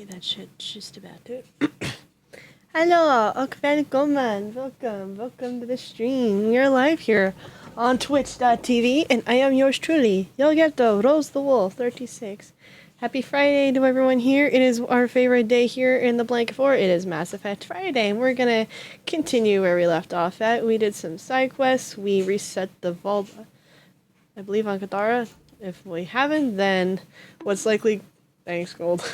Okay, that should just about do it. Hello, och välkommen, welcome to the stream. We're live here on twitch.tv, and I am yours truly, Yelgetto, Rose the Wolf, 36. Happy Friday to everyone here. It is our favorite day here in the Blanket Fort. It is Mass Effect Friday, and we're gonna continue where we left off at. We did some side quests, we reset the vault, I believe on Katara. If we haven't, then what's likely... Thanks, Gold.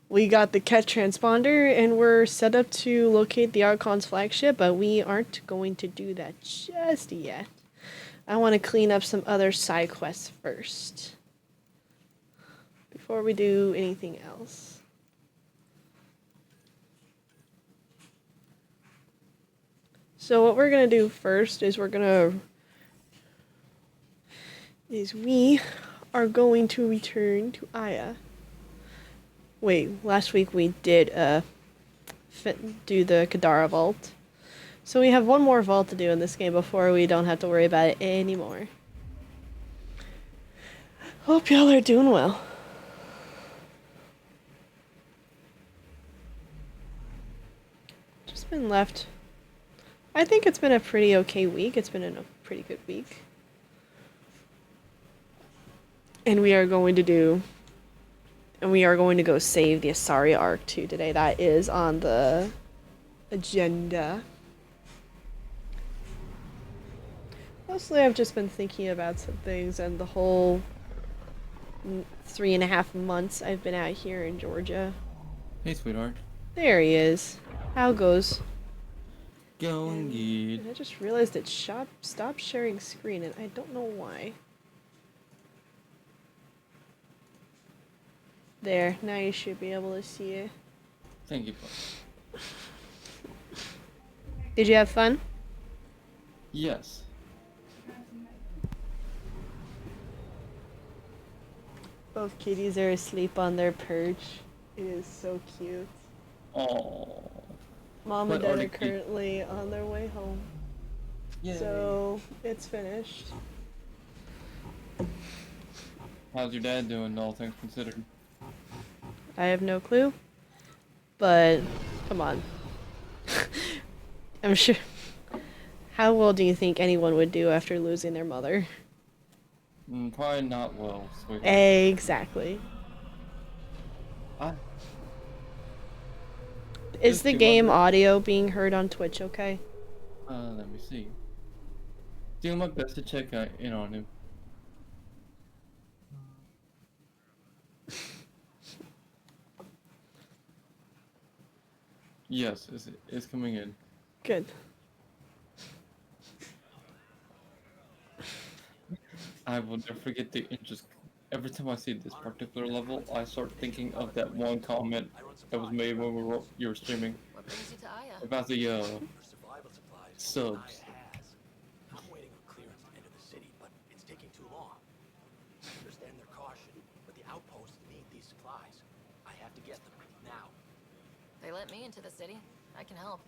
We got the Ket transponder, and we're set up to locate the Archon's flagship, but we aren't going to do that just yet. I want to clean up some other side quests first, before we do anything else. So what we're going to do first is we are going to return to Aya. Wait, last week we did do the Kadara vault. So we have one more vault to do in this game before we don't have to worry about it anymore. Hope y'all are doing well. Just been left. I think it's been a pretty okay week. It's been a pretty good week. And we are going to go save the Asari Arc too today. That is on the agenda. Mostly I've just been thinking about some things and the whole 3.5 months I've been out here in Georgia. Hey, sweetheart. There he is. How goes? Going good. I just realized it stopped sharing screen, and I don't know why. There, now you should be able to see it. Thank you. Did you have fun? Yes. Both kitties are asleep on their perch. It is so cute. Oh. Mom and Dad are currently on their way home. Yay. So, it's finished. How's your dad doing, all things considered? I have no clue. But, come on. I'm sure... How well do you think anyone would do after losing their mother? Probably not well, sweetheart. Exactly. Is the game audio being heard on Twitch okay? Let me see. Doing my best to check in on him. Yes, it's coming in. Good. I will never forget the interest. Every time I see this particular level, I start thinking of that one comment that was made when you were streaming about the subs. I'm waiting on clearance to enter the city, but it's taking too long. I understand their caution, but the outposts need these supplies. I have to get them now. They let me into the city. I can help.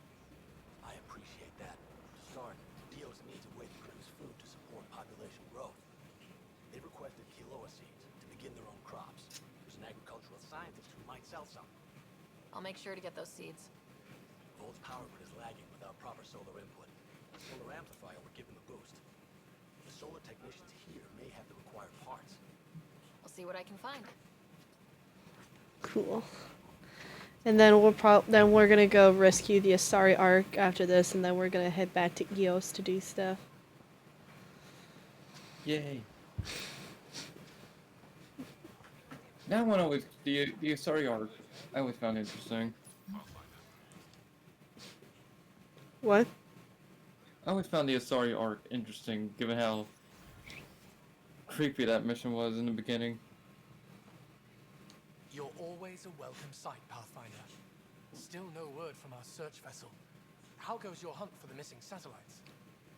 I appreciate that. To start, DOS needs a way to produce food to support population growth. They requested quinoa seeds to begin their own crops. There's an agricultural scientist who might sell some. I'll make sure to get those seeds. Volt's power grid is lagging without proper solar input. A solar amplifier would give them a boost. The solar technicians here may have the required parts. I'll see what I can find. Cool. And then we're gonna go rescue the Asari Arc after this, and then we're gonna head back to Eos to do stuff. Yay. That one always, the Asari arc, I always found interesting. What? I always found the Asari arc interesting, given how creepy that mission was in the beginning. You're always a welcome sight, Pathfinder. Still no word from our search vessel. How goes your hunt for the missing satellites?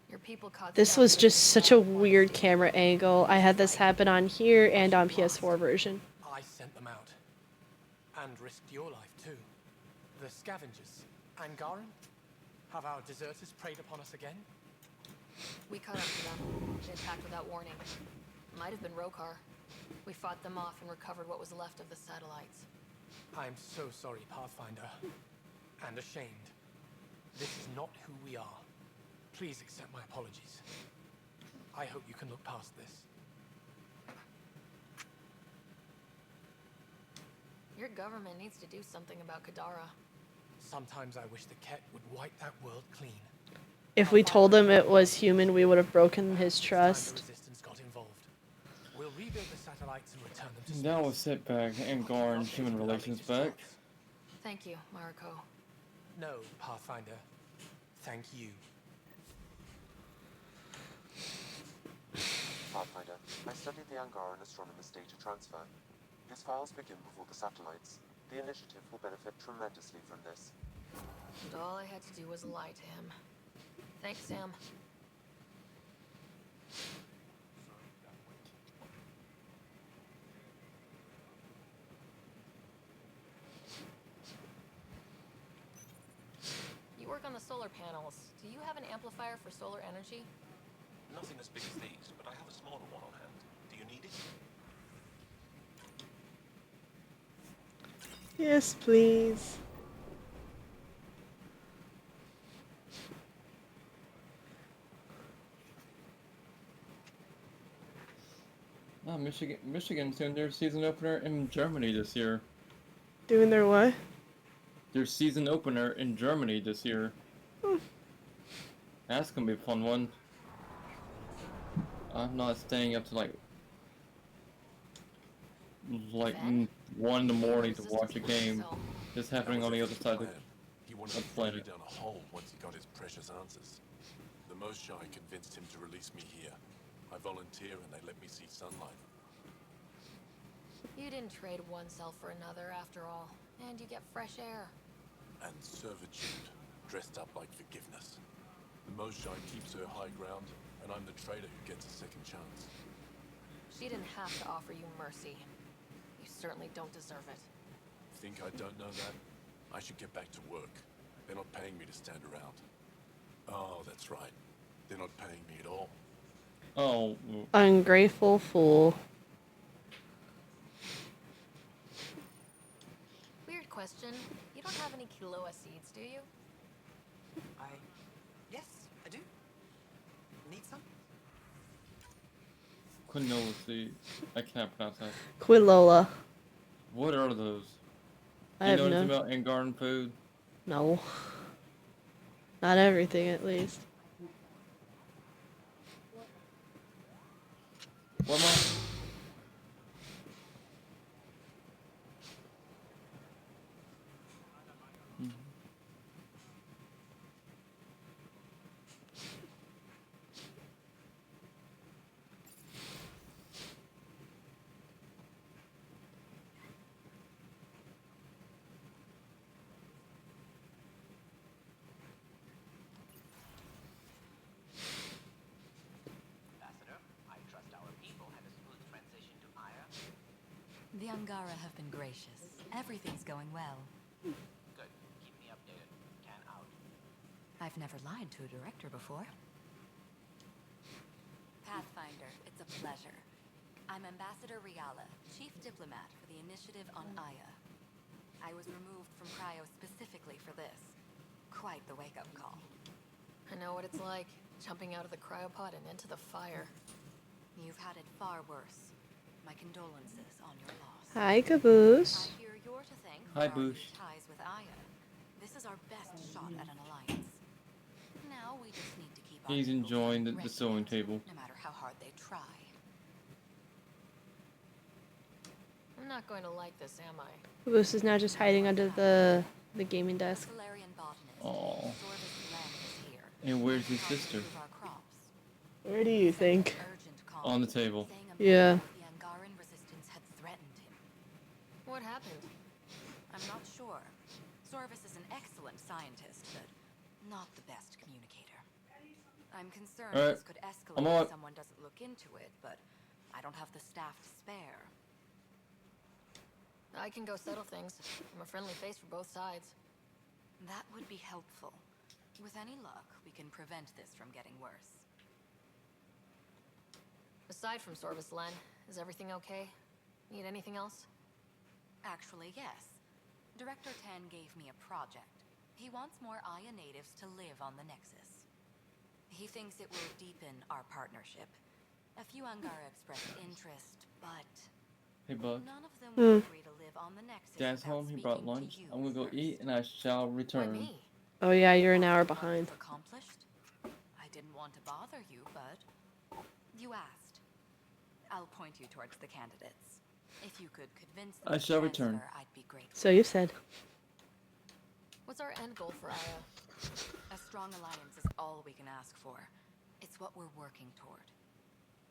Your people caught This was just such a weird camera angle. I had this happen on here and on PS4 version. I sent them out. And risked your life, too. The scavengers. Angaran? Have our deserters preyed upon us again? We caught up to them. They attacked without warning. Might have been Rokar. We fought them off and recovered what was left of the satellites. I'm so sorry, Pathfinder. And ashamed. This is not who we are. Please accept my apologies. I hope you can look past this. Your government needs to do something about Kadara. Sometimes I wish the Ket would wipe that world clean. If we told him it was human, we would have broken his It's time trust. the Resistance got involved. We'll rebuild the satellites and return them to space. Now with setback and Garn human relations back. Thank you, Mariko. No, Pathfinder. Thank you. Pathfinder, I studied the Angaran astronomer's data transfer. These files begin before the satellites. The initiative will benefit tremendously from this. And all I had to do was lie to him. Thanks, Sam. You work on the solar panels. Do you have an amplifier for solar energy? Nothing as big as these, but I have a smaller one on hand. Do you need it? Yes, please. Oh, Michigan's doing their season opener in Germany this year. Doing their what? Their season opener in Germany this year. That's gonna be a fun one. I'm not staying up to like Ben? 1 in the morning to Resistance watch a game. cell. Just happening on the other side of He wanted the to throw me planet. down a hole once he got his precious answers. The Moshae convinced him to release me here. I volunteer and they let me see sunlight. You didn't trade one cell for another after all. And you get fresh air. And servitude, dressed up like forgiveness. The Moshae keeps her high ground, and I'm the traitor who gets a second chance. She didn't have to offer you mercy. You certainly don't deserve it. Think I don't know that? I should get back to work. They're not paying me to stand around. Oh, that's right. They're not paying me at all. Oh, Ungrateful fool. Weird question. You don't have any Kiloa seeds, do you? Yes, I do. Need some? quinoa seeds. I can't pronounce that. Quilola. What are those? I You have know anything no. about Angaran food? No. Not everything, at least. What am I? Ambassador, I trust our people had a smooth transition to Aya. The Angara have been gracious. Everything's going well. Good. Keep me updated. Can out. I've never lied to a director before. Pathfinder, it's a pleasure. I'm Ambassador Riala, Chief Diplomat for the Initiative on Aya. I was removed from Cryo specifically for this. Quite the wake-up call. I know what it's like, jumping out of the cryopod and into the fire. You've had it far worse. My condolences on your loss. Hi, Caboose. I hear you're to thank for Hi, our new Boosh. ties with Aya. This is our best shot at an alliance. Now we just need to keep our He's people enjoying the resilient, sewing table. no matter how hard they try. I'm not going to like this, am I? Caboose is now just hiding under the gaming desk. Solarian botanist. Aw. Sorvis Len is here. And where's his How to sister? improve our crops. Where do you think? Urgent call On the table. saying a Yeah. member of the Angaran resistance had threatened him. What happened? I'm not sure. Sorvis is an excellent scientist, but not the best communicator. I'm concerned Alright, this could escalate I'm on. if someone doesn't look into it, but I don't have the staff to spare. I can go settle things. I'm a friendly face for both sides. That would be helpful. With any luck, we can prevent this from getting worse. Aside from Sorvis Len, is everything okay? Need anything else? Actually, yes. Director Tan gave me a project. He wants more Aya natives to live on the Nexus. He thinks it will deepen our partnership. A few Angara expressed interest, but Hey, bud. none of them will agree to live on the Nexus Dad's without home. He brought speaking to lunch. you I'm gonna go first. eat, and I shall Why return. me? Oh yeah, you're an hour After what behind. you've accomplished? I didn't want to bother you, but you asked. I'll point you towards the candidates. If you could convince them I to shall transfer, return. I'd be grateful. So you said. What's our end goal for Aya? A strong alliance is all we can ask for. It's what we're working toward.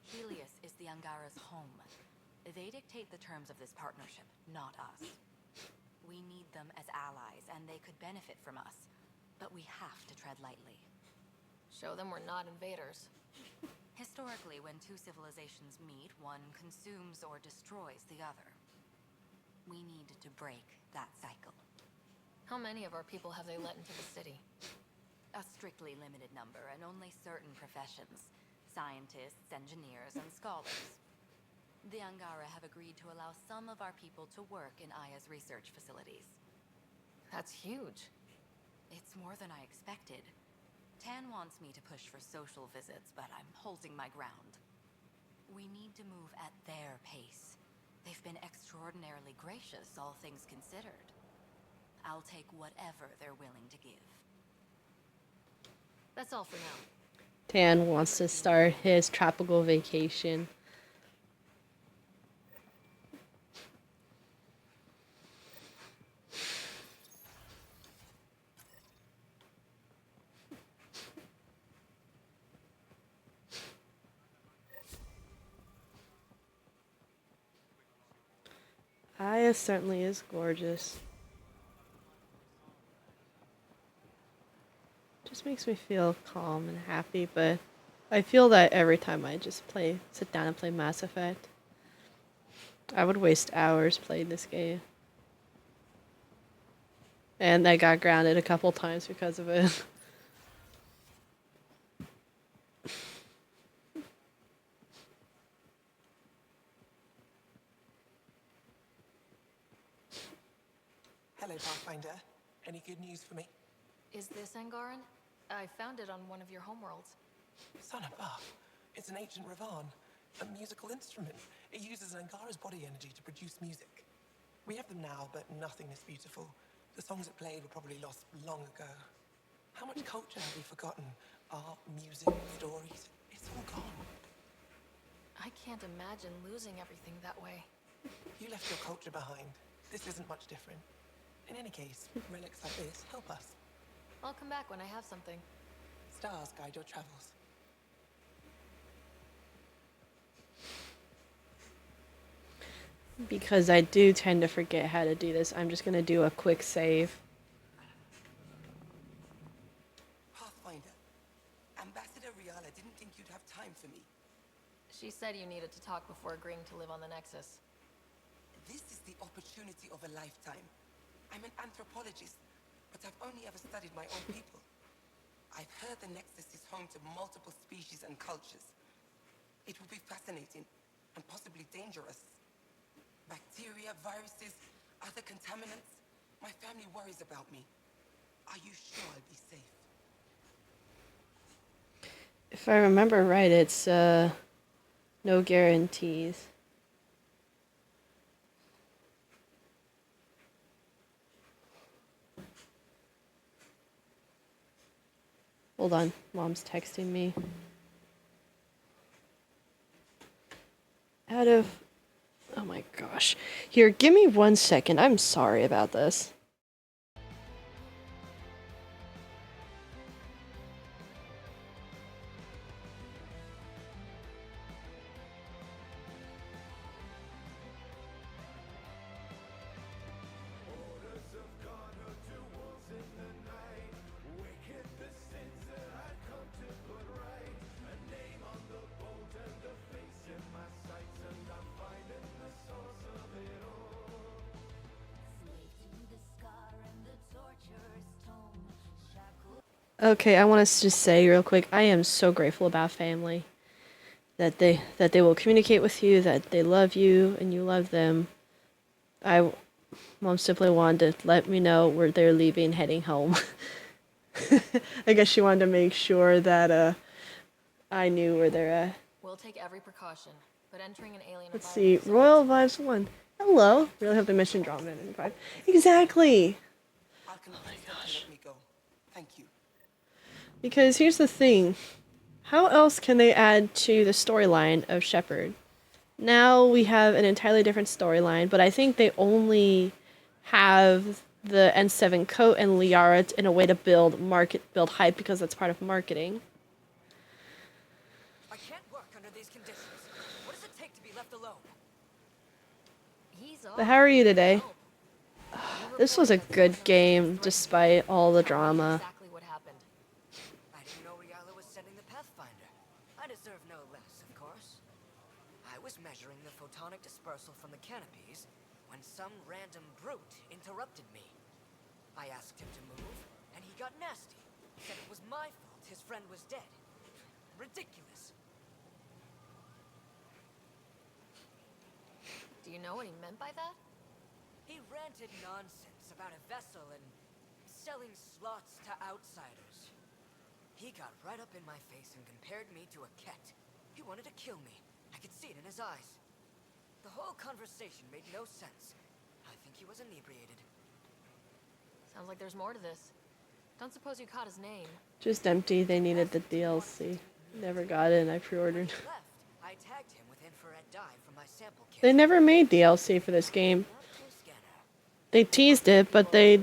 Helios is the Angara's home. They dictate the terms of this partnership, not us. We need them as allies, and they could benefit from us. But we have to tread lightly. Show them we're not invaders. Historically, when two civilizations meet, one consumes or destroys the other. We need to break that cycle. How many of our people have they let into the city? A strictly limited number, and only certain professions. Scientists, engineers, and scholars. The Angara have agreed to allow some of our people to work in Aya's research facilities. That's huge. It's more than I expected. Tan wants me to push for social visits, but I'm holding my ground. We need to move at their pace. They've been extraordinarily gracious, all things considered. I'll take whatever they're willing to give. That's all for now. Tan wants to start his tropical vacation. Aya certainly is gorgeous. Just makes me feel calm and happy, but I feel that every time I just sit down and play Mass Effect. I would waste hours playing this game. And I got grounded a couple times because of it. Hello, Pathfinder. Any good news for me? Is this Angaran? I found it on one of your homeworlds. Son of Buff. It's an ancient Ravan, a musical instrument. It uses Angara's body energy to produce music. We have them now, but nothing is beautiful. The songs it played were probably lost long ago. How much culture have we forgotten? Art, music, stories, it's all gone. I can't imagine losing everything that way. You left your culture behind. This isn't much different. In any case, relics like this help us. I'll come back when I have something. Stars guide your travels. Because I do tend to forget how to do this, I'm just gonna do a quick save. Pathfinder, Ambassador Riala didn't think you'd have time for me. She said you needed to talk before agreeing to live on the Nexus. This is the opportunity of a lifetime. I'm an anthropologist, but I've only ever studied my own people. I've heard the Nexus is home to multiple species and cultures. It will be fascinating and possibly dangerous. Bacteria, viruses, other contaminants. My family worries about me. Are you sure I'll be safe? If I remember right, it's no guarantees. Hold on, Mom's texting me. Oh my gosh. Here, give me 1 second. I'm sorry about this. Okay, I want to just say real quick, I am so grateful about family. That they will communicate with you, that they love you and you love them. Mom simply wanted to let me know where they're leaving, heading home. I guess she wanted to make sure that I knew where they're at. We'll take every precaution, but entering an alien Let's see, environment is Royal always Vibes 1. Hello. Really hope the mission Andromeda in 5. Exactly. I'll convince them to let me go. Thank you. Because here's the thing. How else can they add to the storyline of Shepard? Now we have an entirely different storyline, but I think they only have the N7 coat and Liara in a way to build hype because that's part of marketing. I can't work under these conditions. What does it take to be left alone? He's But how are you today? You This was a reported that good someone game, threatened you. despite all the Tell me drama. exactly what happened. I didn't know Riala was sending the Pathfinder. I deserve no less, of course. I was measuring the photonic dispersal from the canopies when some random brute interrupted me. I asked him to move, and he got nasty. Said it was my fault his friend was dead. Ridiculous. Do you know what he meant by that? He ranted nonsense about a vessel and selling slots to outsiders. He got right up in my face and compared me to a cat. He wanted to kill me. I could see it in his eyes. The whole conversation made no sense. I think he was inebriated. Sounds like there's more to this. Don't suppose you caught his name. Just empty, they needed the DLC. Never got it and I pre-ordered. When he left, I tagged him with infrared dye from my sample kit. They never made DLC for this game. They teased it, but they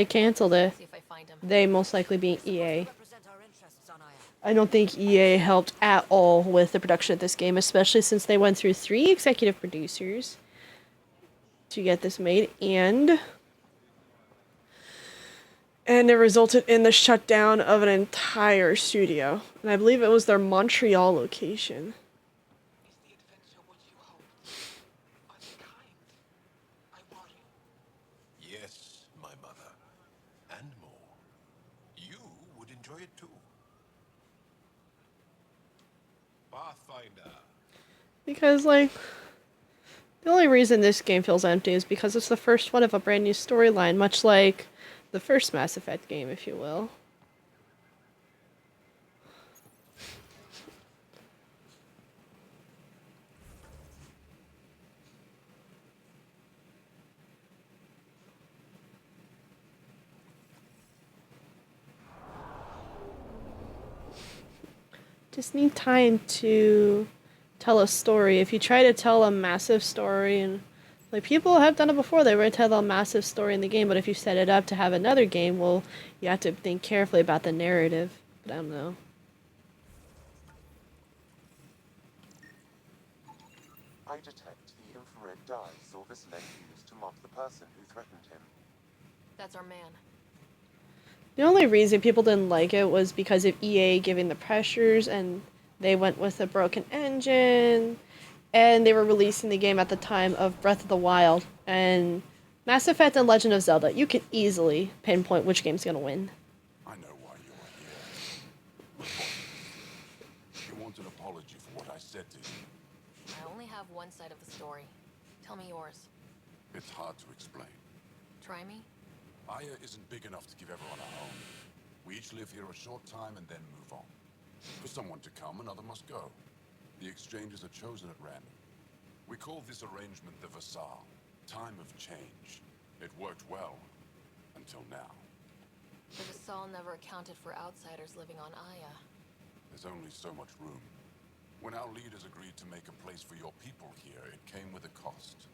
canceled it. See if I find him. They most likely being EA. Represent our interests on Aya. I don't think EA helped at all with the production of this game, especially since they went through 3 executive producers to get this made, and it resulted in the shutdown of an entire studio. And I believe it was their Montreal location. Is the adventure what you hoped? Are they kind? I worry. Yes, my mother. And more. You would enjoy it too. Pathfinder. Because, like, the only reason this game feels empty is because it's the first one of a brand new storyline, much like the first Mass Effect game, if you will. Just need time to tell a story. If you try to tell a massive story, and like people have done it before, they were to tell a massive story in the game, but if you set it up to have another game, well, you have to think carefully about the narrative. But I don't know. I detect the infrared dye Silversled used to mark the person who threatened him. That's our man. The only reason people didn't like it was because of EA giving the pressures, and they went with a broken engine, and they were releasing the game at the time of Breath of the Wild, and Mass Effect and Legend of Zelda. You can easily pinpoint which game's gonna win. I know why you're here. You want an apology for what I said to you. I only have one side of the story. Tell me yours. It's hard to explain. Try me? Aya isn't big enough to give everyone a home. We each live here a short time and then move on. For someone to come, another must go. The exchanges are chosen at random. We call this arrangement the Vassal, time of change. It worked well, until now. The Vassal never accounted for outsiders living on Aya. There's only so much room. When our leaders agreed to make a place for your people here, it came with a cost.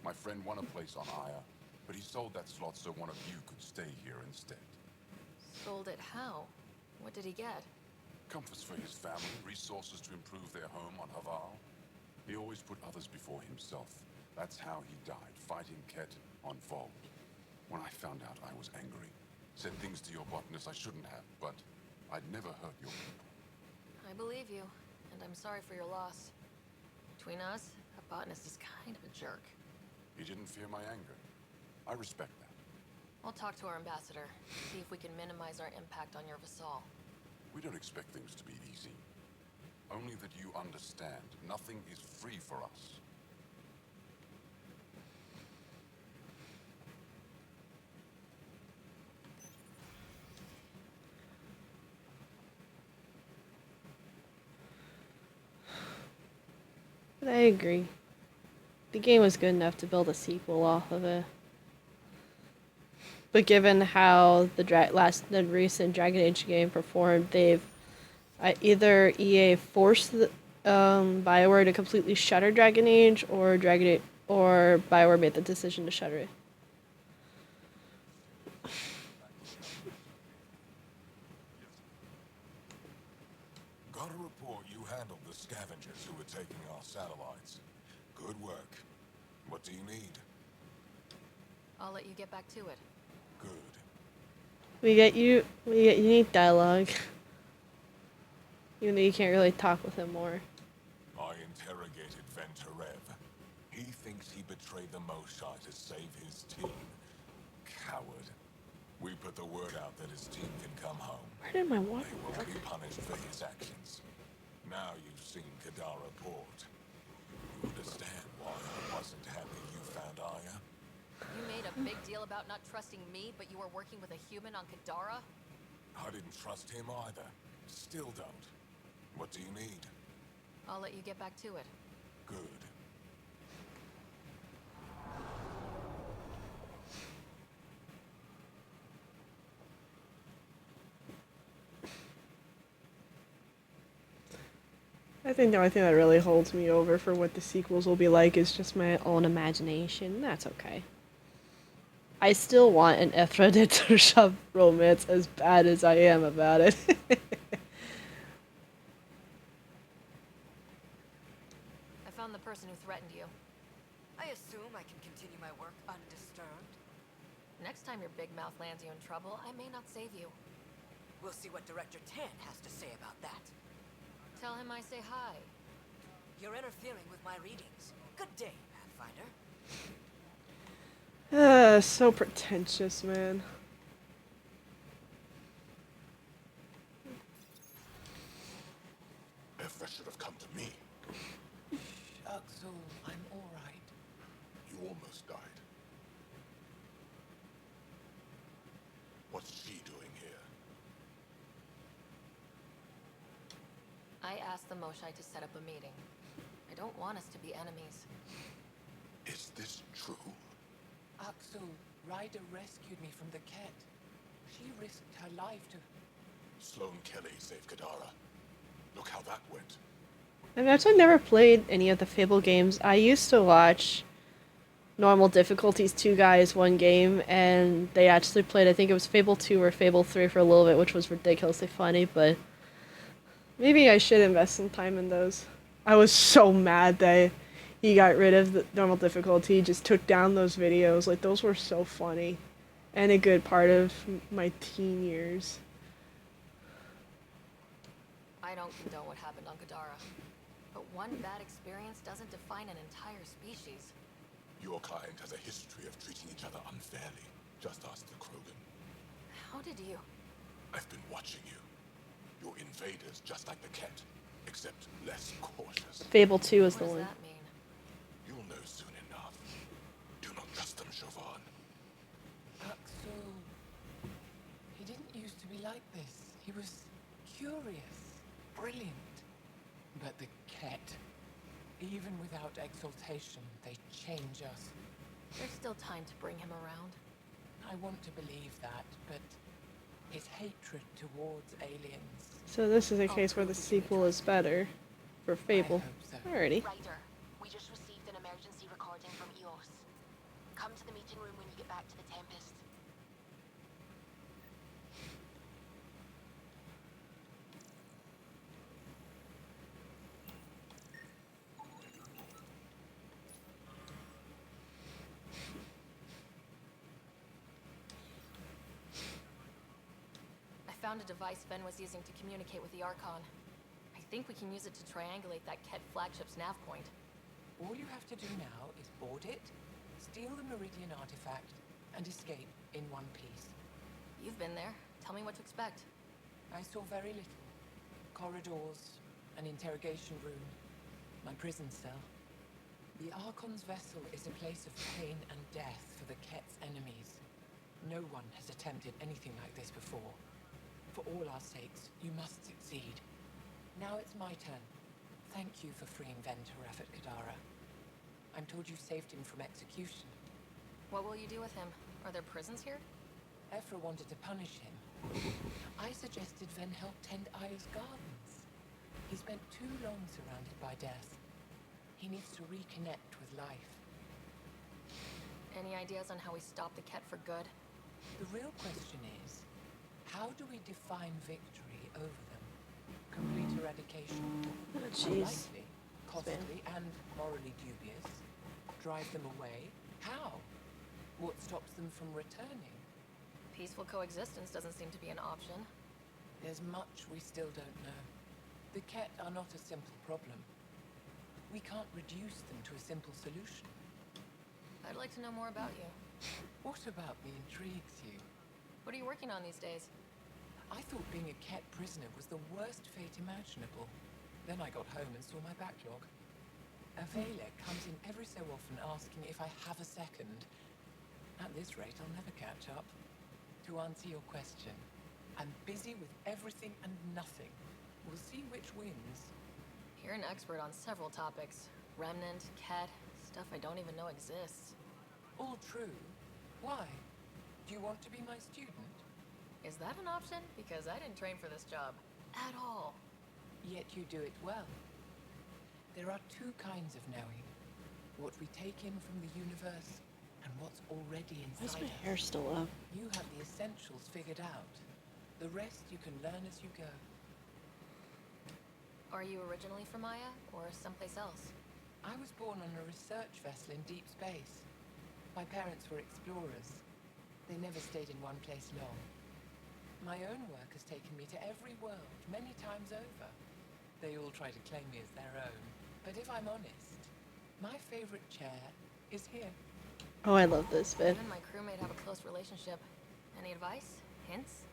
My friend won a place on Aya, but he sold that slot so one of you could stay here instead. Sold it how? What did he get? Comforts for his family, resources to improve their home on Haval. He always put others before himself. That's how he died, fighting Ket on Vold. When I found out, I was angry. Said things to your botanist I shouldn't have, but I'd never hurt your people. I believe you, and I'm sorry for your loss. Between us, a botanist is kind of a jerk. He didn't fear my anger. I respect that. I'll talk to our ambassador, see if we can minimize our impact on your Vassal. We don't expect things to be easy. Only that you understand, nothing is free for us. I agree. The game was good enough to build a sequel off of it. But given how the recent Dragon Age game performed, they've either EA forced BioWare to completely shutter Dragon Age, or or BioWare made the decision to shutter it. Got a report you handled the scavengers who were taking our satellites. Good work. What do you need? I'll let you get back to it. Good. We get unique dialogue. Even though you can't really talk with him more. I interrogated Venturev. He thinks he betrayed the Moshai to save his team. Coward. We put the word out that his team can come home. Where did my water They will go? be punished for his actions. Now you've seen Kadara Port. You understand why I wasn't happy you found Aya? You made a big deal about not trusting me, but you were working with a human on Kadara? I didn't trust him either. Still don't. What do you need? I'll let you get back to it. Good. I think the only thing that really holds me over for what the sequels will be like is just my own imagination. That's okay. I still want an Ethra romance as bad as I am about it. I found the person who threatened you. I assume I can continue my work undisturbed. Next time your big mouth lands you in trouble, I may not save you. We'll see what Director Tan has to say about that. Tell him I say hi. You're interfering with my readings. Good day, Pathfinder. So pretentious, man. Ephra should have come to me. Axel, I'm all right. You almost died. What's she doing here? I asked the Moshai to set up a meeting. I don't want us to be enemies. Is this true? Axel, Ryder rescued me from the Ket. She risked her life to... Sloane Kelly saved Kadara. Look how that went. I've actually never played any of the Fable games. I used to watch normal difficulties 2 guys 1 game, and they actually played, I think it was Fable 2 or Fable 3 for a little bit, which was ridiculously funny, but maybe I should invest some time in those. I was so mad that he got rid of the normal difficulty. He just took down those videos. Like, those were so funny. And a good part of my teen years. I don't condone what happened on Kadara. But one bad experience doesn't define an entire species. Your kind has a history of treating each other unfairly. Just ask the Krogan. How did you? I've been watching you. You're invaders just like the Ket, except less cautious. Fable 2 is What the does one. that mean? You'll know soon enough. Do not trust them, Chauvin. Axel... He didn't used to be like this. He was curious, brilliant. But the Ket, even without exaltation, they change us. There's still time to bring him around. I want to believe that, but his hatred towards aliens... So this is a case where the sequel is better for Fable. Alrighty. Ryder, we just received an emergency recording from EOS. Come to the meeting room when you get back to the Tempest. I found a device Ben was using to communicate with the Archon. I think we can use it to triangulate that Ket flagship's nav point. All you have to do now is board it, steal the Meridian artifact, and escape in one piece. You've been there. Tell me what to expect. I saw very little. Corridors, an interrogation room, my prison cell. The Archon's vessel is a place of pain and death for the Ket's enemies. No one has attempted anything like this before. For all our sakes, you must succeed. Now it's my turn. Thank you for freeing Venturef at Kadara. I'm told you saved him from execution. What will you do with him? Are there prisons here? Ephra wanted to punish him. I suggested Ven help tend Aya's gardens. He spent too long surrounded by death. He needs to reconnect with life. Any ideas on how we stop the Ket for good? The real question is, how do we define victory over them? Complete eradication? Jeez. Unlikely, costly, and morally dubious. Drive them away? How? What stops them from returning? Peaceful coexistence doesn't seem to be an option. There's much we still don't know. The Ket are not a simple problem. We can't reduce them to a simple solution. I'd like to know more about you. What about me intrigues you? What are you working on these days? I thought being a Ket prisoner was the worst fate imaginable. Then I got home and saw my backlog. Avela comes in every so often asking if I have a second. At this rate, I'll never catch up. To answer your question, I'm busy with everything and nothing. We'll see which wins. You're an expert on several topics. Remnant, Ket, stuff I don't even know exists. All true. Why? Do you want to be my student? Is that an option? Because I didn't train for this job. At all. Yet you do it well. There are two kinds of knowing. What we take in from the universe, and what's already Why is inside my us. hair still up? You have the essentials figured out. The rest you can learn as you go. Are you originally from Maya, or someplace else? I was born on a research vessel in deep space. My parents were explorers. They never stayed in one place long. My own work has taken me to every world, many times over. They all try to claim me as their own. But if I'm honest, my favorite chair is here. Oh, I love this bit. You and my crewmate have a close relationship. Any advice? Hints?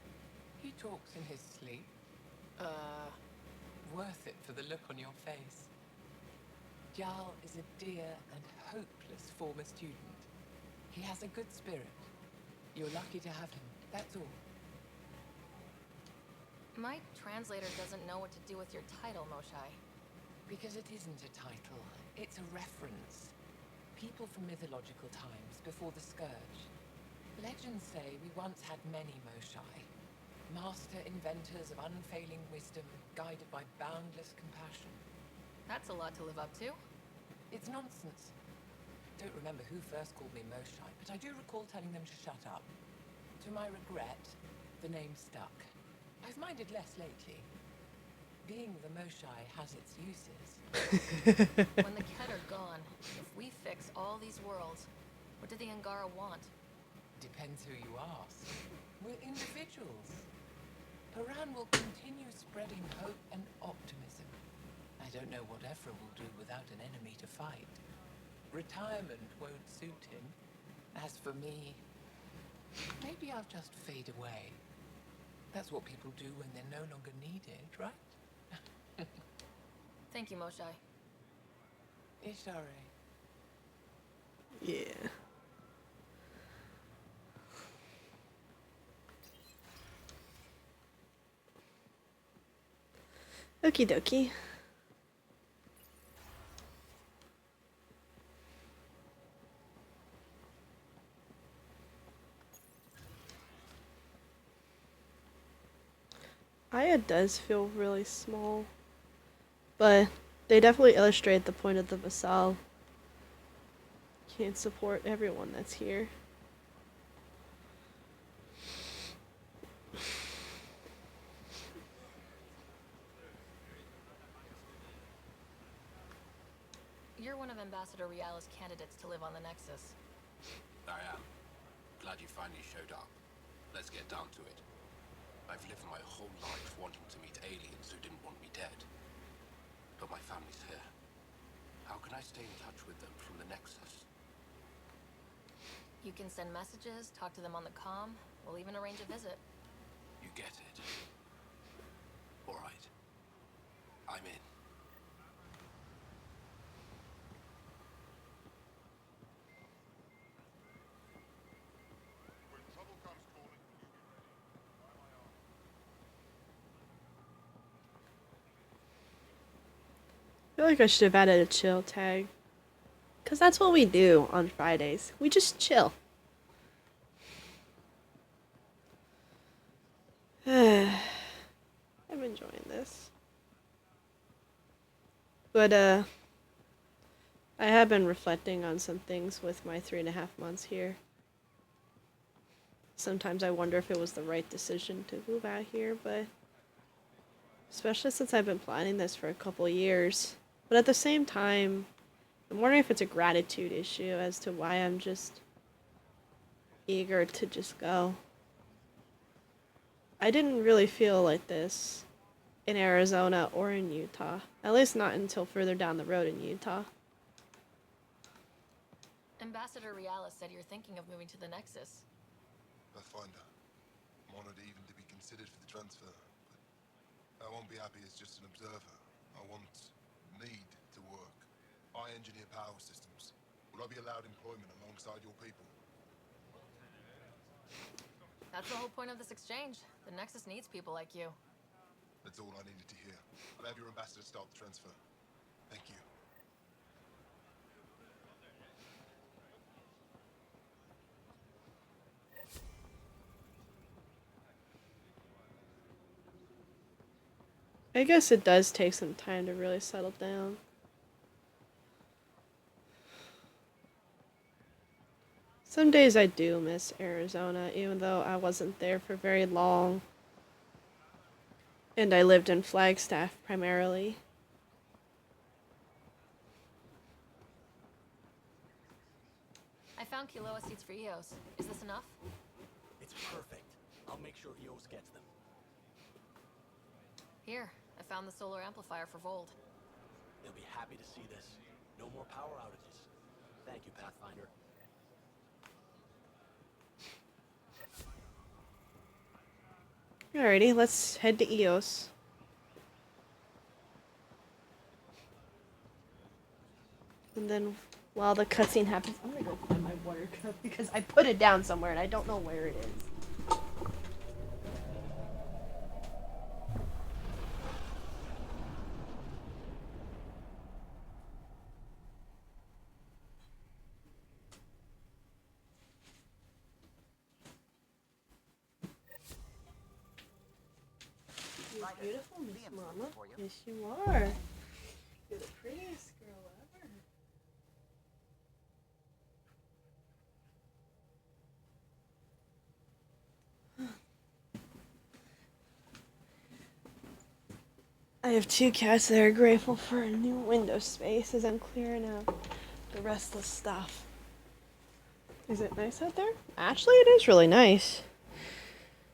He talks in his sleep. Worth it for the look on your face. Jarl is a dear and hopeless former student. He has a good spirit. You're lucky to have him, that's all. My translator doesn't know what to do with your title, Moshai. Because it isn't a title, it's a reference. People from mythological times, before the Scourge. Legends say we once had many Moshai. Master inventors of unfailing wisdom, guided by boundless compassion. That's a lot to live up to. It's nonsense. Don't remember who first called me Moshai, but I do recall telling them to shut up. To my regret, the name stuck. I've minded less lately. Being the Moshai has its uses. When the Ket are gone, if we fix all these worlds, what do the Angara want? Depends who you ask. We're individuals. Paran will continue spreading hope and optimism. I don't know what Ephra will do without an enemy to fight. Retirement won't suit him. As for me, maybe I'll just fade away. That's what people do when they're no longer needed, right? Thank you, Moshai. Ishare. Yeah. Okie dokie. Aya does feel really small, but they definitely illustrate the point of the Basal. Can't support everyone that's here. You're one of Ambassador Riala's candidates to live on the Nexus. I am. Glad you finally showed up. Let's get down to it. I've lived my whole life wanting to meet aliens who didn't want me dead. But my family's here. How can I stay in touch with them from the Nexus? You can send messages, talk to them on the comm. We'll even arrange a visit. You get it. All right. I'm in. I feel like I should have added a chill tag. Because that's what we do on Fridays. We just chill. I'm enjoying this. But, I have been reflecting on some things with my 3.5 months here. Sometimes I wonder if it was the right decision to move out here, but especially since I've been planning this for a couple years. But at the same time, I'm wondering if it's a gratitude issue as to why I'm just eager to just go. I didn't really feel like this in Arizona or in Utah. At least not until further down the road in Utah. Ambassador Riala said you're thinking of moving to the Nexus. Pathfinder. I'm honored even to be considered for the transfer, but I won't be happy as just an observer. I need to work. I engineer power systems. Will I be allowed employment alongside your people? That's the whole point of this exchange. The Nexus needs people like you. That's all I needed to hear. I'll have your ambassador start the transfer. Thank you. I guess it does take some time to really settle down. Some days I do miss Arizona, even though I wasn't there for very long. And I lived in Flagstaff primarily. I found Kiloa seeds for EOS. Is this enough? It's perfect. I'll make sure EOS gets them. Here, I found the solar amplifier for Vold. They'll be happy to see this. No more power outages. Thank you, Pathfinder. Alrighty, let's head to EOS. And then while the cutscene happens, I'm gonna go find my water cup because I put it down somewhere and I don't know where it is. You're beautiful, Miss Mama. Yes, you are. You're the prettiest girl ever. I have 2 cats that are grateful for a new window space as I'm clearing out the rest of the stuff. Is it nice out there? Actually, it is really nice.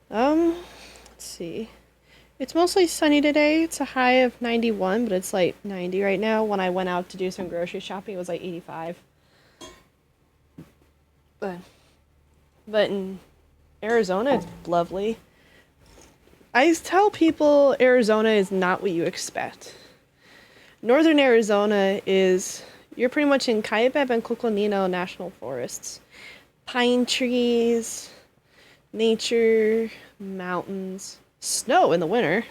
Let's see. It's mostly sunny today. It's a high of 91, but it's like 90 right now. When I went out to do some grocery shopping, it was like 85. But in Arizona, it's lovely. I tell people Arizona is not what you expect. Northern Arizona is, you're pretty much in Kaibab and Coconino National Forests. Pine trees, nature, mountains, snow in the winter.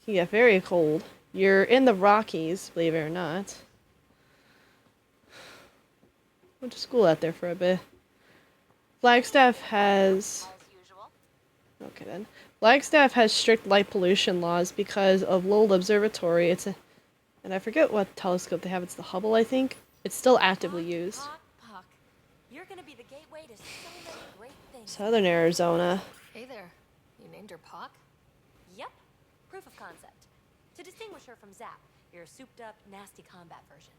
You get very cold. You're in the Rockies, believe it or not. Went to school out there for a bit. Flagstaff has... Okay then. Flagstaff has strict light pollution laws because of Lowell Observatory. It's a... And I forget what telescope they have. It's the Hubble, I think. It's still actively used. You're gonna be the gateway to so many great things. Southern Arizona. Hey there. You named her Pock? Yep. Proof of concept. To distinguish her from Zap, your souped-up, nasty combat version.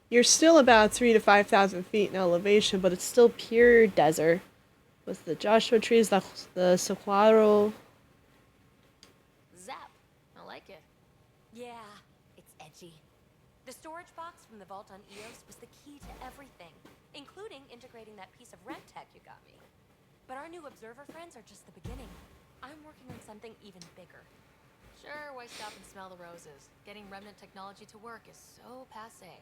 You're still about 3,000 to 5,000 feet in elevation, but it's still pure desert. With the Joshua trees, the saguaro. Zap. I like it. Yeah, it's edgy. The storage box from the vault on EOS was the key to everything, including integrating that piece of rem tech you got me. But our new observer friends are just the beginning. I'm working on something even bigger. Sure, why stop and smell the roses? Getting remnant technology to work is so passé.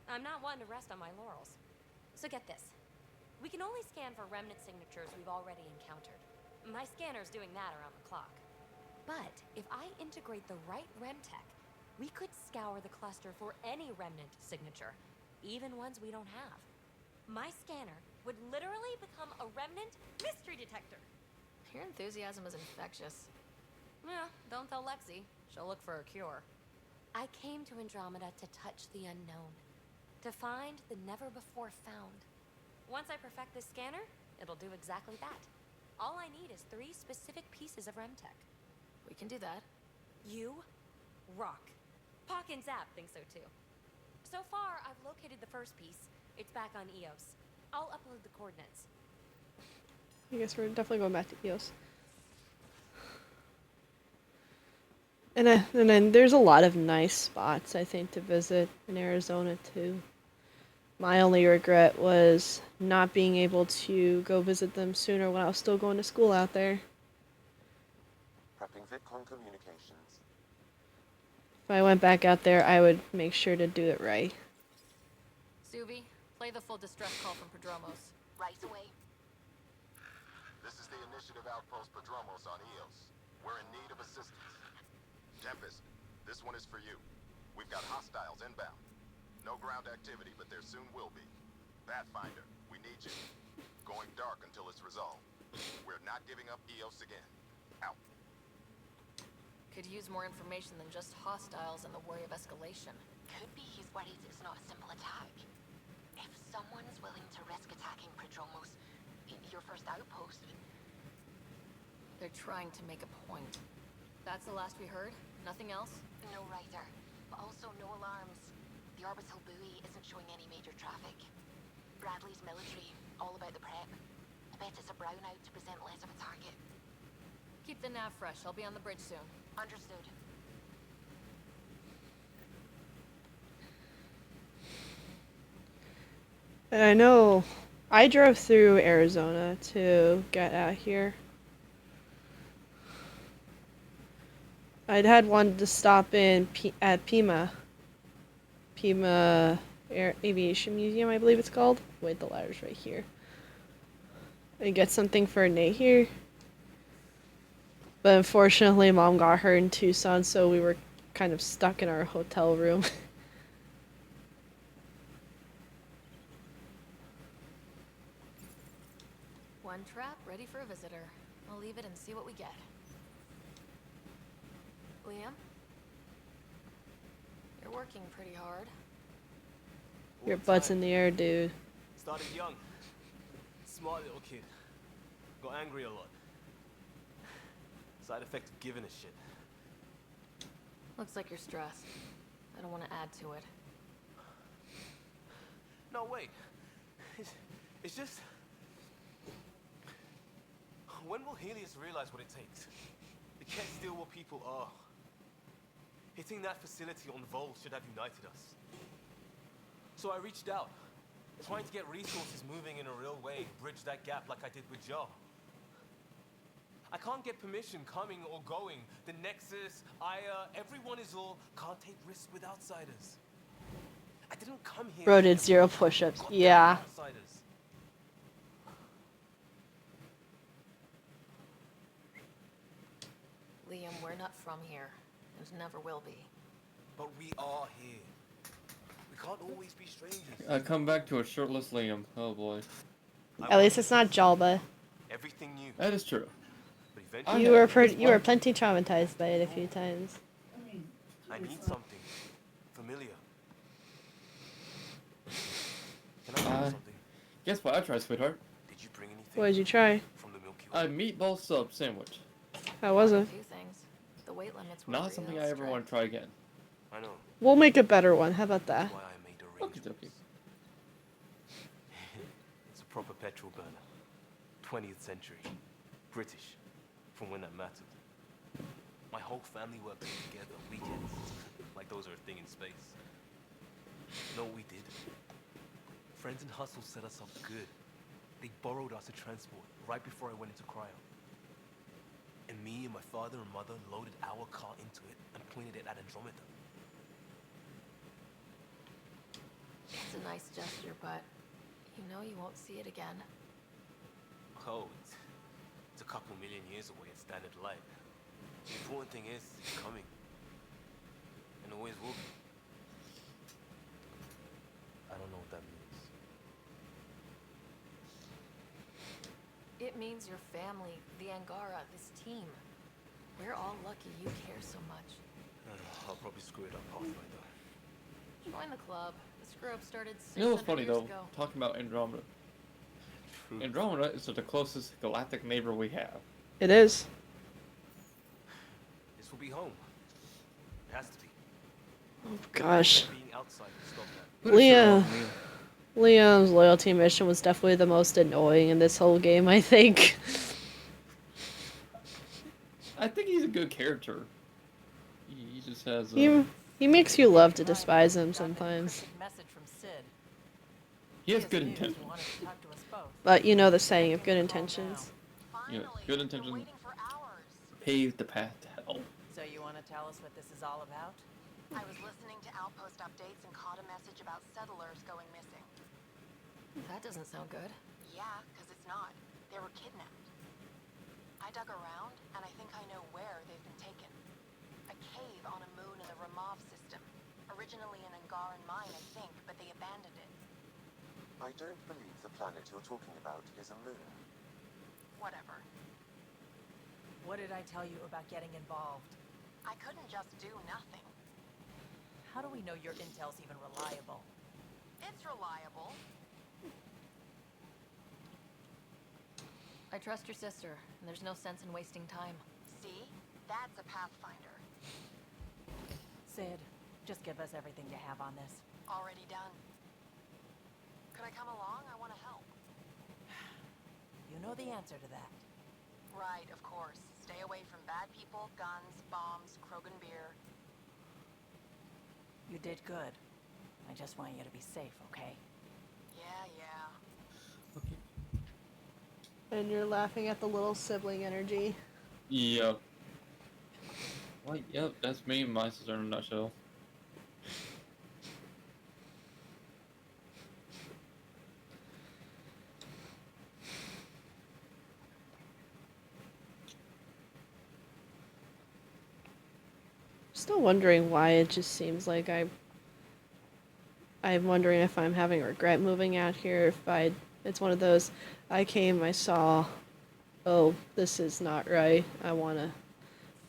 I'm not one to rest on my laurels. So get this. We can only scan for remnant signatures we've already encountered. My scanner's doing that around the clock. But if I integrate the right Remtech, we could scour the cluster for any remnant signature, even ones we don't have. My scanner would literally become a remnant mystery detector. Your enthusiasm is infectious. Yeah, don't tell Lexi. She'll look for a cure. I came to Andromeda to touch the unknown, to find the never-before-found. Once I perfect this scanner, it'll do exactly that. All I need is 3 specific pieces of Remtech. We can do that. You rock. Pock and Zap think so too. So far, I've located the first piece. It's back on EOS. I'll upload the coordinates. I guess we're definitely going back to EOS. And then there's a lot of nice spots, I think, to visit in Arizona, too. My only regret was not being able to go visit them sooner when I was still going to school out there. Prepping VidCon communications. If I went back out there, I would make sure to do it right. Suvi, play the full distress call from Prodromos. Right away. This is the Initiative Outpost Prodromos on EOS. We're in need of assistance. Tempest, this one is for you. We've got hostiles inbound. No ground activity, but there soon will be. Pathfinder, we need you. Going dark until it's resolved. We're not giving up EOS again. Out. Could use more information than just hostiles and the worry of escalation. Could be he's worried it's not a simple attack. If someone's willing to risk attacking Prodromos, your first outpost... They're trying to make a point. That's the last we heard? Nothing else? No Ryder, but also no alarms. The orbital buoy isn't showing any major traffic. Bradley's military, all about the prep. I bet it's a brownout to present less of a target. Keep the nav fresh. I'll be on the bridge soon. Understood. And I know I drove through Arizona to get out here. I'd had wanted to stop in at Pima Aviation Museum, I believe it's called. Wait, the ladder's right here. And get something for Nate here. But unfortunately, Mom got hurt in Tucson, so we were kind of stuck in our hotel room. One trap, ready for a visitor. I'll leave it and see what we get. Liam? You're working pretty hard. Your butt's in the air, dude. Started young. Smart little kid. Got angry a lot. Side effect of giving a shit. Looks like you're stressed. I don't want to add to it. No, wait. It's just... When will Helios realize what it takes? It can't steal what people are. Hitting that facility on Vol should have united us. So I reached out, trying to get resources moving in a real way, bridge that gap like I did with Joe. I can't get permission coming or going. The Nexus, Aya, everyone is all can't take risks with outsiders. I didn't come here. Bro did 0 push-ups. Yeah. Outsiders. Liam, we're not from here, and never will be. But we are here. We can't always be strangers. I come back to a shirtless Liam. Oh boy. At least it's not Jalba. Everything new. That is true. But eventually, You were plenty traumatized by it a few times. I need something familiar. Can I tell you something? Guess what I tried, sweetheart? Did you bring anything? What did you try? From the Milky Way? A meatball sub sandwich. How was it? A few things. The weight limits were Not real something I ever strict. want to try again. I know. We'll make a better one. How about that? That's why I made arrangements. It's a proper petrol burner. 20th century. British. From when that mattered. My whole family worked together weekends. Like those are a thing in space. You know what we did? Friends and Hustle set us up good. They borrowed us a transport right before I went into cryo. And me and my father and mother loaded our car into it and pointed it at Andromeda. It's a nice gesture, but you know you won't see it again. Oh, it's a couple million years away at standard light. The important thing is it's coming. And always will be. I don't know what that means. It means your family, the Angara, this team. We're all lucky you care so much. I'll probably screw it up halfway though. Join the club. The screw-up started You know 600 what's funny years though? ago. Talking about Andromeda. True. Andromeda is the closest galactic neighbor we have. It is. This will be home. It has to be. Oh gosh. Being outside will stop that. Leon's loyalty mission was definitely the most annoying in this whole game, I think. I think he's a good character. He just has. He makes you love to despise him sometimes. Message from Sid. He has good intentions. But you know the saying of good intentions. Yeah, good intentions pave the path to hell. So you want to tell us what this is all about? I was listening to outpost updates and caught a message about settlers going missing. That doesn't sound good. Yeah, because it's not. They were kidnapped. I dug around, and I think I know where they've been taken. A cave on a moon in the Ramov system. Originally an Angaran mine, I think, but they abandoned it. I don't believe the planet you're talking about is a moon. Whatever. What did I tell you about getting involved? I couldn't just do nothing. How do we know your intel's even reliable? It's reliable. I trust your sister, and there's no sense in wasting time. See? That's a Pathfinder. Sid, just give us everything you have on this. Already done. Could I come along? I want to help. You know the answer to that. Right, of course. Stay away from bad people, guns, bombs, Krogan beer. You did good. I just want you to be safe, okay? Yeah. And you're laughing at the little sibling energy. Yep. Like, yep, that's me and my sister in a nutshell. Still wondering why it just seems like I'm wondering if I'm having regret moving out here, it's one of those, I came, I saw, oh, this is not right, I want to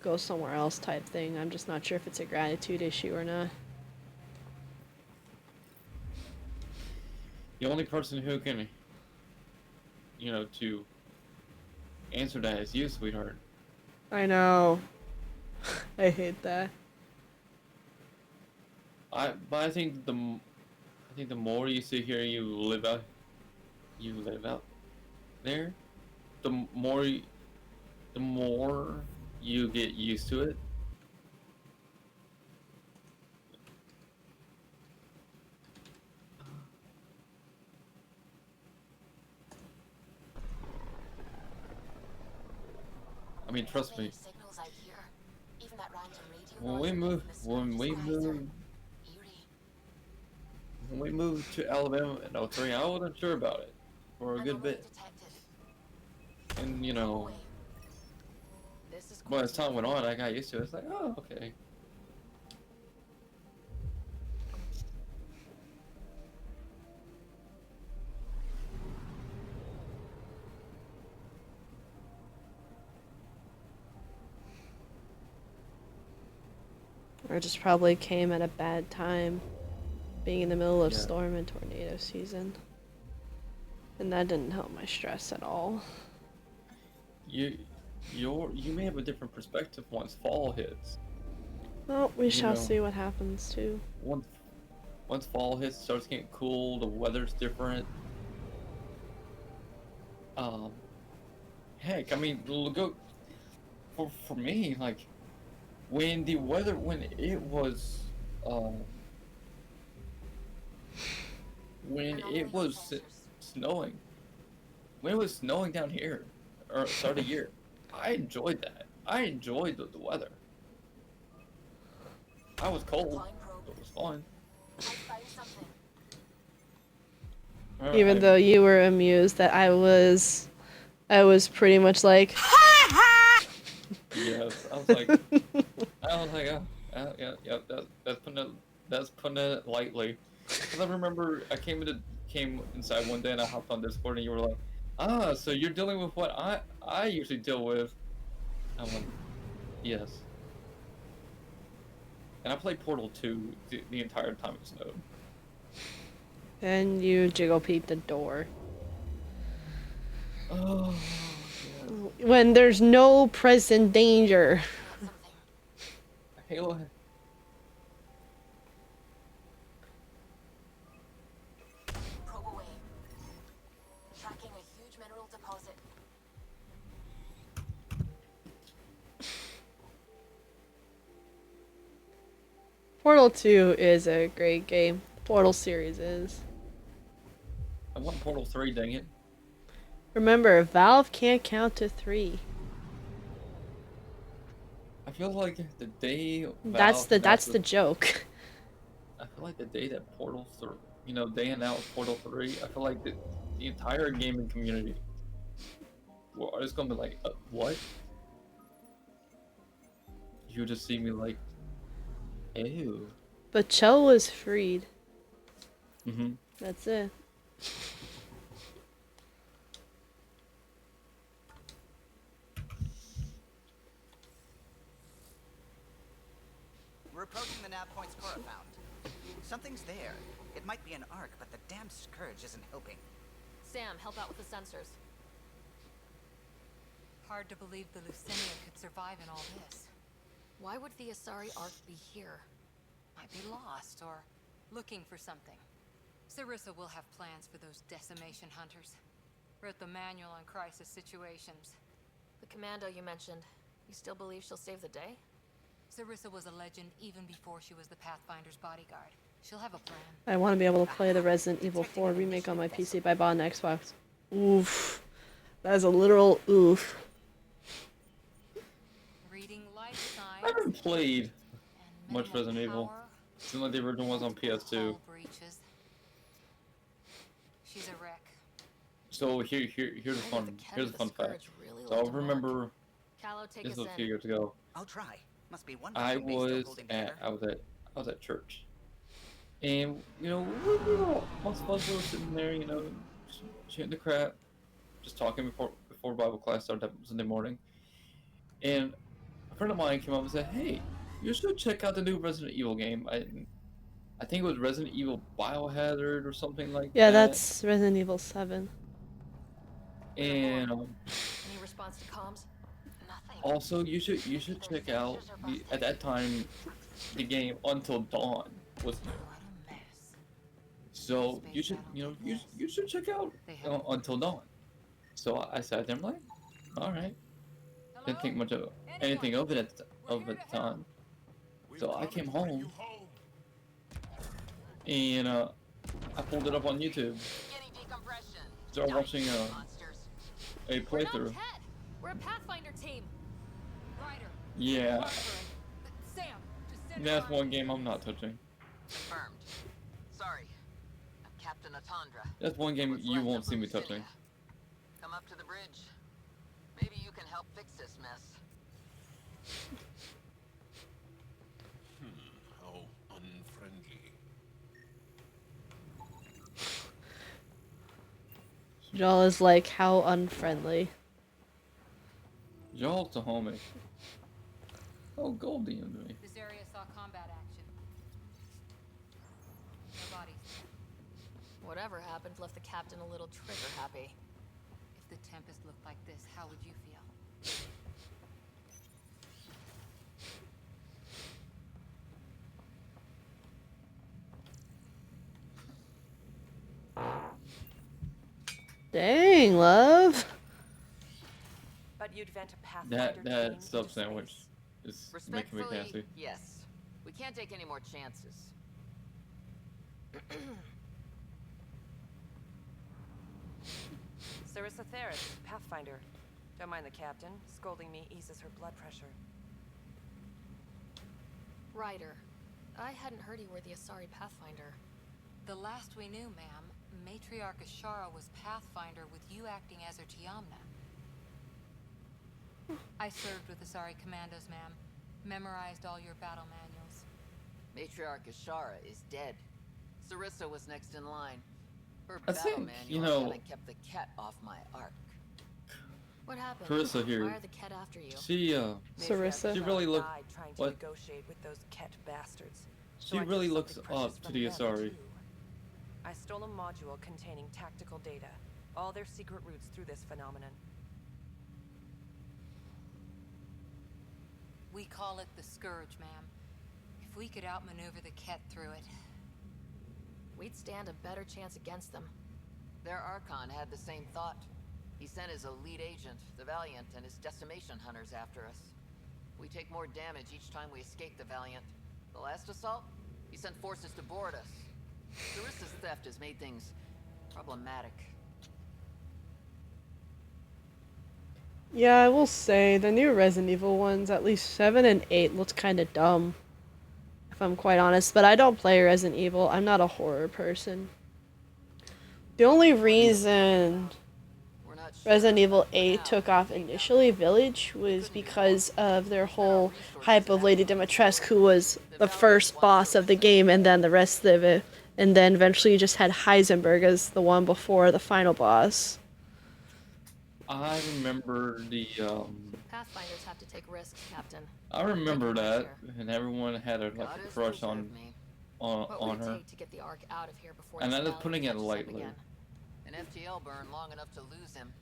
go somewhere else type thing. I'm just not sure if it's a gratitude issue or not. The only person who can, to answer that is you, sweetheart. I know. I hate that. But I think the more you sit here, you live out there, the more you get used to it. I mean, trust me. Signals out here. Even that random radio When noise we moved to Alabama in '03, I wasn't sure about it for a good bit. And well, as time went on, I got used to it. It's like, oh, okay. Or just probably came at a bad time, being in the middle of storm and tornado season. And that didn't help my stress at all. You may have a different perspective once fall hits. Well, we shall see what happens too. Once fall hits, starts getting cool, the weather's different. Heck, I mean, go for me, like when it was snowing, when it was snowing down here, or start of year, I enjoyed that. I enjoyed the weather. I was cold, but it was fun. Even though you were amused that I was pretty much like, yes, I was like, oh, yeah, that's putting it lightly. Because I remember I came inside one day and I hopped on Discord and you were like, ah, so you're dealing with what I usually deal with. I'm like, yes. And I played Portal 2 the entire time it snowed. And you jiggle peep the door. Oh, when there's no present danger. Halo. Probe away. Tracking a huge mineral deposit. Portal 2 is a great game. Portal series is. I want Portal 3, dang it. Remember, Valve can't count to 3. I feel like the day That's the joke. I feel like the day that Portal 3, they announced Portal 3, I feel like the entire gaming community are just gonna be like, what? You just see me like, ew. But Chell was freed. Mm-hmm. That's it. We're approaching the nav points Cora found. Something's there. It might be an arc, but the damn scourge isn't helping. Sam, help out with the sensors. Hard to believe the Lucinia could survive in all this. Why would the Asari Ark be here? Might be lost or looking for something. Sarissa will have plans for those decimation hunters. Wrote the manual on crisis situations. The commando you mentioned, you still believe she'll save the day? Sarissa was a legend even before she was the Pathfinder's bodyguard. She'll have a plan. I want to be able to play the Resident Evil 4 remake on my PC, but I bought an Xbox. Oof. That is a literal oof. Reading life signs. I haven't played much Resident Evil. Seems like the original was on PS2. She's a wreck. So here's a fun fact. So I remember this was a few years ago. I'll try. Must be one I was at church, and we were most of us were sitting there, shooting the crap, just talking before Bible class started that Sunday morning, and a friend of mine came up and said, "Hey, you should check out the new Resident Evil game." I think it was Resident Evil Biohazard or something like that. Yeah, that's Resident Evil 7. And Any response to comms? Nothing. also, you should check out at that time the game Until Dawn was new. So you should you should check out Until Dawn. So I sat there, I'm like, all right. Didn't think much of anything of it at the time. So I came home and I pulled it up on YouTube. Started watching a playthrough. We're a Pathfinder team. Ryder. Yeah. Sam, just send That's one game I'm not touching. Confirmed. Sorry. I'm Captain Atandra. That's one game you won't see me touching. Come up to the bridge. Maybe you can help fix this mess. How unfriendly. Joel is like, how unfriendly. Joel's a homie. Oh, Gold DM'd me. This area saw combat action. No bodies. Whatever happened left the captain a little trigger happy. If the Tempest looked like this, how would you feel? Dang, love. But you'd vent a Pathfinder That sub sandwich is making me Respectfully, gassy. yes. We can't take any more chances. Sarissa Theris, Pathfinder. Don't mind the captain. Scolding me eases her blood pressure. Ryder, I hadn't heard you were the Asari Pathfinder. The last we knew, ma'am, Matriarch Ashara was Pathfinder with you acting as her Tiamna. I served with the Asari commandos, ma'am. Memorized all your battle manuals. Matriarch Ashara is dead. Sarissa was next in line. Her I battle think, manuals kinda kept the cat off my arc. What happened? Carissa here. Why are the Ket after you? Sarissa. She really looked. Died trying to What? negotiate with those Ket bastards. She So I really took looks something precious up to from the them, Asari. too. I stole a module containing tactical data, all their secret routes through this phenomenon. We call it the Scourge, ma'am. If we could outmaneuver the Ket through it. We'd stand a better chance against them. Their Archon had the same thought. He sent his elite agent, the Valiant, and his decimation hunters after us. We take more damage each time we escape the Valiant. The last assault, he sent forces to board us. Sarissa's theft has made things problematic. Yeah, I will say the new Resident Evil ones, at least 7 and 8, looked kind of dumb. If I'm quite honest, but I don't play Resident Evil. I'm not a horror person. The only reason Resident Evil 8 took off initially, Village, was because of their whole hype of Lady Dimitrescu, who was the first boss of the game, and then the rest of it. And then eventually you just had Heisenberg as the one before the final boss. I remember the. Pathfinders have to take risks, Captain. I remember that, and everyone had a crush on What would it her. take to get the Ark out of here before And this I was valley putting it catches up lightly. again? An FTL burn long enough to lose him.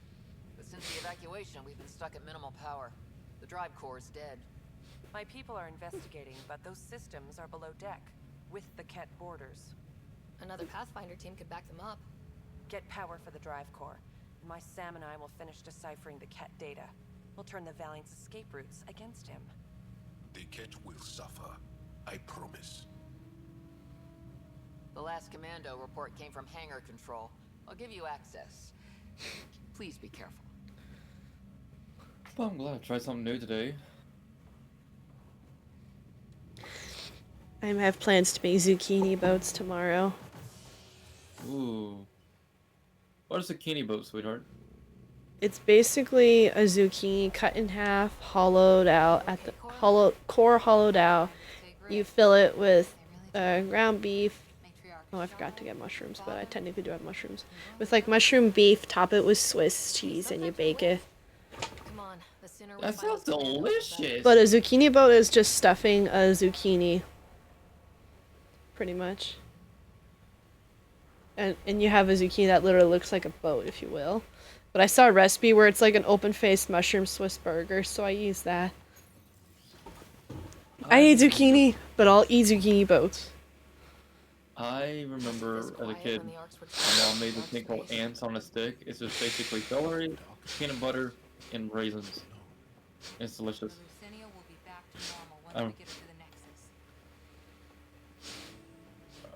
But since the evacuation, we've been stuck at minimal power. The drive core is dead. My people are investigating, but those systems are below deck, with the Ket borders. Another Pathfinder team could back them up. Get power for the drive core. My Sam and I will finish deciphering the Ket data. We'll turn the Valiant's escape routes against him. The Ket will suffer. I promise. The last commando report came from hangar control. I'll give you access. Please be careful. Well, I'm glad I tried something new today. I have plans to make zucchini boats tomorrow. Ooh. What is a zucchini boat, sweetheart? It's basically a zucchini cut in half, hollowed out at the core hollowed out. You fill it with ground beef. Oh, I forgot to get mushrooms, but I technically do have mushrooms. With like mushroom beef, top it with Swiss cheese, and you bake it. Come on, the sooner we That find sounds those commandos, the better. delicious. But a zucchini boat is just stuffing a zucchini, pretty much. And you have a zucchini that literally looks like a boat, if you will. But I saw a recipe where it's like an open-faced mushroom Swiss burger, so I use that. I hate zucchini, but I'll eat zucchini boats. I remember as a kid, my mom made this thing called ants on a stick. It's just basically celery, peanut butter, and raisins. It's delicious. Lucinia will be back to normal once we get her to the Nexus.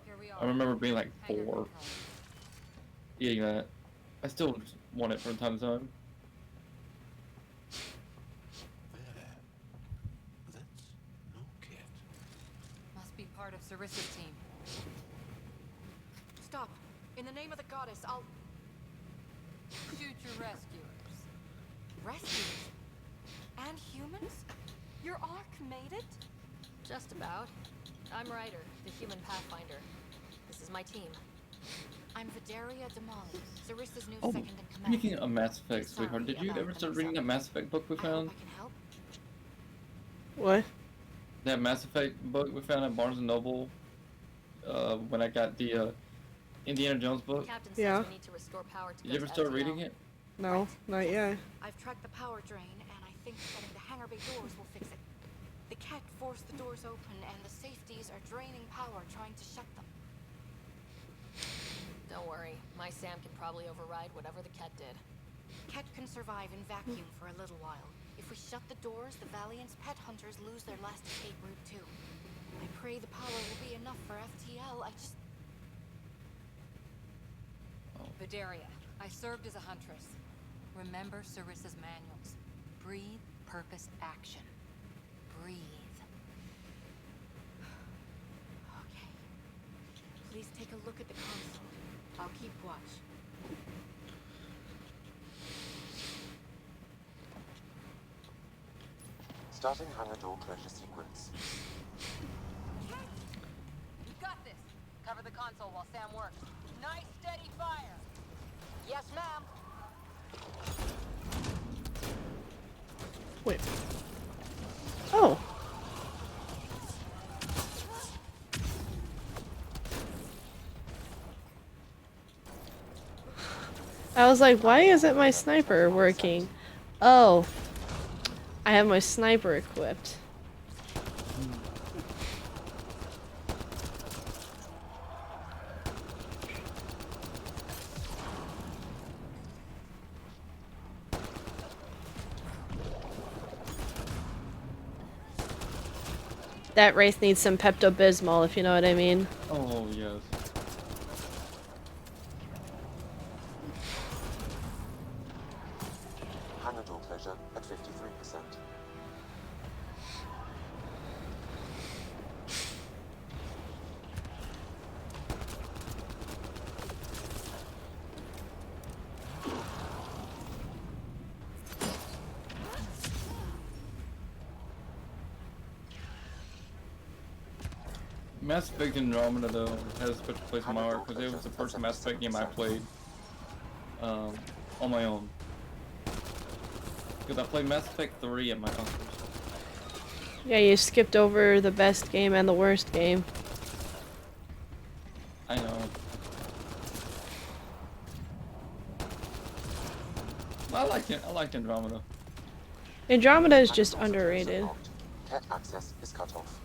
Here we are. I remember being like 4, eating that. I still just want it from time to time. Must be part of Sarissa's team. Stop. In the name of the goddess, I'll... Shoot your rescuers. Rescuers? And humans? Your Ark made it? Just about. I'm Ryder, the human Pathfinder. This is my team. I'm Vidaria Damali, Sarissa's new Oh, second in command. speaking of Mass Effect, sweetheart, did you ever start reading that Mass Effect book we found? What? That Mass Effect book we found at Barnes & Noble, when I got the Indiana Jones book? Captain Yeah. says we need to restore power to Did you ever start reading it? No, not yet. I've tracked the power drain, and I think getting the hangar bay doors will fix it. The Ket forced the doors open, and the safeties are draining power trying to shut them. Don't worry, my Sam can probably override whatever the Ket did. Ket can survive in vacuum for a little while. If we shut the doors, the Valiant's pet hunters lose their last escape route too. I pray the power will be enough for FTL. I just... Vidaria, I served as a huntress. Remember Sarissa's manuals. Breathe, purpose, action. Breathe. Okay. Please take a look at the console. I'll keep watch. Starting hangar door closure sequence. You got this. Cover the console while Sam works. Nice steady fire. Yes, ma'am. Wait. Oh. I was like, why isn't my sniper working? Oh. I have my sniper equipped. That race needs some Pepto-Bismol, if you know what I mean. Oh, yes. Hangar door closure at 53%. Mass Effect Andromeda though has a special place in my heart because it was the first Mass Effect game I played on my own. Because I played Mass Effect 3 at my uncle's. Yeah, you skipped over the best game and the worst game. I know. I liked Andromeda. Andromeda is just underrated. Cat access is cut off.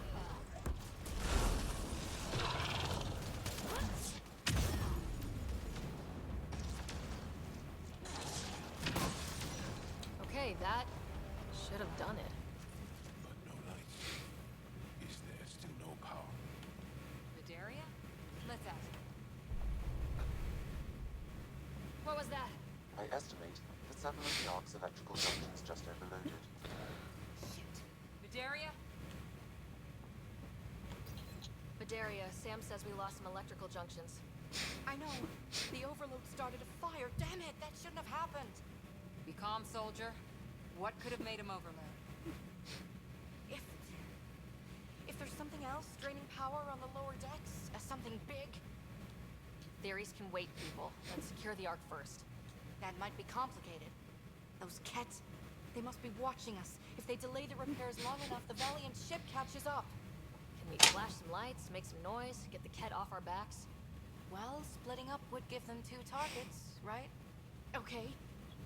Okay, that should have done it. But no light. Is there still no power? Vidaria? Let's ask. What was that? I estimate that several of the Ark's electrical junctions just overloaded. Vidaria? Vidaria, Sam says we lost some electrical junctions. I know. The overload started a fire. Damn it, that shouldn't have happened. Be calm, soldier. What could have made him overload? If there's something else draining power on the lower decks, something big, Theories can wait, people. Let's secure the Ark first. that might be complicated. Those Kets, they must be watching us. If they delay the repairs long enough, the Valiant ship catches up. Can we flash some lights, make some noise, get the Ket off our backs? Well, splitting up would give them 2 targets, right? Okay.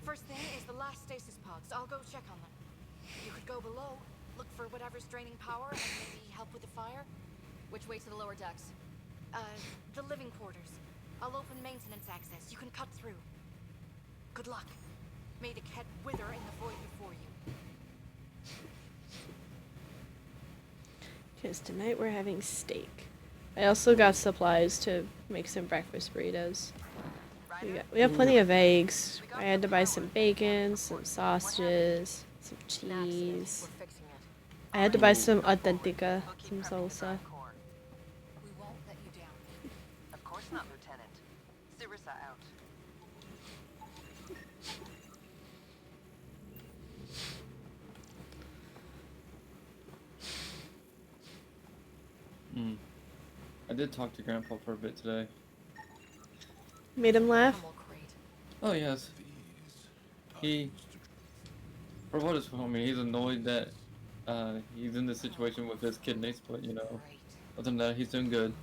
First thing is the last stasis pods. I'll go check on them. You could go below, look for whatever's draining power, and maybe help with the fire. Which way to the lower decks? The living quarters. I'll open maintenance access. You can cut through. Good luck. May the Ket wither in the void before you. Because tonight we're having steak. I also got supplies to make some breakfast burritos. We have plenty of eggs. I had to buy some bacon, some sausages, some cheese. I had to buy some Authentica, some salsa. We won't let you down. Of course not, Lieutenant. Sarissa out. I did talk to Grandpa for a bit today. Made him laugh? Oh yes. He, for what it's for me, he's annoyed that he's in this situation with his kidneys, but you know, other than that, he's doing good.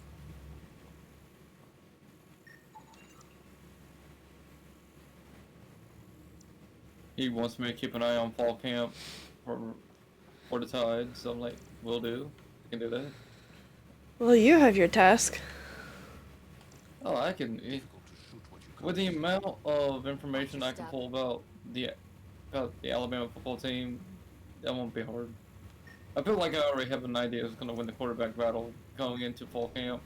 He wants me to keep an eye on fall camp for the tide, so I'm like, will do. I can do that. Well, you have your task. Oh, I can. With the amount of information I can pull about the Alabama football team, that won't be hard. I feel like I already have an idea who's going to win the quarterback battle going into fall camp.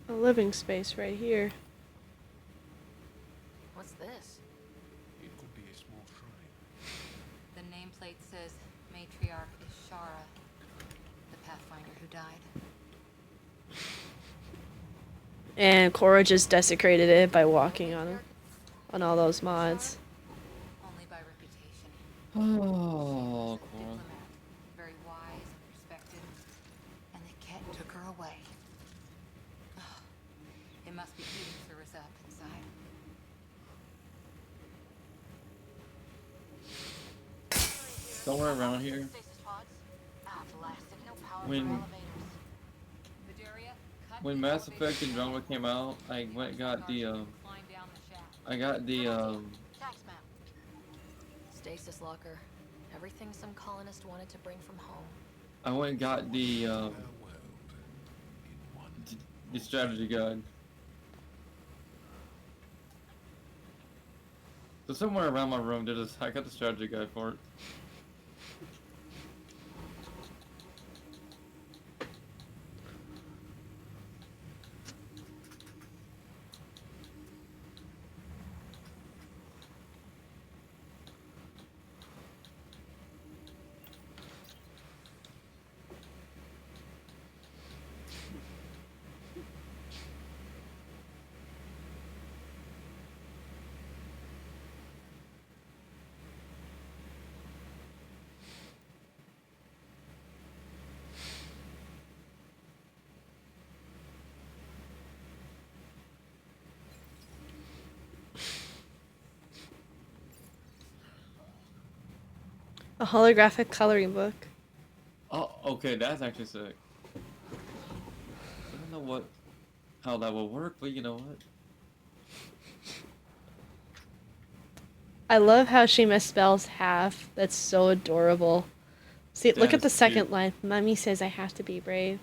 a living space right here. What's this? It could be a small shrine. The nameplate says Matriarch Ishara, the Pathfinder who died. And Cora just desecrated it by walking on him. On all those mods. Only by reputation. Oh, Cora. Diplomat, very wise and respected. And the cat took her away. It must be eating Sarissa up inside. Somewhere around here. When Mass Effect Andromeda came out, I went and got the Stasis locker. Everything some colonist wanted to bring from home. I went and got the strategy guide. So somewhere around my room, I got the strategy guide for it. A holographic coloring book. Oh, okay, that's actually sick. I don't know how that will work, but you know what? I love how she misspells half. That's so adorable. See, look at the second line. Mommy says I have to be brave.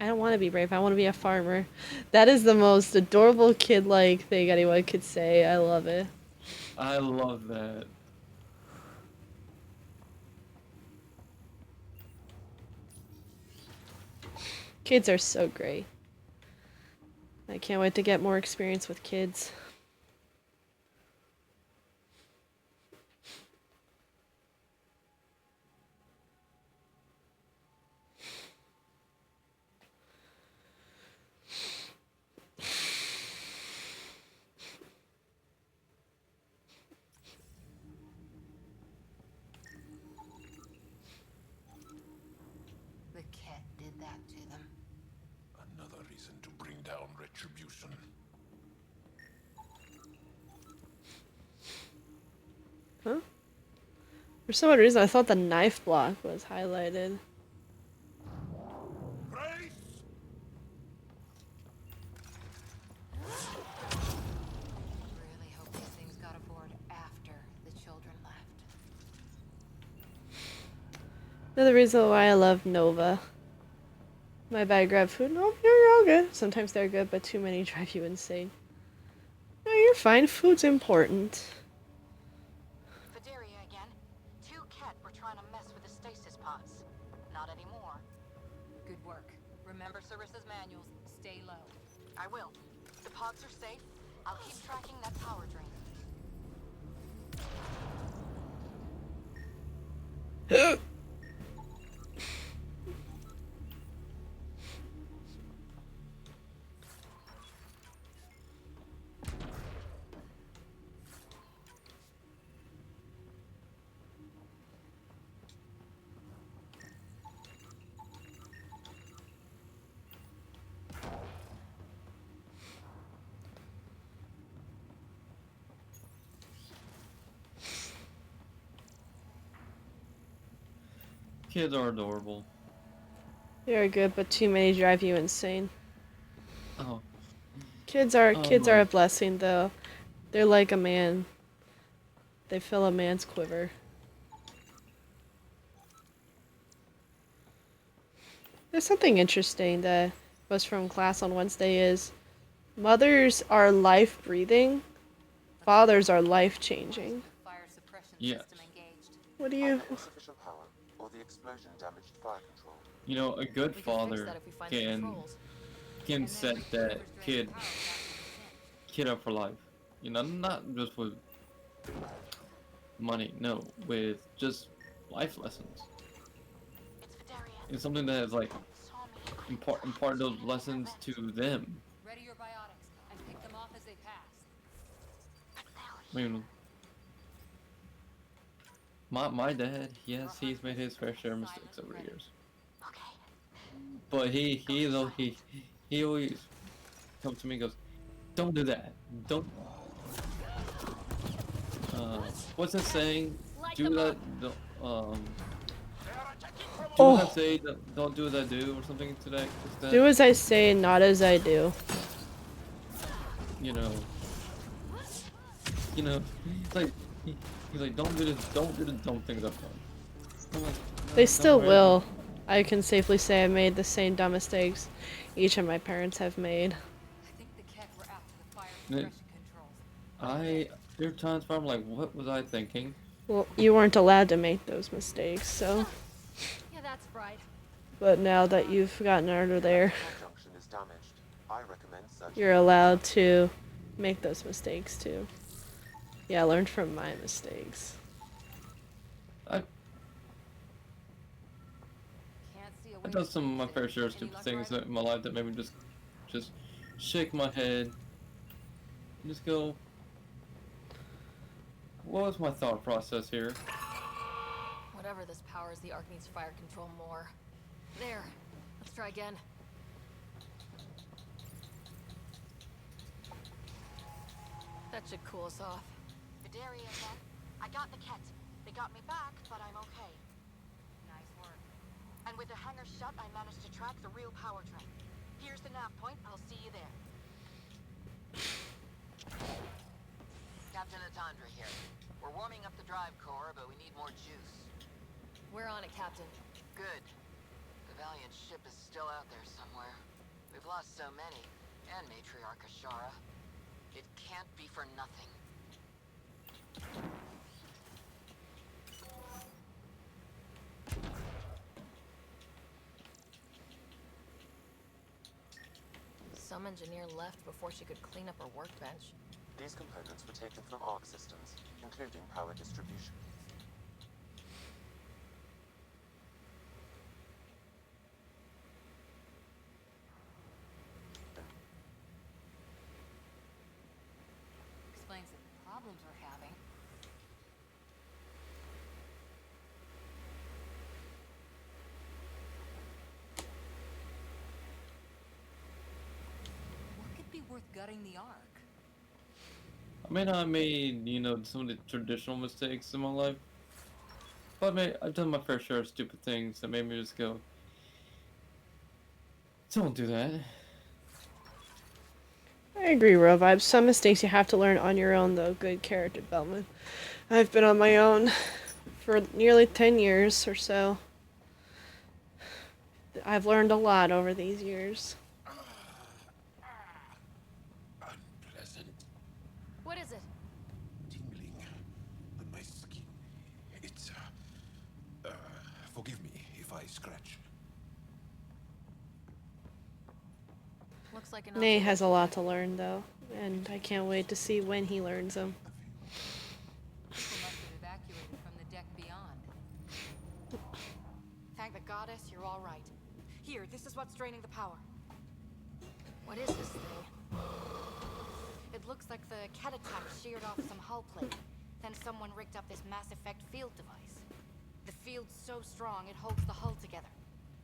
I don't want to be brave. I want to be a farmer. That is the most adorable kid-like thing anyone could say. I love it. I love that. Kids are so great. I can't wait to get more experience with kids. The cat did that to them. Another reason to bring down retribution. Huh? For some odd reason, I thought the knife block was highlighted. Really hope these things got aboard after the children left. Another reason why I love Nova. My bad, grab food. No, you're all good. Sometimes they're good, but too many drive you insane. No, you're fine. Food's important. Fideria again. Two Ket were trying to mess with the stasis pods. Not anymore. Good work. Remember Sarissa's manuals. Stay low. I will. The pods are safe. I'll keep tracking that power drain. Kids are adorable. They're good, but too many drive you insane. Oh. Kids are a blessing, though. They're like a man. They fill a man's quiver. There's something interesting that was from class on Wednesday is mothers are life-breathing, fathers are life-changing. Yeah. What do you... Insufficient power, or the explosion damaged fire control. You know, a good father can can set that kid up for life. You know, not just with money, no, with just life lessons. It's something that is like impart those lessons to them. Ready your biotics and pick them off as they pass. I mean, my dad, yes, he's made his fair share of mistakes over the years. But he always comes to me and goes, "Don't do that. Don't." What's that saying? Do that. Don't, do as I say. Don't do as I do, or something to that extent. Do as I say, not as I do. You know. It's like he's like, don't do the dumb things I've done. I'm like, no, They still right, will. I can safely say I made the same dumb mistakes each of my parents have made. There are times where I'm like, what was I thinking? Well, you weren't allowed to make those mistakes, so. Yeah, that's right. But now that you've gotten out of there, you're allowed to make those mistakes too. Yeah, I learned from my mistakes. I've done some of my fair share of stupid things in my life that made me just shake my head and just go, what was my thought process here? Whatever this powers, the Ark needs fire control more. There. Let's try again. That should cool us off. Vidaria again. I got the Ket. They got me back, but I'm okay. Nice work. And with the hangar shut, I managed to track the real power train. Here's the nav point. I'll see you there. Captain Atandra here. We're warming up the drive core, but we need more juice. We're on it, Captain. Good. The Valiant ship is still out there somewhere. We've lost so many, and Matriarch Ashara. It can't be for nothing. Some engineer left before she could clean up her workbench. These components were taken from Arc systems, including power distribution. Explains the problems we're having. What could be worth gutting the Ark? I may not have made, some of the traditional mistakes in my life, but I've done my fair share of stupid things that made me just go, don't do that. I agree, Real Vibes. Some mistakes you have to learn on your own, though. Good character development. I've been on my own for nearly 10 years or so. I've learned a lot over these years. Unpleasant. What is it? Tingling on my skin. It's, forgive me if I scratch. Looks like an Nate has a lot to learn, though, and I can't wait to see when he learns them. People must have evacuated from the deck beyond. Thank the goddess, you're all right. Here, this is what's draining the power. What is this thing? It looks like the Ket attack sheared off some hull plate. Then someone rigged up this Mass Effect field device. The field's so strong it holds the hull together.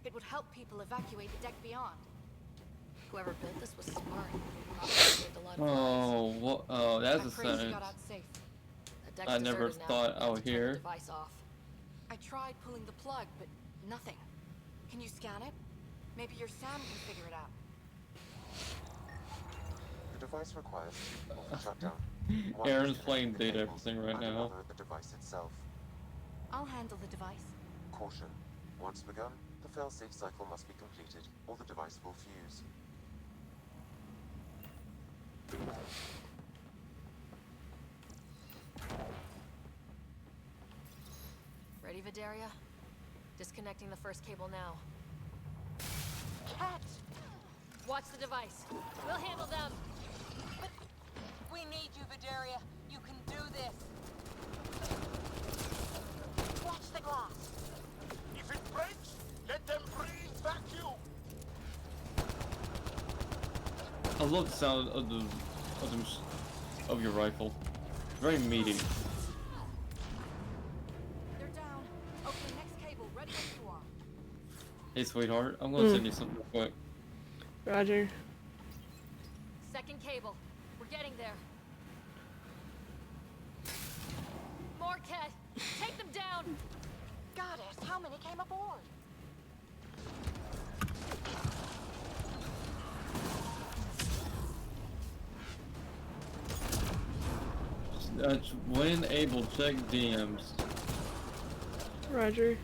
It would help people evacuate the deck beyond. Whoever built this was smart. Probably saved a lot of lives. Oh, that's a I'm praised you sentence got out safe. The deck's I never deserted now. thought I would Have to turn the hear. device off. I tried pulling the plug, but nothing. Can you scan it? Maybe your Sam can figure it out. The device requires a shutdown. Aaron's playing data everything right now. The device itself. I'll handle the device. Caution. Once begun, the failsafe cycle must be completed, or the device will fuse. Ready, Vidaria? Disconnecting the first cable now. Ket! Watch the device. We'll handle them. We need you, Vidaria. You can do this. Watch the glass. If it breaks, let them breathe vacuum. I love the sound of your rifle. Very meaty. They're down. Okay, next cable. Ready when you are. Hey, sweetheart, I'm gonna send you something real quick. Roger. Second cable. We're getting there. Marquette! Take them down! Goddess, how many came aboard? When able, check DMs. Roger.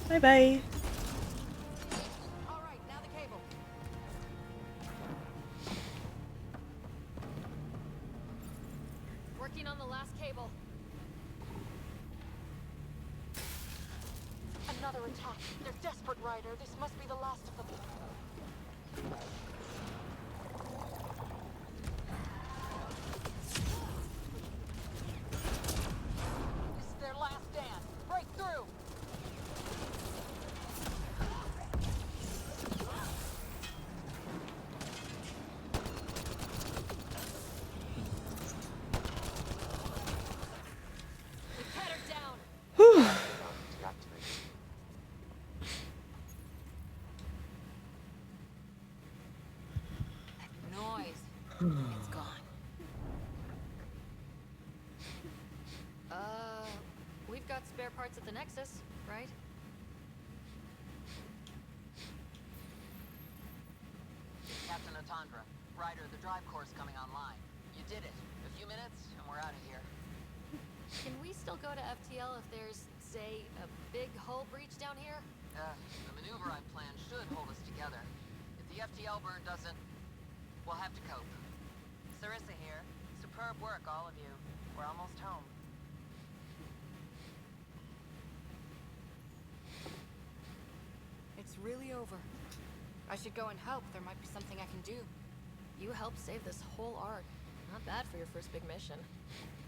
Bye bye. All right, now the cable. Working on the last cable. Another attack. They're desperate, Ryder. This must be the last of them. This is their last stand. Break through. Cut her down! Whew. Noise. It's gone. We've got spare parts at the Nexus, right? Captain Atandra, Ryder, the drive core's coming online. You did it. A few minutes, and we're out of here. Can we still go to FTL if there's, say, a big hull breach down here? The maneuver I planned should hold us together. If the FTL burn doesn't, we'll have to cope. Sarissa here. Superb work, all of you. We're almost home. It's really over. I should go and help. There might be something I can do. You helped save this whole arc. Not bad for your first big mission.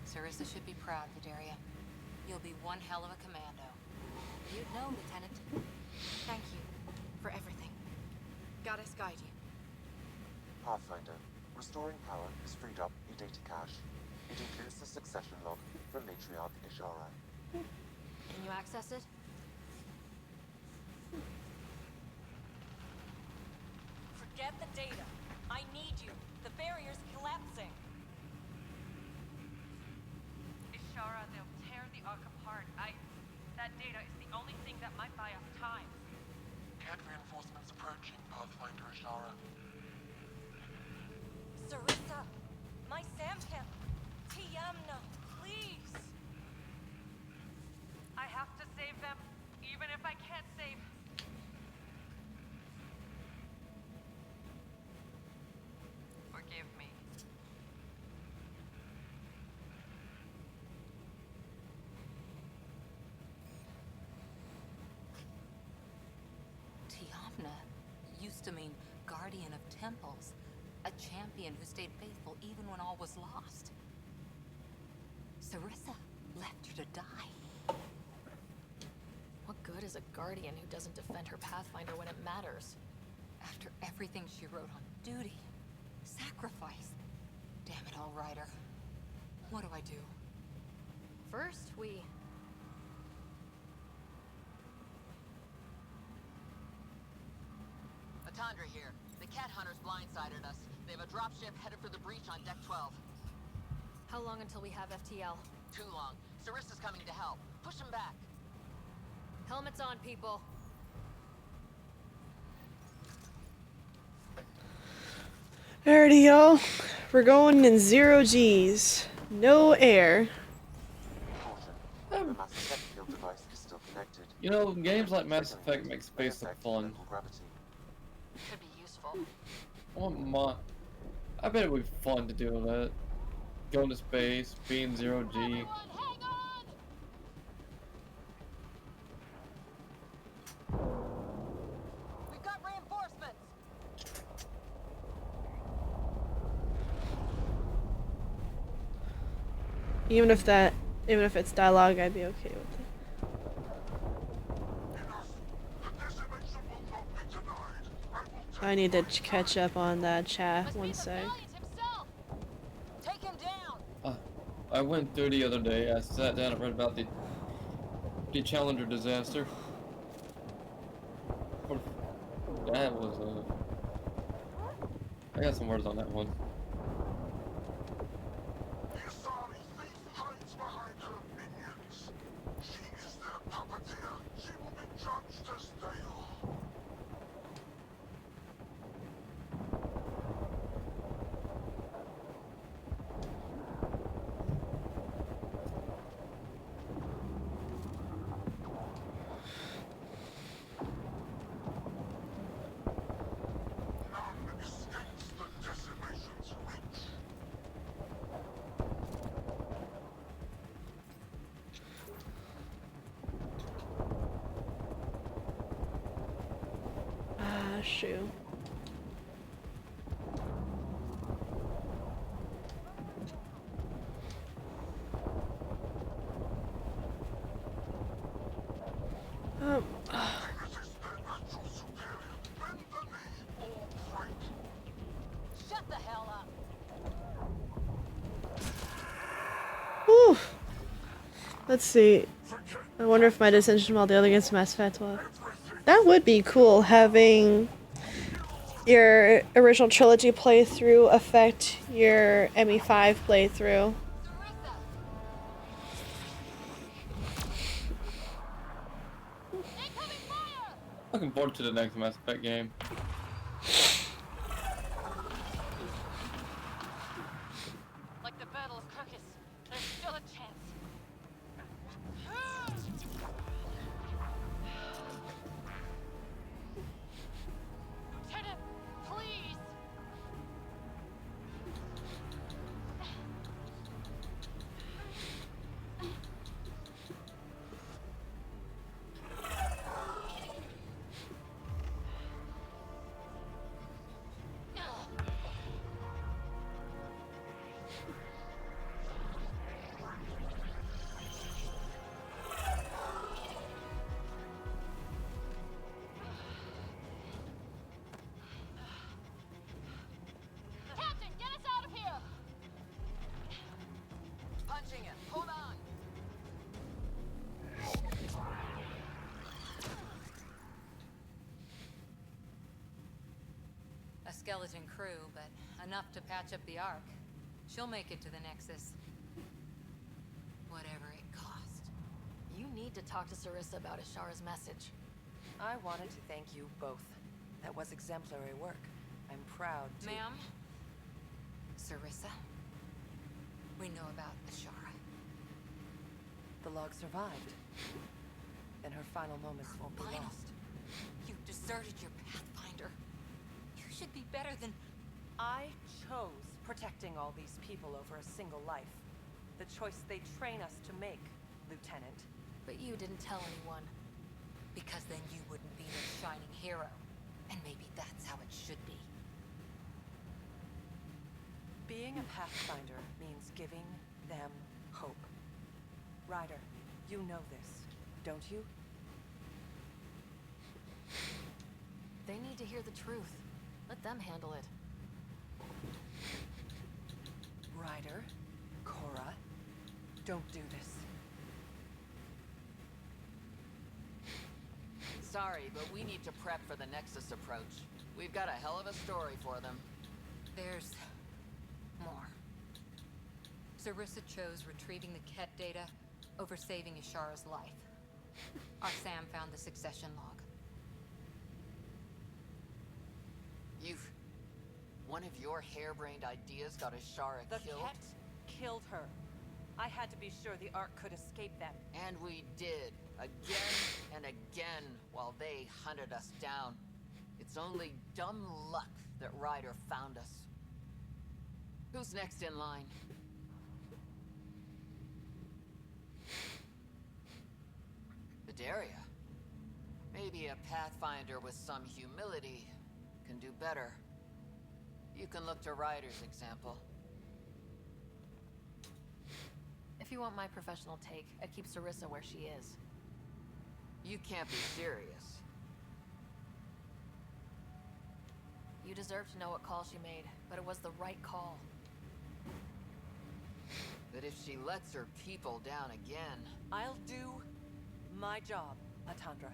Sarissa should be proud, Vidaria. You'll be one hell of a commando. You'd know, Lieutenant. Thank you for everything. Goddess guide you. Pathfinder. Restoring power has freed up a data cache. It includes the succession log from Matriarch Ishara. Can you access it? Forget the data. I need you. The barrier's collapsing. Ishara, they'll tear the Ark apart. That data is the only thing that might buy us time. Cat reinforcements approaching, Pathfinder Ishara. Sarissa! My Samhip! Tiamna, please! I have to save them, even if I can't save. Forgive me. Tiamna used to mean guardian of temples. A champion who stayed faithful even when all was lost. Sarissa left her to die. What good is a guardian who doesn't defend her Pathfinder when it matters? After everything she wrote on duty, sacrifice. Damn it all, Ryder. What do I do? First, we... Atandra here. The cat hunters blindsided us. They have a dropship headed for the breach on Deck 12. How long until we have FTL? Too long. Sarissa's coming to help. Push him back. Helmets on, people. Alrighty, y'all. We're going in 0 Gs. No air. You know, games like Mass Effect make space look fun. Could be useful. I bet it would be fun to do that. Go into space, be in 0 G. Even if it's dialogue, I'd be okay with it. I need to catch up on that chat. One sec. Take him down. I went through the other day. I sat down and read about the Challenger disaster. That was I got some words on that one. Shoot. Shut the hell up. Whew. Let's see. I wonder if my decision while the other gets Mass Effect 12. That would be cool, having your original trilogy playthrough affect your ME5 playthrough. Looking forward to the next Mass Effect game. Like the Battle of Kirkus, there's still a chance. Lieutenant, please. Captain, get us out of here. Punching it. Hold on. A skeleton crew, but enough to patch up the Ark. She'll make it to the Nexus. Whatever it costs. You need to talk to Sarissa about Ishara's message. I wanted to thank you both. That was exemplary work. I'm proud to... Ma'am? Sarissa? We know about Ishara. The log survived. And her final moments won't be lost. You deserted your Pathfinder. You should be better than... I chose protecting all these people over a single life. The choice they train us to make, Lieutenant. But you didn't tell anyone. Because then you wouldn't be the shining hero. And maybe that's how it should be. Being a Pathfinder means giving them hope. Ryder, you know this, don't you? They need to hear the truth. Let them handle it. Ryder, Cora, don't do this. Sorry, but we need to prep for the Nexus approach. We've got a hell of a story for them. There's... more. Sarissa chose retrieving the Ket data over saving Ishara's life. Our Sam found the succession log. One of your harebrained ideas got Ishara killed? The Ket killed her. I had to be sure the Ark could escape them. And we did. Again and again while they hunted us down. It's only dumb luck that Ryder found us. Who's next in line? Vidaria. Maybe a Pathfinder with some humility can do better. You can look to Ryder's example. If you want my professional take, it keeps Sarissa where she is. You can't be serious. You deserve to know what call she made, but it was the right call. But if she lets her people down again... I'll do my job, Atandra.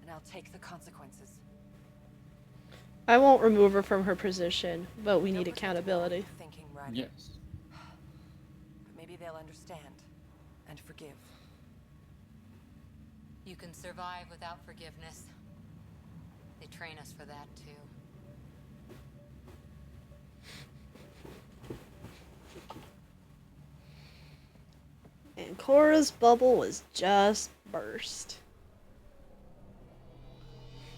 And I'll take the consequences. I won't remove her from her position, but we need accountability. Thinking, Ryder. Yes. But maybe they'll understand and forgive. You can survive without forgiveness. They train us for that, too. And Cora's bubble was just burst.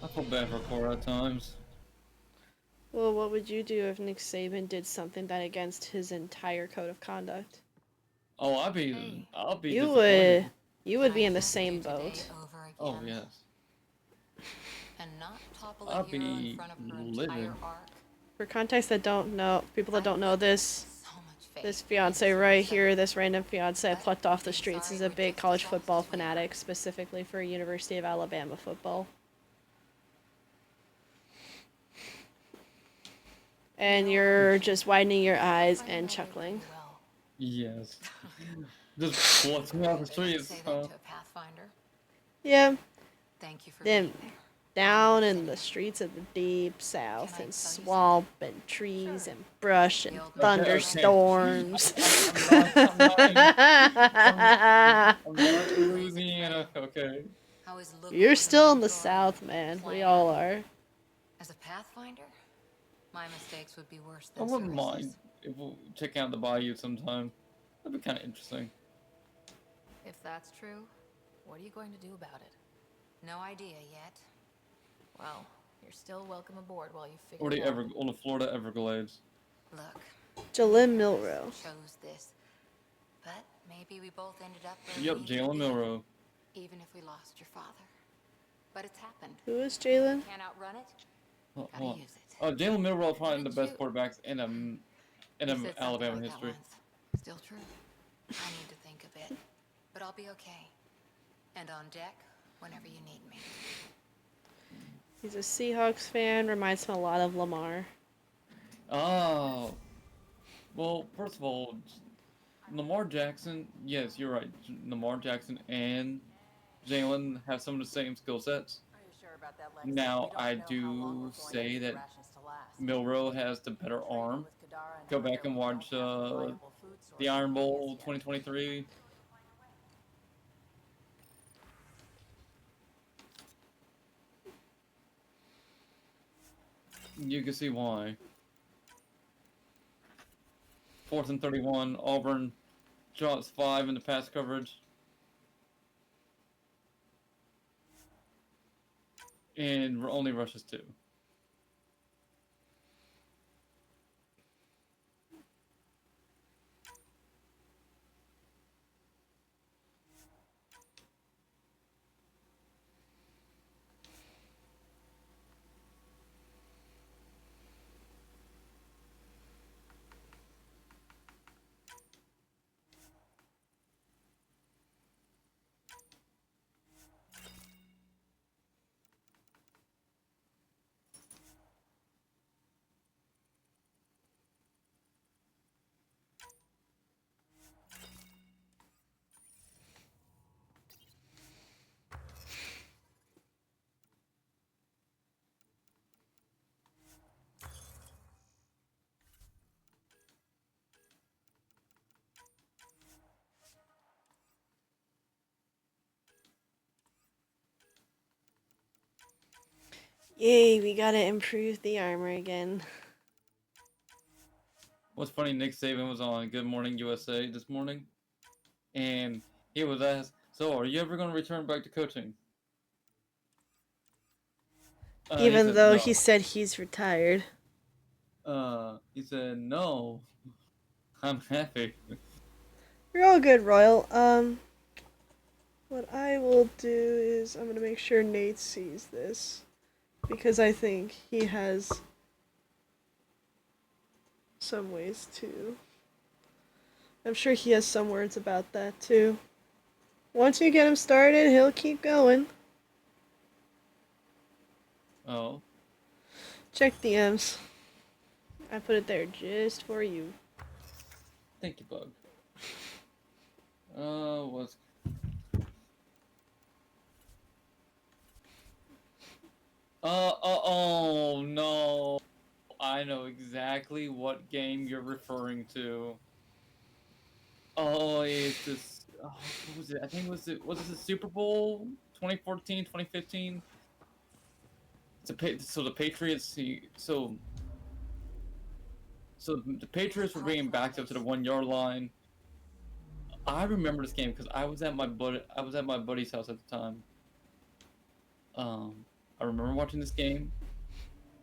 I feel bad for Cora at times. Well, what would you do if Nick Saban did something that against his entire code of conduct? Oh, I'll be You disappointed. would be in the same boat. Oh yes. And not topple I'll a hero in be front of her livid. entire arc. For context that don't know, people that don't know this, this fiance right here, this random fiance I plucked off the streets, is a big college football fanatic, specifically for University of Alabama football. And you're just widening your eyes and chuckling. Yes. Just walking off the streets. Say that to a Pathfinder. Yeah. Thank you for Them being there. down in the streets of the deep south, and swamp and trees and brush and thunderstorms. I'm not in Louisiana, okay. You're still in the south, man. We all are. As a Pathfinder, my mistakes would be worse I than wouldn't Sarissa's. mind if we'll check out the bayou sometime. That'd be kind of interesting. If that's true, what are you going to do about it? No idea yet. Well, you're still welcome aboard while you figure Or it out. on the Florida Everglades. Look. Jalen Milrow. Chose this, but maybe we both ended up where Yep, we needed to Jalen be, Milrow. even if we lost your father. But it's happened. Who is Jalen? Can't outrun it. Hold Gotta on. use it. Jalen Milrow is probably the best quarterbacks in You said something Alabama like that history. once. Still true. I need to think a bit, but I'll be okay. And on deck whenever you need me. He's a Seahawks fan. Reminds him a lot of Lamar. Oh. Well, first of all, Lamar Jackson, yes, you're right. Lamar Jackson and Jalen have some of the same skill sets. Now, I do say that Milrow has the better arm. Go back and watch the Iron Bowl 2023. You can see why. 4th and 31, Auburn drops 5 in the pass coverage. And only rushes 2. Yay, we gotta improve the armor again. What's funny, Nick Saban was on Good Morning USA this morning, and he was asked, "So, are you ever going to return back to coaching?" Even said, though no. he said he's retired. He said, "No, I'm happy." You're all good, Royal. What I will do is I'm gonna make sure Nate sees this, because I think he has some ways to I'm sure he has some words about that too. Once you get him started, he'll keep going. Oh. Check DMs. I put it there just for you. Thank you, Bug. What's... oh no. I know exactly what game you're referring to. Oh, it's this. Oh, what was it? I think was it the Super Bowl 2014, 2015? So the Patriots. So the Patriots were being backed up to the 1 yard line. I remember this game because I was at my buddy's house at the time. I remember watching this game,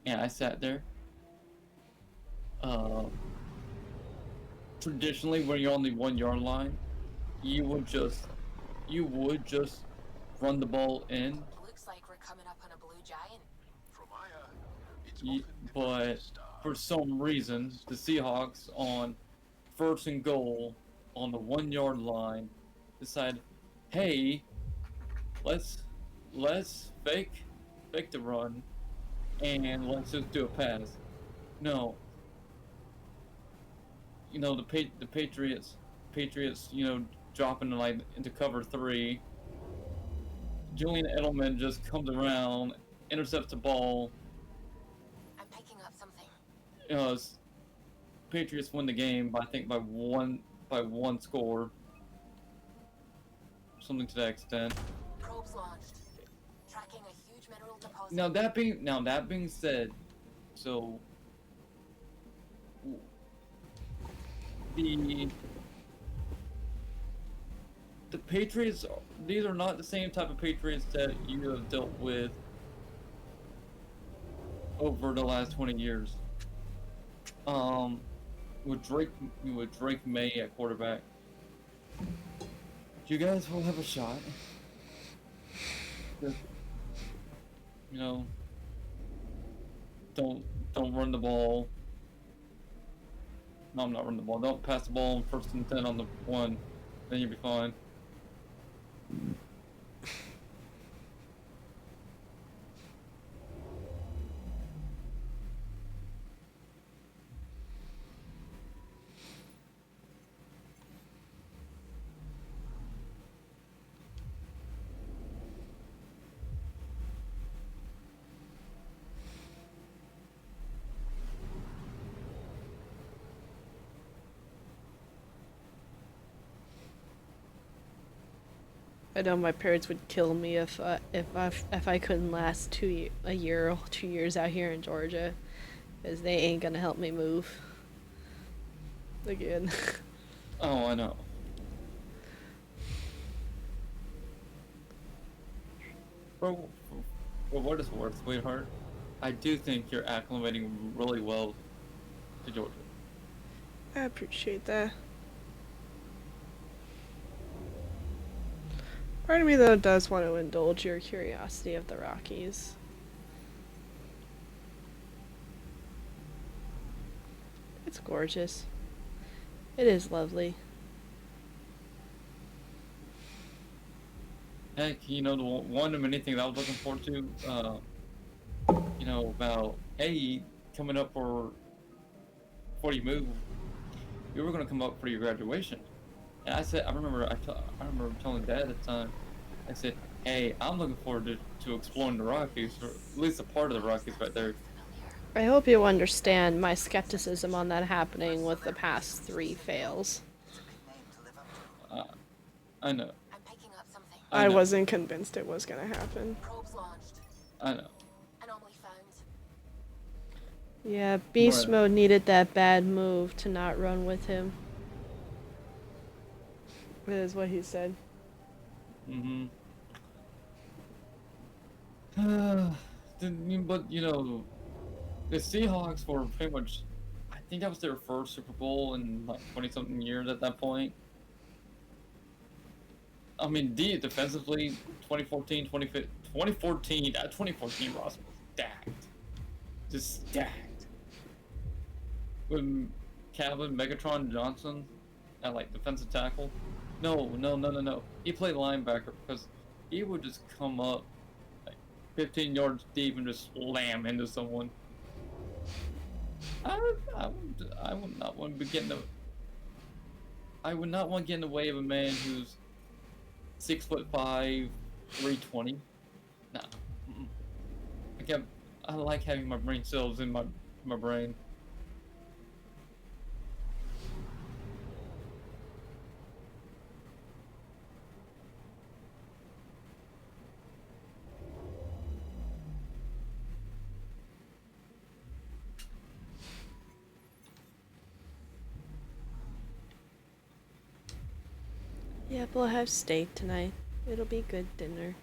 and I sat there. Traditionally, when you're on the 1 yard line, you would just run the ball in. Looks like we're coming up on a blue giant. But for some reason, the Seahawks on 1st and goal on the 1 yard line decide, hey, let's fake the run and let's just do a pass. No, the Patriots, dropping into cover 3. Julian Edelman just comes around, intercepts the ball. I'm picking up something. Patriots win the game by, I think, by one score, something to that extent. Probes launched, tracking a huge mineral deposit. Now that being said, so the Patriots, these are not the same type of Patriots that you have dealt with over the last 20 years. With Drake May at quarterback, you guys will have a shot. Just, don't run the ball. No, I'm not running the ball. Don't pass the ball on 1st and 10 on the 1. Then you'll be fine. I know my parents would kill me if I couldn't last 2 years out here in Georgia, because they ain't gonna help me move again. Oh, I know. For what it's worth, sweetheart, I do think you're acclimating really well to Georgia. I appreciate that. Part of me, though, does want to indulge your curiosity of the Rockies. It's gorgeous. It is lovely. Heck, the one of many things I was looking forward to, about, hey, coming up before you move, you were going to come up for your graduation. And I said, I remember telling Dad at the time, I said, hey, I'm looking forward to exploring the Rockies, or at least a part of the Rockies right there. I hope you understand my skepticism on that happening with the past 3 fails. I know. I'm picking up something. I wasn't convinced it was gonna happen. Probes launched. I know. Anomaly found. Yeah, Beast Mode needed that bad move to not run with him. That is what he said. Mm-hmm. But, the Seahawks were pretty much, I think that was their first Super Bowl in like 20-something years at that point. I mean, defensively, 2014, that 2014 roster was stacked. Just stacked. With Calvin Megatron Johnson at like defensive tackle. No. He played linebacker because he would just come up like 15 yards deep and just slam into someone. I would not want to be getting the. I would not want to get in the way of a man who's 6'5", 320. Nah. Mm-mm. I like having my brain cells in my brain. Yep, we'll have steak tonight. It'll be good dinner.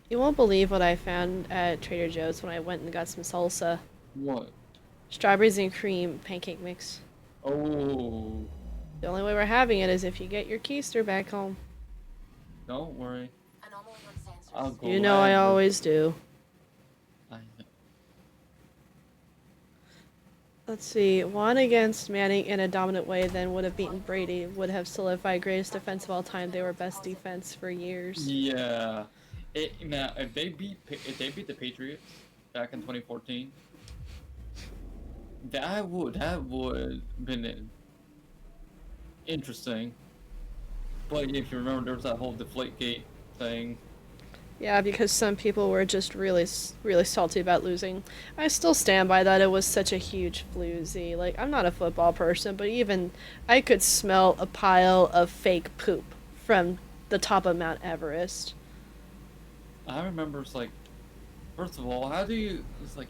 You won't believe what I found at Trader Joe's when I went and got some salsa. What? Strawberries and cream pancake mix. Oh. The only way we're having it is if you get your keister back home. Don't worry. I'll go. You know I always do. I know. Let's see. One against Manning in a dominant way, then would have beaten Brady. Would have solidified greatest defense of all time. They were best defense for years. Yeah. Now, if they beat the Patriots back in 2014, that would been interesting. But if you remember, there was that whole Deflategate thing. Yeah, because some people were just really salty about losing. I still stand by that. It was such a huge floozy. Like, I'm not a football person, but even I could smell a pile of fake poop from the top of Mount Everest. I remember it's like, first of all, how do you? It's like,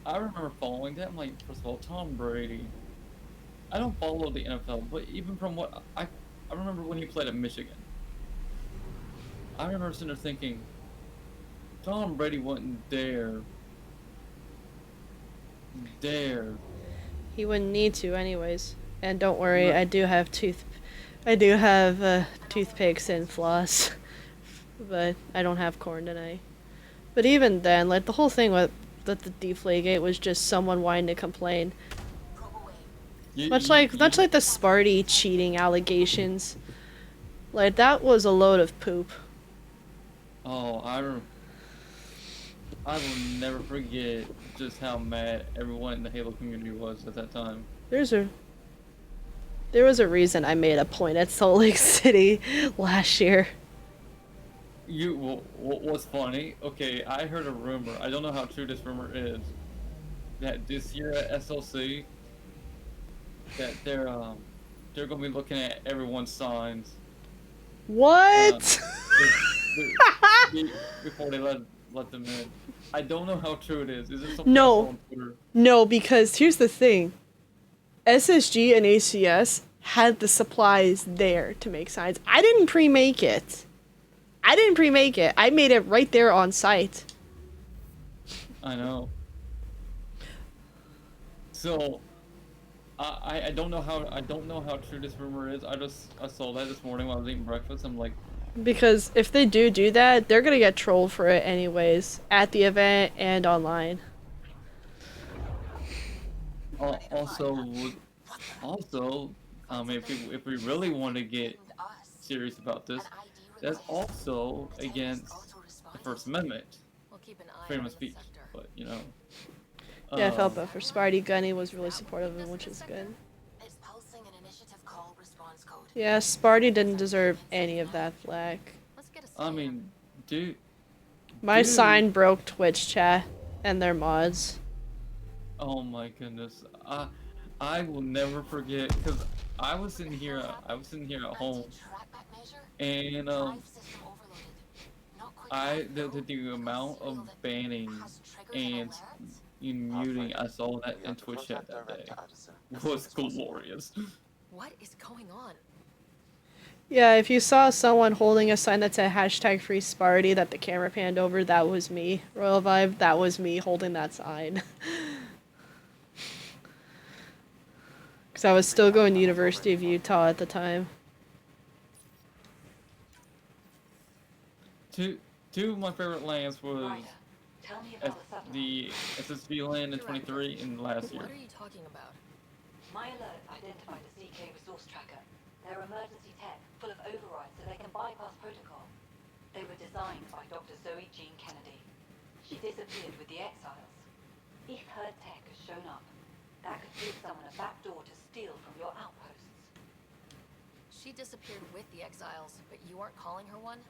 I remember following that. I'm like, first of all, Tom Brady. I don't follow the NFL, but even from what I remember when he played at Michigan. I remember sitting there thinking, Tom Brady wouldn't dare. He wouldn't need to, anyways. And don't worry, I do have toothpicks and floss, but I don't have corn tonight. But even then, like the whole thing with the Deflategate was just someone wanting to complain. Much like the Sparty cheating allegations. Like that was a load of poop. Oh, I will never forget just how mad everyone in the Halo community was at that time. There was a reason I made a point at Salt Lake City last year. What's funny? Okay, I heard a rumor. I don't know how true this rumor is. That this year at SLC, that they're gonna be looking at everyone's signs. What? Before they let them in. I don't know how true it is. Is it something on Twitter? No, because here's the thing. SSG and ACS had the supplies there to make signs. I didn't pre-make it. I made it right there on site. I know. So, I don't know how true this rumor is. I saw that this morning while I was eating breakfast. I'm like, because if they do that, they're gonna get trolled for it anyways, at the event and online. Also, if we really want to get serious about this, that's also against the First Amendment, freedom of speech. But you know. Yeah, I felt bad for Sparty. Gunny was really supportive of him, which is good. Yeah, Sparty didn't deserve any of that flack. I mean, dude. My sign broke Twitch chat and their mods. Oh my goodness. I will never forget, because I was sitting here at home, and the amount of banning and muting I saw that in Twitch chat that day was glorious. What is going on? Yeah, if you saw someone holding a sign that said #free Sparty that the camera panned over, that was me. Royal Vibe, that was me holding that sign. Because I was still going to University of Utah at the time. Two of my favorite lands was the SSV land in 23 and last year. What are you talking about? My alert identified the CK resource tracker. They're emergency tech, full of overrides so they can bypass protocol. They were designed by Dr. Zoe Jean Kennedy. She disappeared with the exiles. If her tech has shown up, that could give someone a backdoor to steal from your outposts. She disappeared with the exiles, but you aren't calling her one?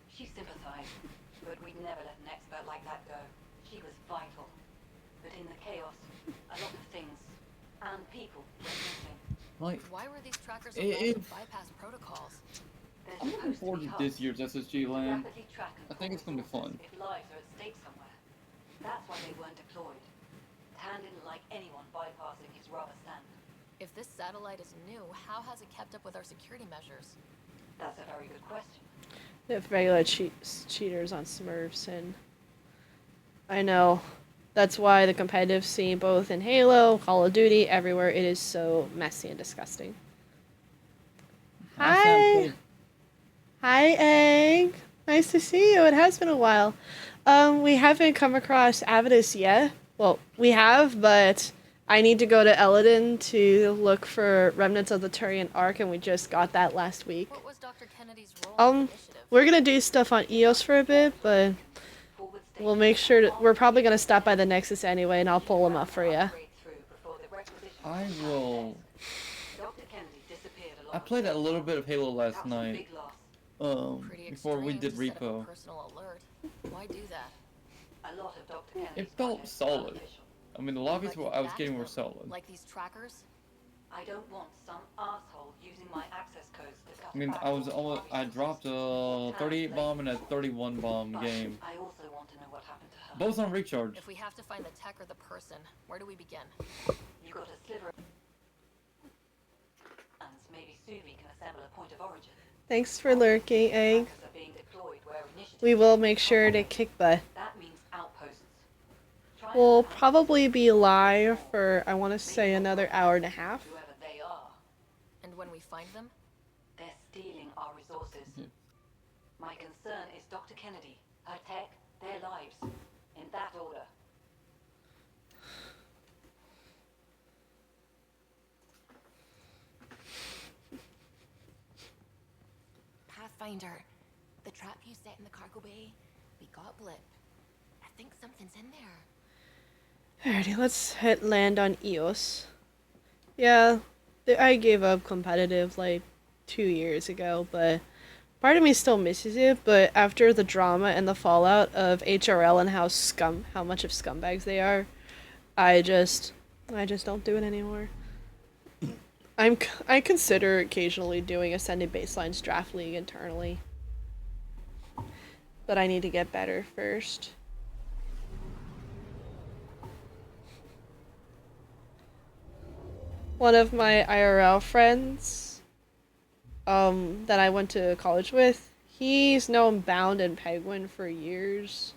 She sympathized, but we'd never let an expert like that go. She was vital. But in the chaos, a lot of things and people went missing. Like, why were these trackers allowed to bypass protocols? I'm looking forward to this year's SSG land. I think it's gonna be fun. If lives are at stake somewhere. That's why they weren't deployed. Tan didn't like anyone bypassing his rubber stamp. If this satellite is new, how has it kept up with our security measures? That's a very good question. They have regular cheaters on Smurfs, and I know. That's why the competitive scene, both in Halo, Call of Duty, everywhere, it is so messy and disgusting. Hi! Hi, Egg! Nice to see you. It has been a while. We haven't come across Avidus yet. Well, we have, but I need to go to Eladin to look for remnants of the Turian Ark, and we just got that last week. What was Dr. Kennedy's role in the initiative? We're gonna do stuff on EOS for a bit, but we'll make sure to, we're probably gonna stop by the Nexus anyway, and I'll pull them up for you. I will. I played a little bit of Halo last night. Before we did repo. Personal alert. Why do that? It felt solid. I mean, the lobbies I was getting were solid. Like these trackers? I don't want some asshole using my access codes to cut I mean, I dropped a 38 bomb and a 31 bomb game. I also want to know what happened to her. Both on recharge. If we have to find the tech or the person, where do we begin? You got a sliver of maybe Suvi can assemble a point of origin. Thanks for lurking, Egg. We will make sure to kick butt. That means outposts. We'll probably be live for, I want to say, another hour and a half. Whoever they are. And when we find them? They're stealing our resources. My concern is Dr. Kennedy, her tech, their lives. In that order. Pathfinder, the trap you set in the cargo bay, we got Blip. I think something's in there. Alrighty, let's hit land on EOS. Yeah, I gave up competitive like 2 years ago, but part of me still misses it. But after the drama and the fallout of HRL and how much of scumbags they are, I just don't do it anymore. I consider occasionally doing Ascended Baselines Draft League internally, but I need to get better first. One of my IRL friends that I went to college with, he's known Bound and Penguin for years.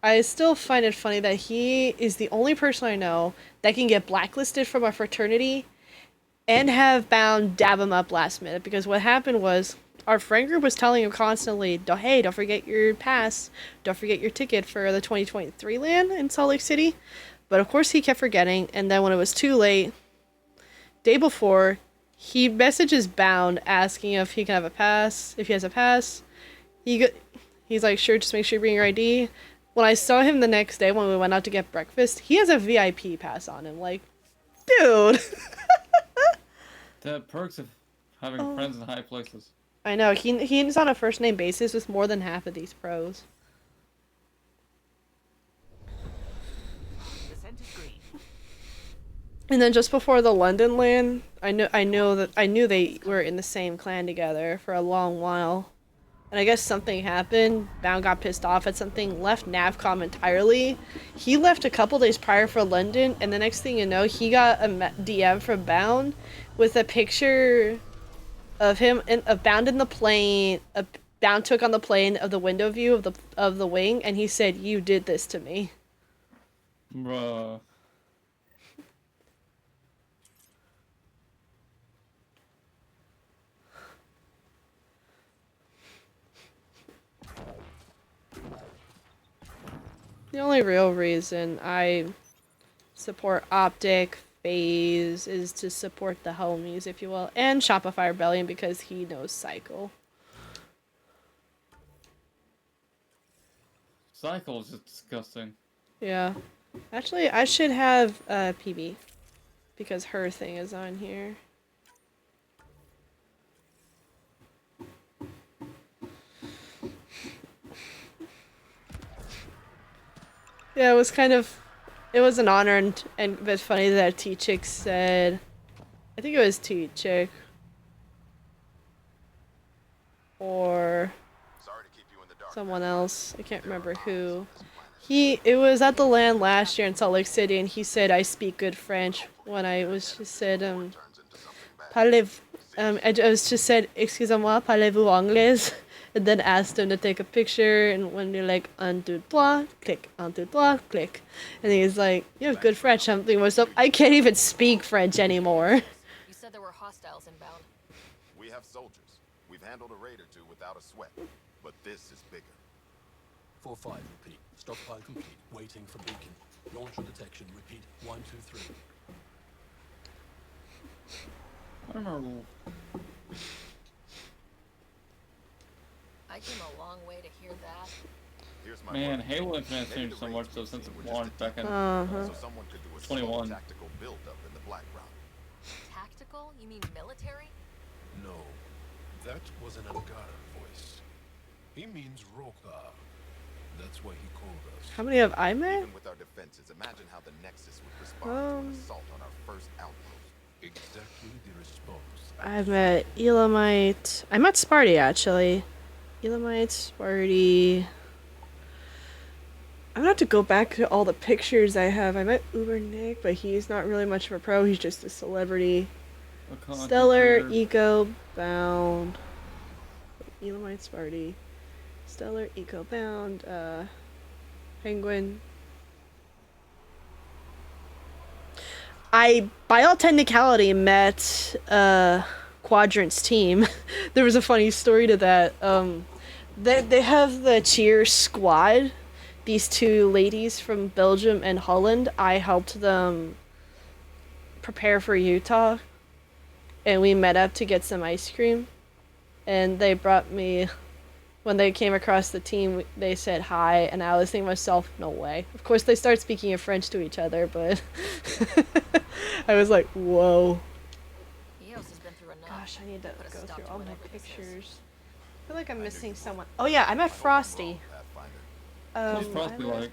I still find it funny that he is the only person I know that can get blacklisted from a fraternity and have Bound dab him up last minute, because what happened was our friend group was telling him constantly, hey, don't forget your pass, don't forget your ticket for the 2023 LAN in Salt Lake City. But of course he kept forgetting, and then when it was too late, day before, he messages Bound asking if he can have a pass, if he has a pass. He's like, sure, just make sure you bring your ID. When I saw him the next day when we went out to get breakfast, he has a VIP pass on him. Like, dude. The perks of having friends in high places. I know, he's on a first name basis with more than half of these pros. The scent is green. And then just before the London LAN, I knew they were in the same clan together for a long while. And I guess something happened. Bound got pissed off at something, left Navcom entirely. He left a couple days prior for London, and the next thing you know, he got a DM from Bound with a picture of him of Bound in the plane. Bound took on the plane of the window view of the wing, and he said, "You did this to me." Bruh. The only real reason I support Optic, phase is to support the homies, if you will, and Shopify Rebellion because he knows Cycle. Cycle is just disgusting. Yeah. Actually, I should have PB because her thing is on here. Yeah, it was an honor and but funny that T-Chick said, I think it was T-Chick or someone else, I can't remember who. It was at the LAN last year in Salt Lake City, and he said I speak good French when I was just said parlez I was just said excusez-moi, parlez-vous anglais? And then asked him to take a picture, and when you're like un deux trois, click, un deux trois, click, and he's like, you have good French. I'm thinking to myself, I can't even speak French anymore. You said there were hostiles inbound. We have soldiers. We've handled a raid or two without a sweat. But this is bigger. 4-5, repeat. Stockpile complete. Waiting for beacon. Launcher detection. Repeat. 1, 2, 3. I don't know. I came a long way to hear that. Man, Halo Infinite changed so much so since it launched back in So someone could do a 21. tactical build-up in the background. Tactical? You mean military? No. That was an Angara voice. He means Roka. That's why he called us. How many have I met? Even with our defenses, imagine how the Nexus would respond to an assault on our first outpost. Exactly the response. I've met Elamite. I met Sparty actually. Elamite, Sparty. I'm gonna have to go back to all the pictures I have. I met Uber Nick, but he's not really much of a pro. He's just a celebrity. Stellar, Eco, Bound. Elamite, Sparty. Stellar, Eco, Bound. Penguin. I, by all technicality, met Quadrant's team. There was a funny story to that. They have the cheer squad. These two ladies from Belgium and Holland. I helped them prepare for Utah, and we met up to get some ice cream. And they brought me. When they came across the team, they said hi, and I was thinking to myself, no way. Of course, they start speaking in French to each other, but I was like, whoa. Gosh, I need to go through all my pictures. I feel like I'm missing someone. Oh yeah, I met Frosty. Who's Frosty like?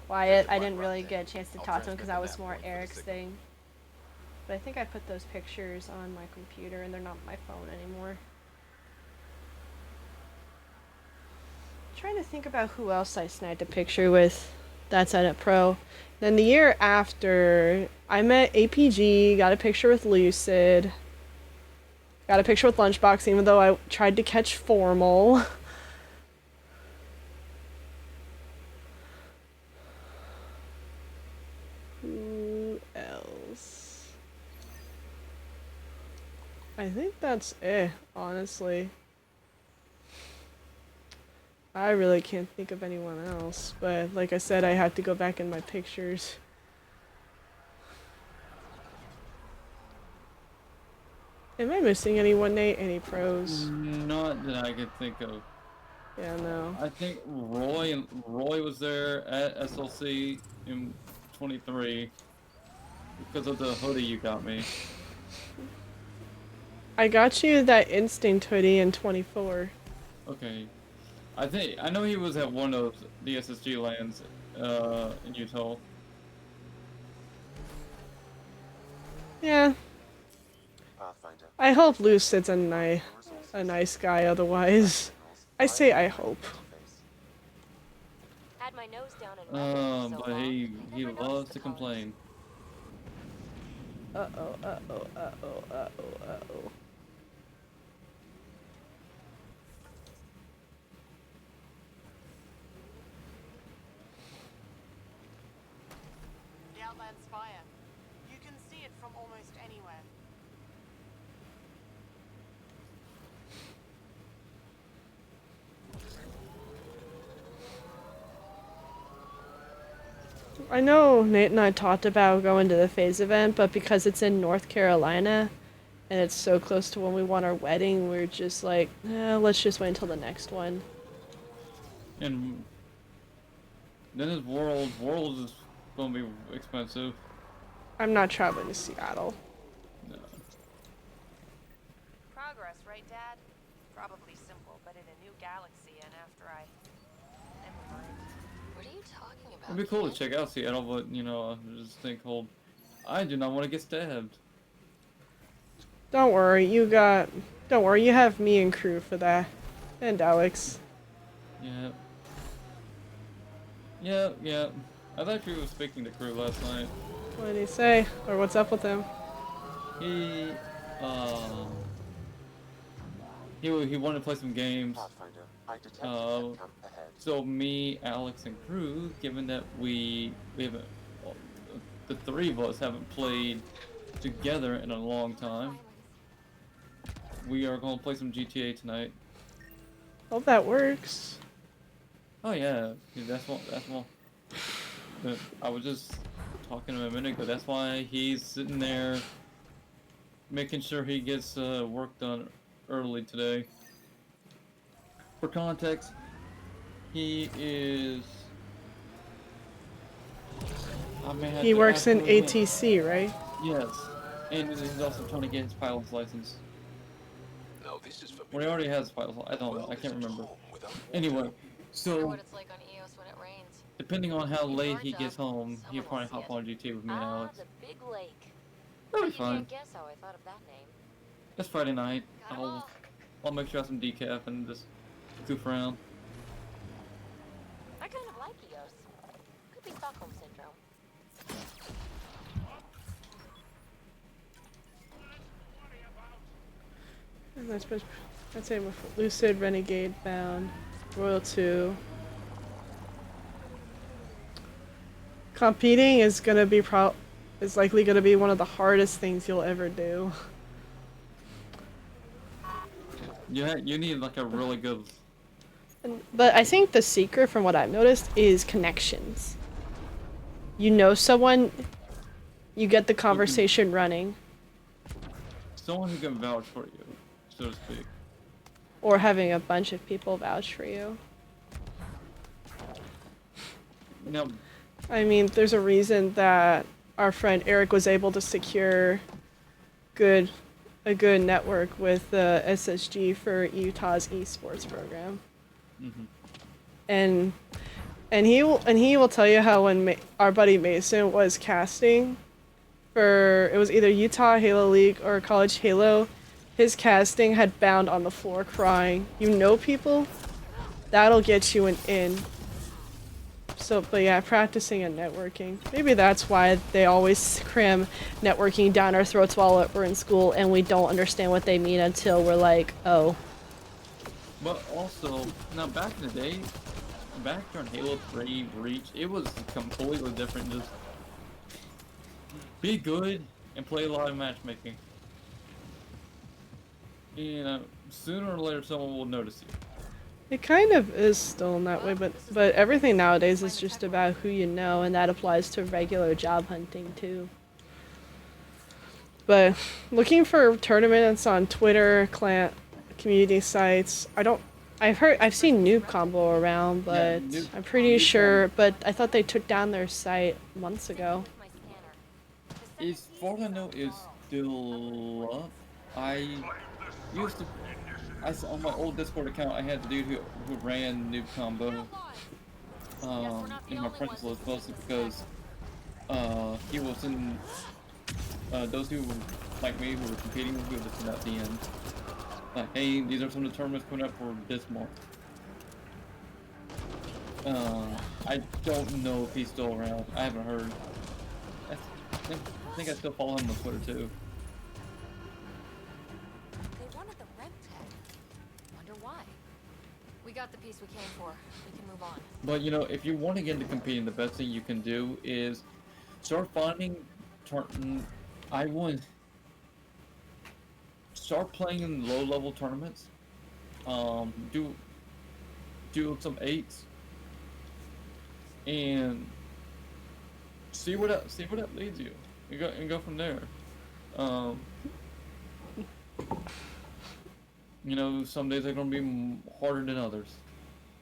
Wyatt, I didn't really get a chance to talk to him because that was more Eric's thing. But I think I put those pictures on my computer, and they're not on my phone anymore. Trying to think about who else I snagged a picture with that's at a pro. Then the year after, I met APG, got a picture with Lucid, got a picture with Lunchbox, even though I tried to catch Formal. Who else? I think that's it, honestly. I really can't think of anyone else, but like I said, I had to go back in my pictures. Am I missing anyone, Nate? Any pros? Not that I could think of. Yeah, no. I think Roy was there at SLC in 23 because of the hoodie you got me. I got you that Instinct hoodie in 24. Okay. I know he was at one of the SSG lands in Utah. Yeah. I hope Lucid's a nice guy otherwise. I say I hope. Had my nose down in weapons so But he loves to complain. Uh-oh, uh-oh, uh-oh, uh-oh, uh-oh. The Outland's fire. You can see it from almost anywhere. I know Nate and I talked about going to the phase event, but because it's in North Carolina and it's so close to when we want our wedding, we're just like, let's just wait until the next one. And then there's Worlds. Worlds is gonna be expensive. I'm not traveling to Seattle. No. Progress, right, Dad? Probably simple, but in a new galaxy, and after I... Never mind. What are you talking about? It'd be cool to check out Seattle, but you know, there's this thing called I do not want to get stabbed. Don't worry, don't worry, you have me and crew for that. And Alex. Yeah. Yeah. I thought you were speaking to crew last night. What did he say? Or what's up with him? He wanted to play some games. So me, Alex, and crew, given that we haven't, well, the three of us haven't played together in a long time, we are going to play some GTA tonight. Hope that works. Oh yeah, that's one. I was just talking to him a minute ago. That's why he's sitting there making sure he gets work done early today. For context, he is. He works in ATC, right? Yes, and he's also trying to get his pilot's license. Well, he already has his pilot's license. I don't know. I can't remember. Anyway, so What it's like on EOS when it rains. depending on how late he gets home, he'll probably hop on GTA with me and Alex. The big lake. That'll be You fun. can't guess how I thought of that name. It's Friday night. I'll make sure I have some decaf and just goof around. I kind of like EOS. Could be Stockholm syndrome. And I'd say with Lucid, Renegade, Bound, Royal 2. Competing is gonna be is likely gonna be one of the hardest things you'll ever do. Yeah, you need like a really good. But I think the secret, from what I've noticed, is connections. You know someone, you get the conversation running. Someone who can vouch for you, so to speak. Or having a bunch of people vouch for you. No. I mean, there's a reason that our friend Eric was able to secure a good network with the SSG for Utah's esports program. Mm-hmm. And he will tell you how when our buddy Mason was casting for, it was either Utah Halo League or College Halo, his casting had Bound on the floor crying. You know people? That'll get you an in. So, but yeah, practicing and networking. Maybe that's why they always cram networking down our throats while we're in school and we don't understand what they mean until we're like, oh. But also, now back in the day, back during Halo 3 Reach, it was completely different. Just be good and play a lot of matchmaking. And sooner or later someone will notice you. It kind of is still in that way, but everything nowadays is just about who you know, and that applies to regular job hunting too. But looking for tournaments on Twitter, community sites, I've seen Noob Combo around, but Yeah, I'm pretty sure, but I thought they took down their site months ago. As far as I know, it's still up. On my old Discord account, I had the dude who ran Noob Combo in my friends list, mostly because he was in those who were like me who were competing with, who were just at the end. Like, hey, these are some of the tournaments coming up for this month. I don't know if he's still around. I haven't heard. I think I still follow him on Twitter too. They wanted the rem tech. Wonder why. We got the piece we came for. We can move on. But you know, if you want to get into competing, the best thing you can do is start finding start playing in low-level tournaments. Do some 8s, and see where that leads you. And go from there. Um, you know, some days are gonna be harder than others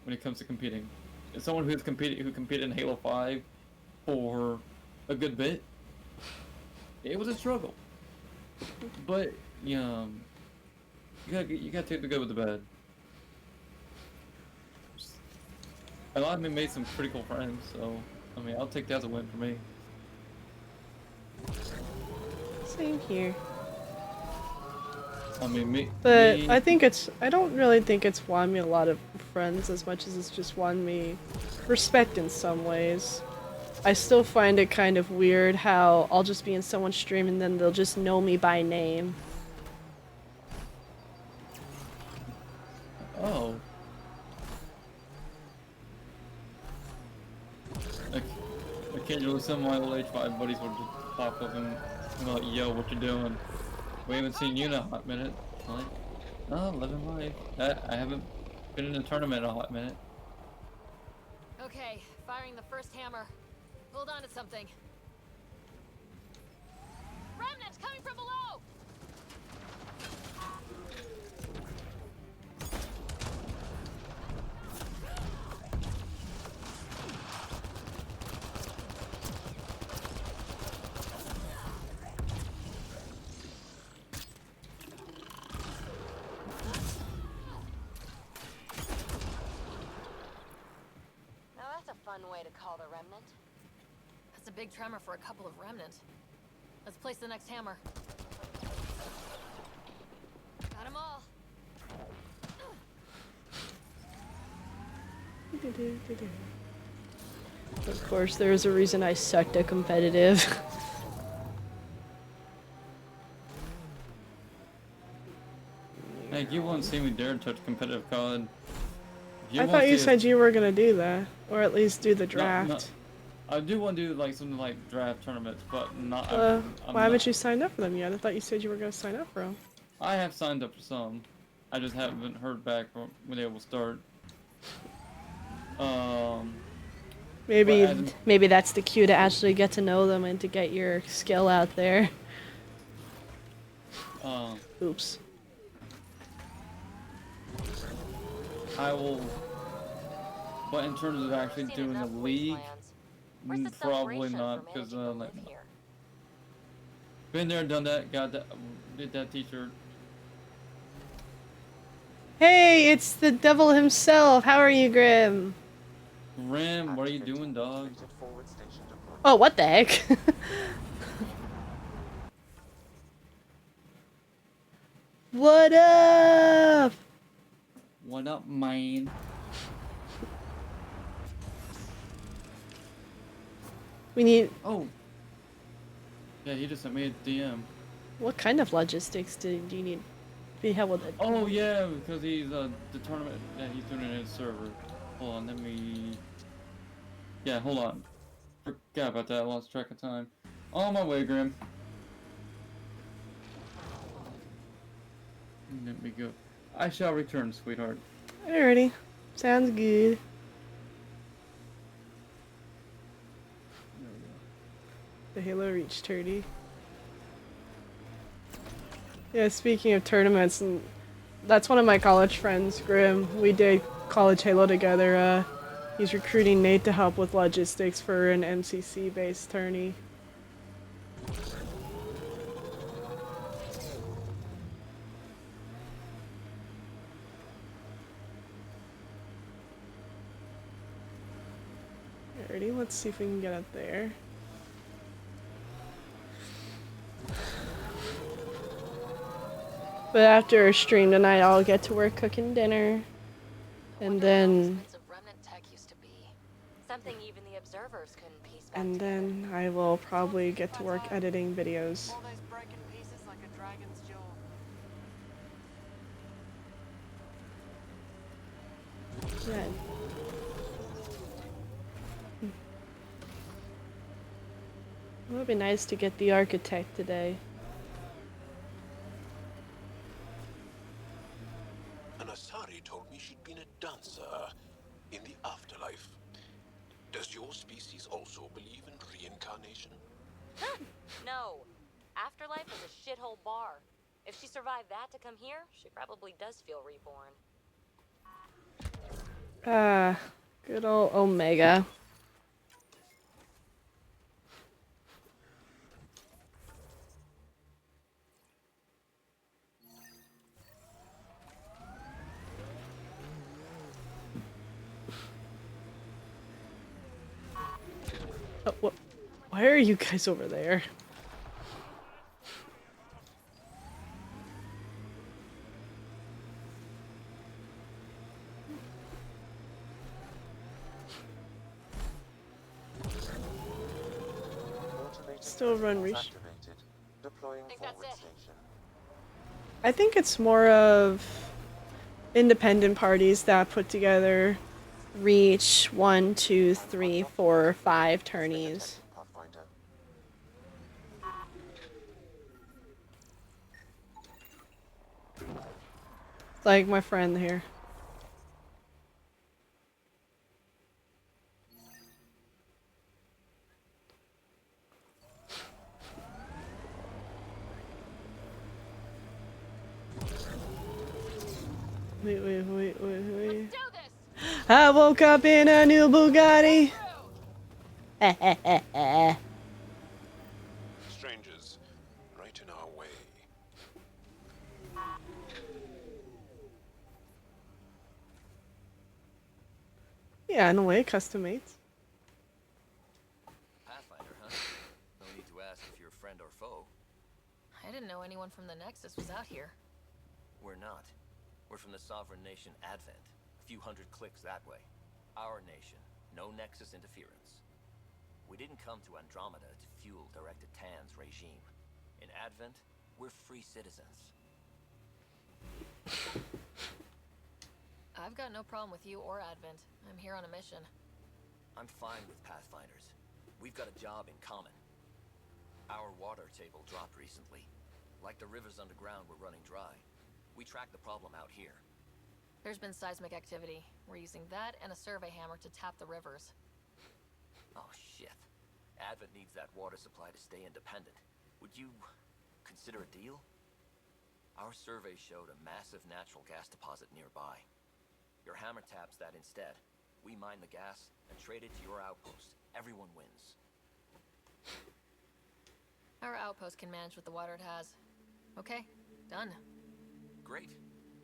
when it comes to competing. As someone who competed in Halo 5 for a good bit, it was a struggle. But you gotta take the good with the bad. A lot of me made some pretty cool friends, so I mean I'll take that as a win for me. Same here. I mean But I don't really think it's won me a lot of friends as much as it's just won me respect in some ways. I still find it kind of weird how I'll just be in someone's stream and then they'll just know me by name. Oh. Occasionally some of my old H5 buddies will just pop up and be like, yo, what you doing? We haven't seen you in a hot minute. I'm like, oh, living life. I haven't been in a tournament in a hot minute. Okay, firing the first hammer. Hold on to something. Remnants coming from below! Now that's a fun way to call the remnant. That's a big tremor for a couple of remnants. Let's place the next hammer. Got them all. Of course, there's a reason I sucked at competitive. Hey, you won't see me dare touch competitive COD. I thought you said you were gonna do that, or at least do the draft. No, I do want to do like something like draft tournaments, but not. Why haven't you signed up for them yet? I thought you said you were gonna sign up for them. I have signed up for some. I just haven't heard back from when they will start. Maybe that's the cue to actually get to know them and to get your skill out there. Oops. I will, but in terms of actually doing a league, probably not, because like, been there, done that, got that, did that T-shirt. Hey, it's the devil himself. How are you, Grim? Grim, what are you doing, dog? Oh, what the heck? What up? What up, man? We need... Oh. Yeah, he just sent me a DM. What kind of logistics do you need? Be held with it. Oh, yeah, because he's, the tournament that he's doing in his server. Hold on, let me... Yeah, hold on. Forgot about that, lost track of time. On my way, Grim. Let me go. I shall return, sweetheart. Alrighty. Sounds good. The Halo Reach 30. Yeah, speaking of tournaments, and that's one of my college friends, Grim. We did college Halo together. He's recruiting Nate to help with logistics for an MCC-based tourney. Alrighty, let's see if we can get it there. But after our stream tonight, I'll get to work cooking dinner. And then... Something even the observers couldn't piece back And then I will probably get to work editing videos. All those broken pieces like a dragon's jaw. Yeah. It would be nice to get the architect today. And Asari told me she'd been a dancer in the afterlife. Does your species also believe in reincarnation? No. Afterlife is a shithole bar. If she survived that to come here, she probably does feel reborn. Good old Omega. Oh, why are you guys over there? Still run reach. I think it's more of independent parties that put together reach 1, 2, 3, 4, 5 tourneys. Like my friend here. Wait. I woke up in a new Bugatti. Strangers, right in our way. Yeah, in a way, custom mates. Pathfinder, huh? No need to ask if you're friend or foe. I didn't know anyone from the Nexus was out here. We're not. We're from the sovereign nation Advent. A few hundred clicks that way. Our nation. No Nexus interference. We didn't come to Andromeda to fuel Directed Tan's regime. In Advent, we're free citizens. I've got no problem with you or Advent. I'm here on a mission. I'm fine with Pathfinders. We've got a job in common. Our water table dropped recently. Like the rivers underground were running dry. We tracked the problem out here. There's been seismic activity. We're using that and a survey hammer to tap the rivers. Oh shit. Advent needs that water supply to stay independent. Would you consider a deal? Our survey showed a massive natural gas deposit nearby. Your hammer taps that instead. We mine the gas and trade it to your outpost. Everyone wins. Our outpost can manage with the water it has. Okay, done. Great.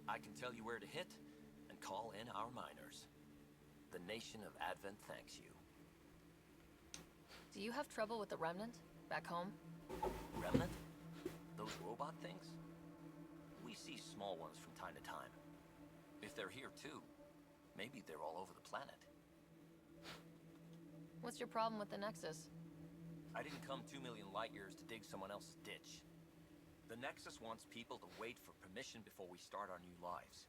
I can tell you where to hit and call in our miners. The nation of Advent thanks you. Do you have trouble with the Remnant back home? Remnant? Those robot things? We see small ones from time to time. If they're here too, maybe they're all over the planet. What's your problem with the Nexus? I didn't come 2 million light years to dig someone else's ditch. The Nexus wants people to wait for permission before we start our new lives.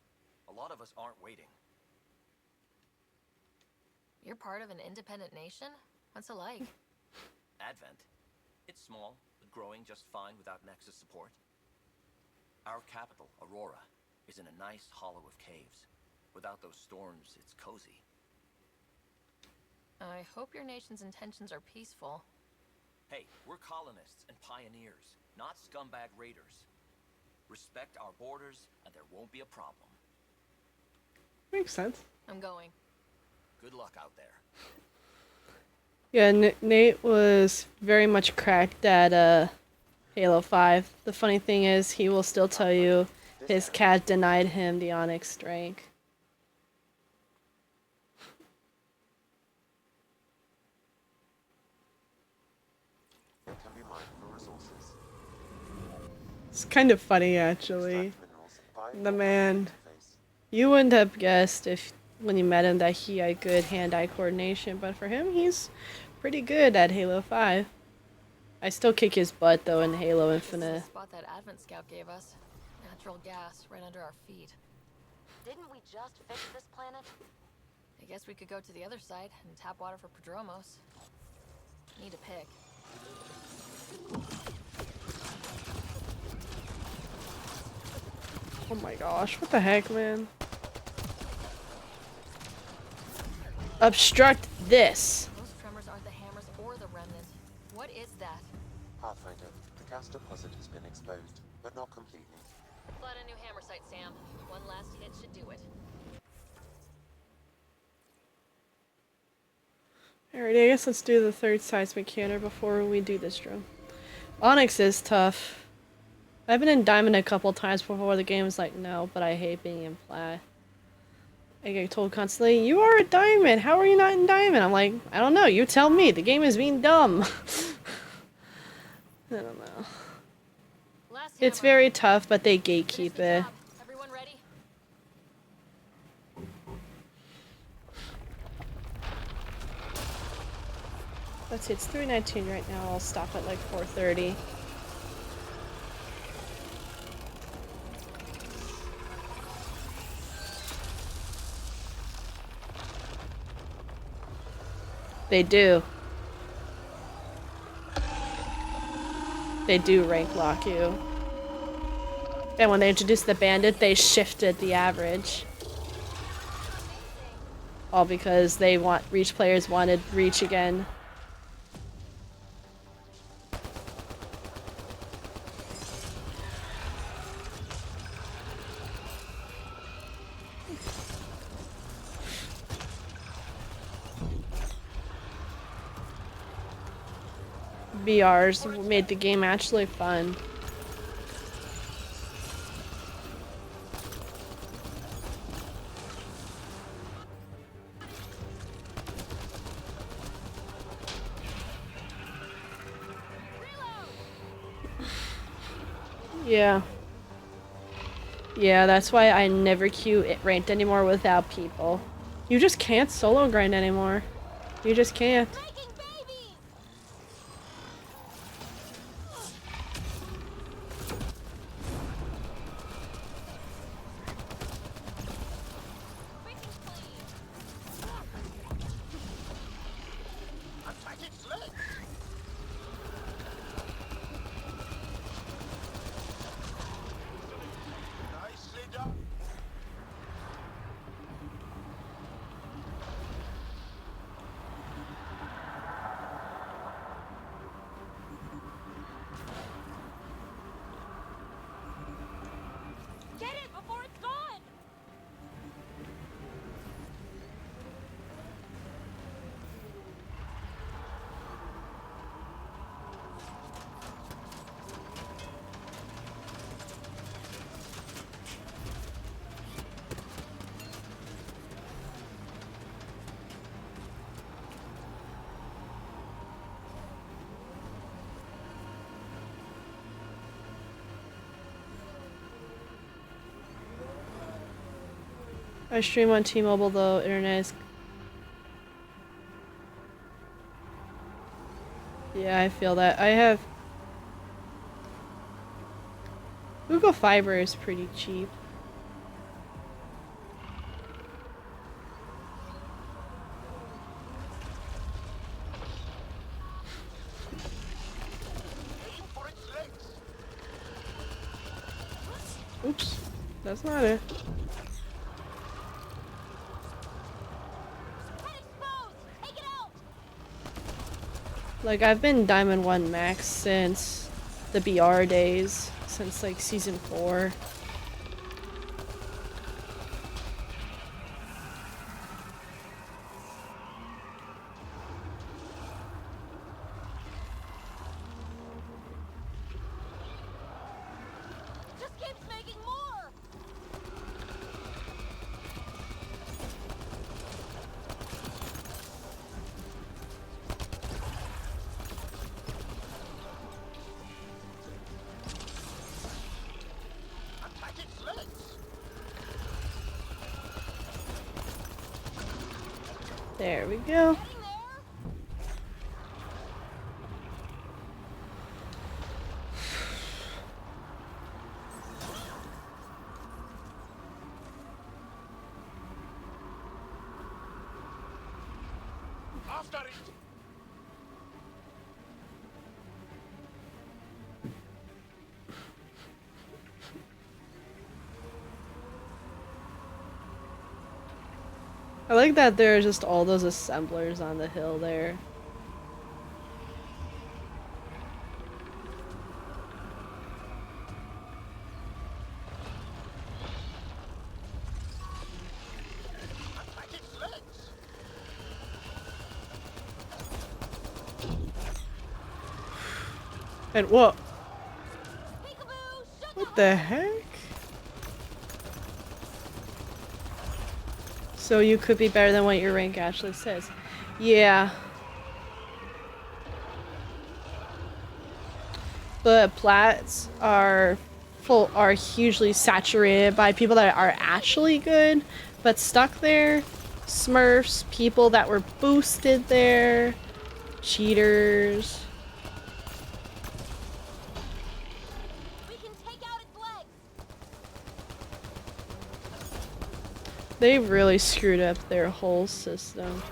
A lot of us aren't waiting. You're part of an independent nation? What's it like? Advent. It's small, but growing just fine without Nexus support. Our capital, Aurora, is in a nice hollow of caves. Without those storms, it's cozy. I hope your nation's intentions are peaceful. Hey, we're colonists and pioneers, not scumbag raiders. Respect our borders, and there won't be a problem. Makes sense. I'm going. Good luck out there. Yeah, Nate was very much cracked at Halo 5. The funny thing is, he will still tell you his cat denied him the Onyx rank. It's kind of funny, actually. The man, you wouldn't have guessed if when you met him that he had good hand-eye coordination, but for him, he's pretty good at Halo 5. I still kick his butt though in Halo Infinite. This is the spot that Advent Scout gave us. Natural gas right under our feet. Didn't we just fix this planet? I guess we could go to the other side and tap water for Prodromos. Need a pick. Oh my gosh, what the heck, man? Obstruct this. Those tremors aren't the hammers or the Remnant. deposit has been exposed, but not completely. Flat a new hammer site, Sam. One last hit should do it. Alright, I guess let's do the third seismic canner before we do this drum. Onyx is tough. I've been in Diamond a couple times before the game was like, no, but I hate being in Plat. I get told constantly, you are a Diamond, how are you not in Diamond? I'm like, I don't know, you tell me, the game is being dumb. I don't know. It's very tough, but they gatekeep it. Everyone ready? Let's see, it's 3:19 right now, I'll stop at like 4:30. They do. They do rank lock you. And when they introduced the bandit, they shifted the average. All because they want Reach players wanted Reach again. BRs made the game actually fun. Yeah. Yeah, that's why I never queue it ranked anymore without people. You just can't solo grind anymore. You just can't. Get it before it's gone! I stream on T-Mobile though, internet is... Yeah, I feel that. I have... Google Fiber is pretty cheap. Oops, that's not it. Like, I've been Diamond 1 max since the BR days, since like Season 4. Just keeps making more! There we go. After it! I like that there are just all those assemblers on the hill there. And whoa. What the heck? So you could be better than what your rank actually says. Yeah. But plats are hugely saturated by people that are actually good, but stuck there. Smurfs, people that were boosted there, cheaters. They really screwed up their whole system.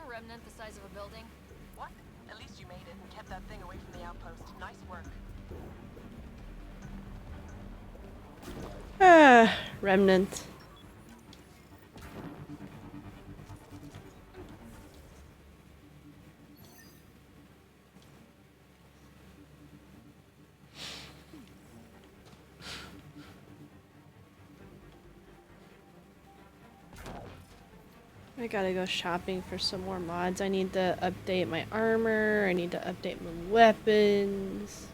Remnant the size of a building? What? At least you made it and kept that thing away from the outpost. Nice work. Ah, remnant. I gotta go shopping for some more mods. I need to update my armor. I need to update my weapons.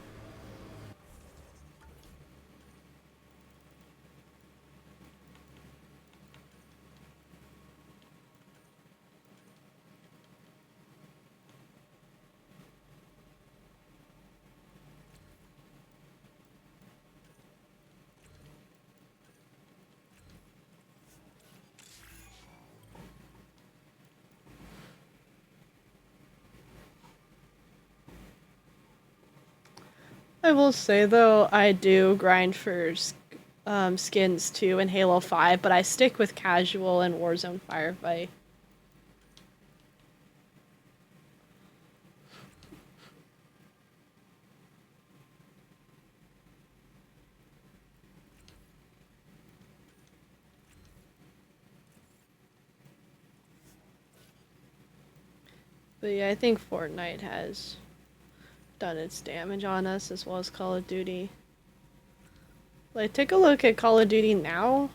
I will say though, I do grind for skins too in Halo 5, but I stick with casual and Warzone Firefight. But yeah, I think Fortnite has done its damage on us as well as Call of Duty. Like, take a look at Call of Duty now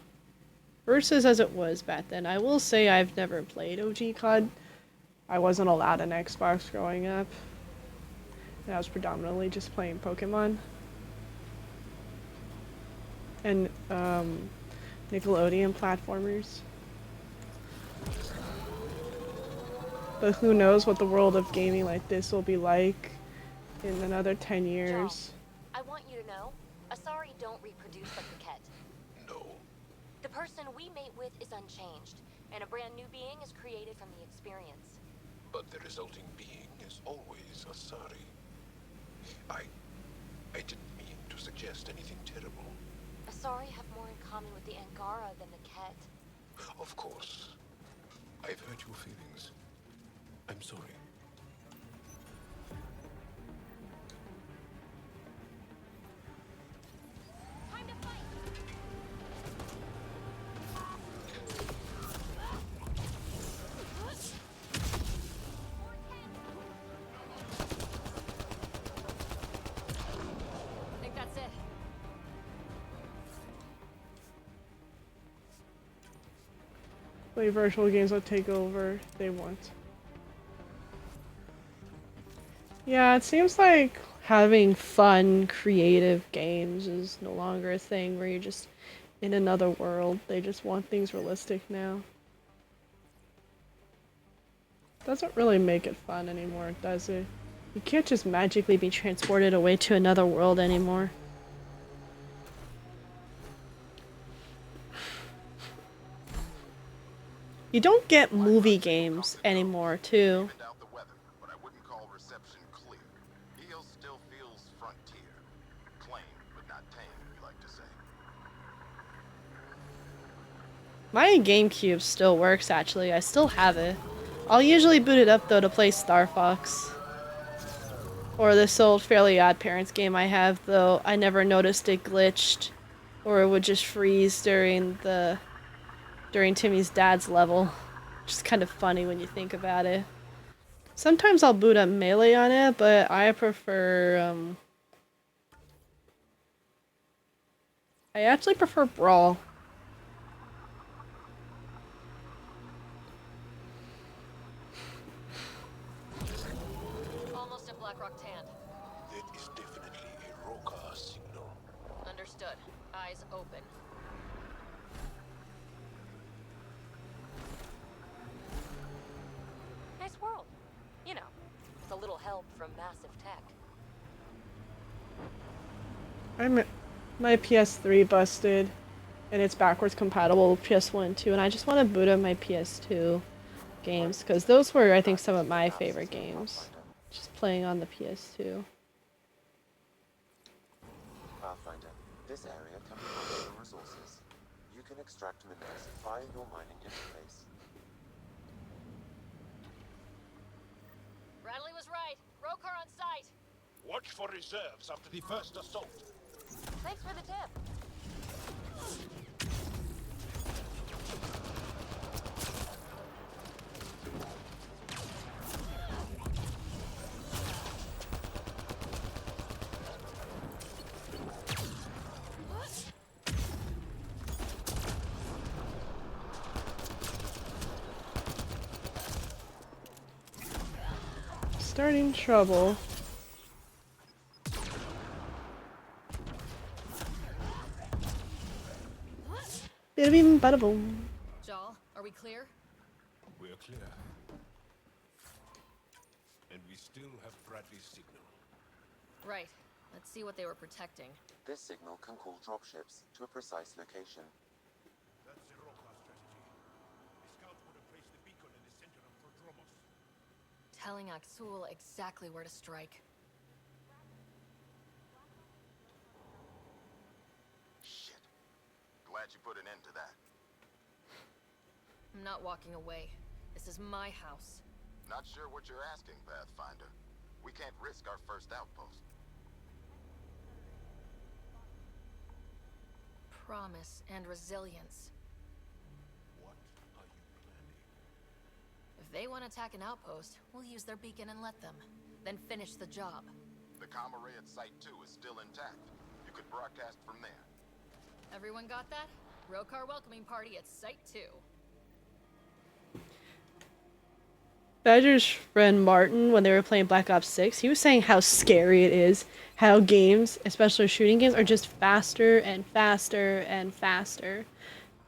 versus as it was back then. I will say I've never played OG COD. I wasn't allowed an Xbox growing up. And I was predominantly just playing Pokemon. And Nickelodeon platformers. But who knows what the world of gaming like this will be like in another 10 years. I want you to know, Asari don't reproduce like the Ket. No. The person we mate with is unchanged, and a brand new being is created from the experience. But the resulting being is always Asari. I didn't mean to suggest anything terrible. Asari have more in common with the Angara than the Ket. Of course. I've hurt your feelings. I'm sorry. I think that's it. Play virtual games will take over they want. Yeah, it seems like having fun, creative games is no longer a thing where you're just in another world. They just want things realistic now. Doesn't really make it fun anymore, does it? You can't just magically be transported away to another world anymore. You don't get movie games anymore, too. My GameCube still works, actually. I still have it. I'll usually boot it up though to play Star Fox. Or this old Fairly Odd Parents game I have, though I never noticed it glitched. Or it would just freeze during Timmy's dad's level. Which is kind of funny when you think about it. Sometimes I'll boot up Melee on it, but I prefer, I actually prefer Brawl. Almost at Blackrock Tan. That is definitely a Roka signal. Understood. Eyes open. Nice world. You know, with a little help from massive tech. My PS3 busted, and it's backwards compatible with PS1 too, and I just want to boot up my PS2 games, because those were, I think, some of my favorite games. Just playing on the PS2. Pathfinder, this area can be mined for resources. You can extract minerals via your mining interface. Bradley was right. Rokar on site. Watch for reserves after the first assault. Thanks for the tip. Starting trouble. Bada bing, bada boom. Jal, are we clear? We're clear. And we still have Bradley's signal. Right. Let's see what they were protecting. This signal can call dropships to a precise location. That's the Roka strategy. The scouts would have placed the beacon in the center of Prodromos. Telling Aksul exactly where to strike. Shit. Glad you put an end to that. I'm not walking away. This is my house. Not sure what you're asking, Pathfinder. We can't risk our first outpost. Promise and resilience. What are you planning? If they want to attack an outpost, we'll use their beacon and let them. Then finish the job. The comm array at Site 2 is still intact. You could broadcast from there. Everyone got that? Rokar welcoming party at Site 2. Badger's friend Martin, when they were playing Black Ops 6, he was saying how scary it is, how games, especially shooting games, are just faster and faster and faster.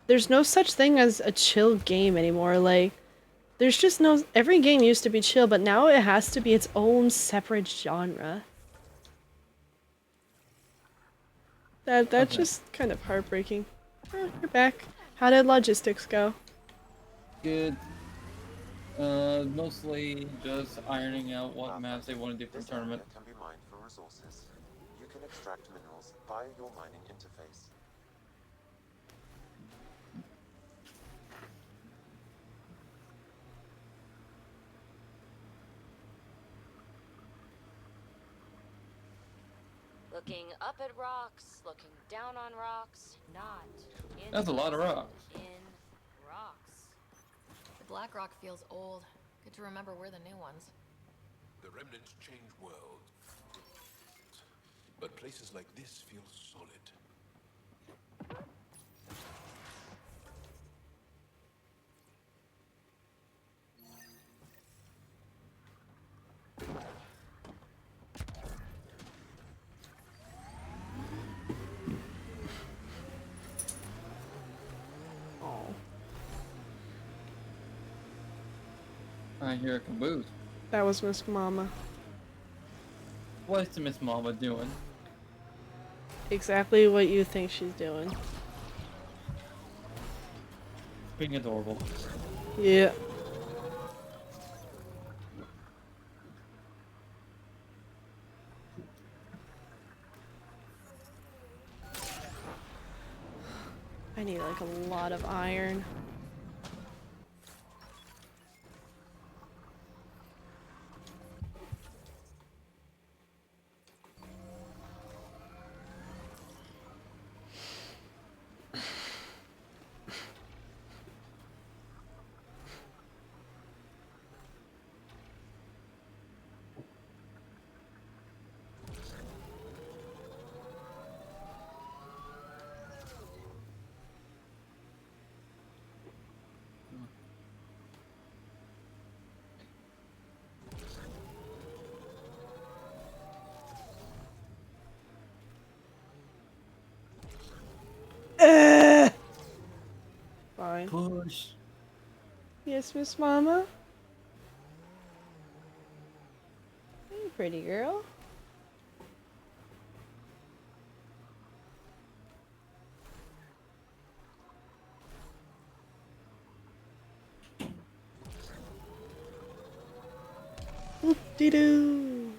There's no such thing as a chill game anymore. Like, there's just no... Every game used to be chill, but now it has to be its own separate genre. That's Okay. just kind of heartbreaking. Oh, you're back. How did logistics go? Good. Mostly just ironing out what maps they want to do for This tournament. area can be mined for resources. You can extract minerals via your mining interface. Looking up at rocks, looking down on rocks, not in That's a lot of rocks. in rocks. The black rock feels old. Good to remember we're the new ones. The remnants change worlds. But places like this feel solid. I hear a caboose. That was Miss Mama. What's Miss Mama doing? Exactly what you think she's doing. Being adorable. Yeah. I need like a lot of iron. Fine. Push. Yes, Miss Mama? Hey, pretty girl. Whoop-de-doo.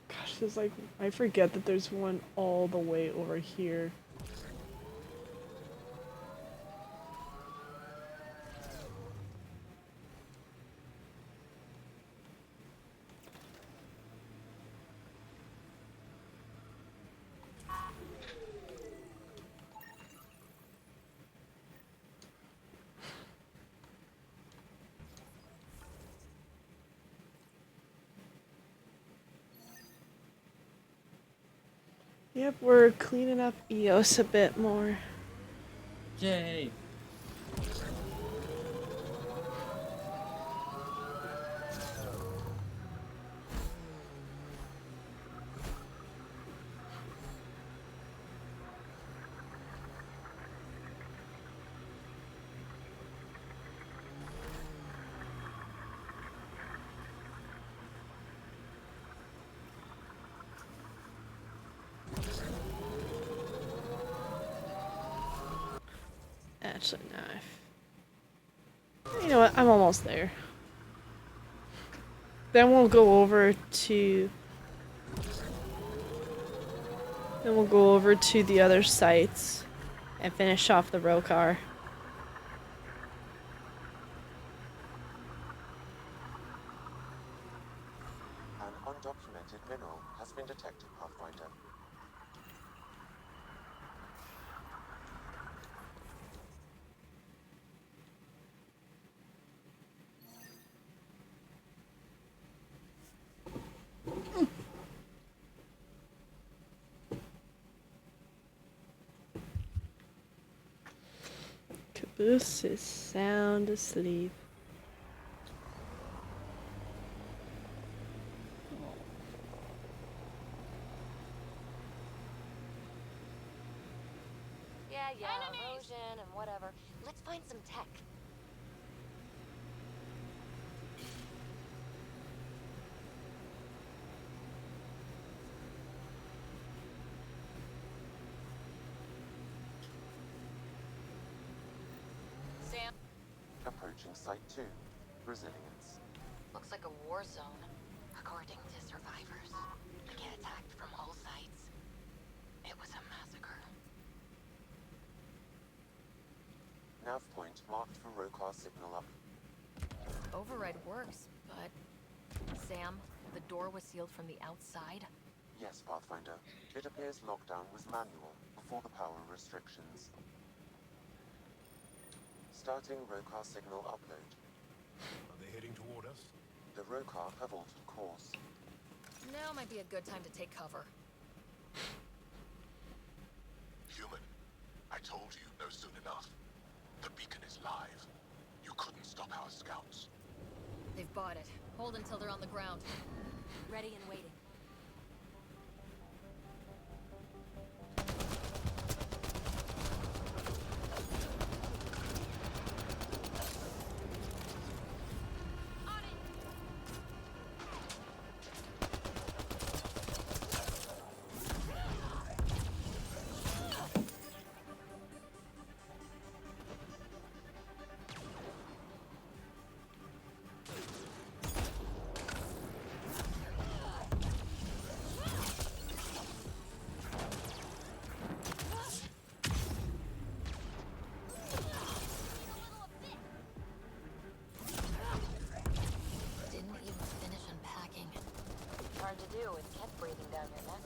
Gosh, there's like, I forget that there's one all the way over here. Yep, we're cleaning up EOS a bit more. Yay. That's a knife. You know what? I'm almost there. Then we'll go over to... Then we'll go over to the other sites and finish off the row car. An undocumented mineral has been detected, Pathfinder. Caboose is sound asleep. Yeah, erosion and whatever. Let's find some tech. Sam? Approaching Site 2. Resilience. Looks like a war zone, according to survivors. They get attacked from all sides. It was a massacre. Nav point marked for Rokar signal up. Override works, but... Sam, the door was sealed from the outside? Yes, Pathfinder. It appears lockdown was manual before the power restrictions. Starting Rokar signal upload. Are they heading toward us? The Rokar have altered course. Now might be a good time to take cover. Human, I told you no soon enough. The beacon is live. You couldn't stop our scouts. They've bought it. Hold until they're on the ground. Ready and waiting. Hard to do with Ket breathing down your neck.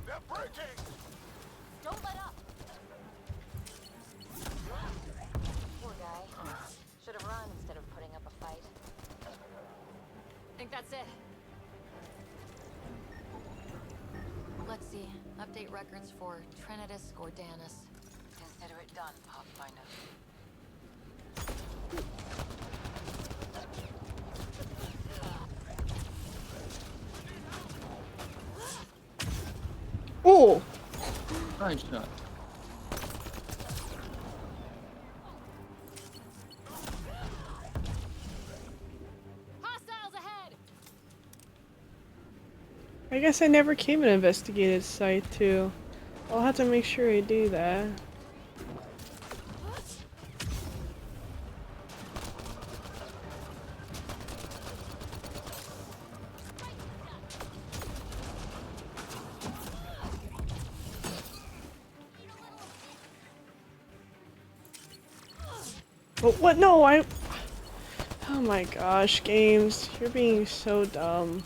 They're breaking! Don't let up! Poor guy. Should have run instead of putting up a fight. Think that's it. update records for Trinitas Gordanus. Consider it done, Pathfinder. Oh! Nice shot. Hostiles ahead! I guess I never came and investigated Site 2. I'll have to make sure I do that. But what? No, I... Oh my gosh, games. You're being so dumb.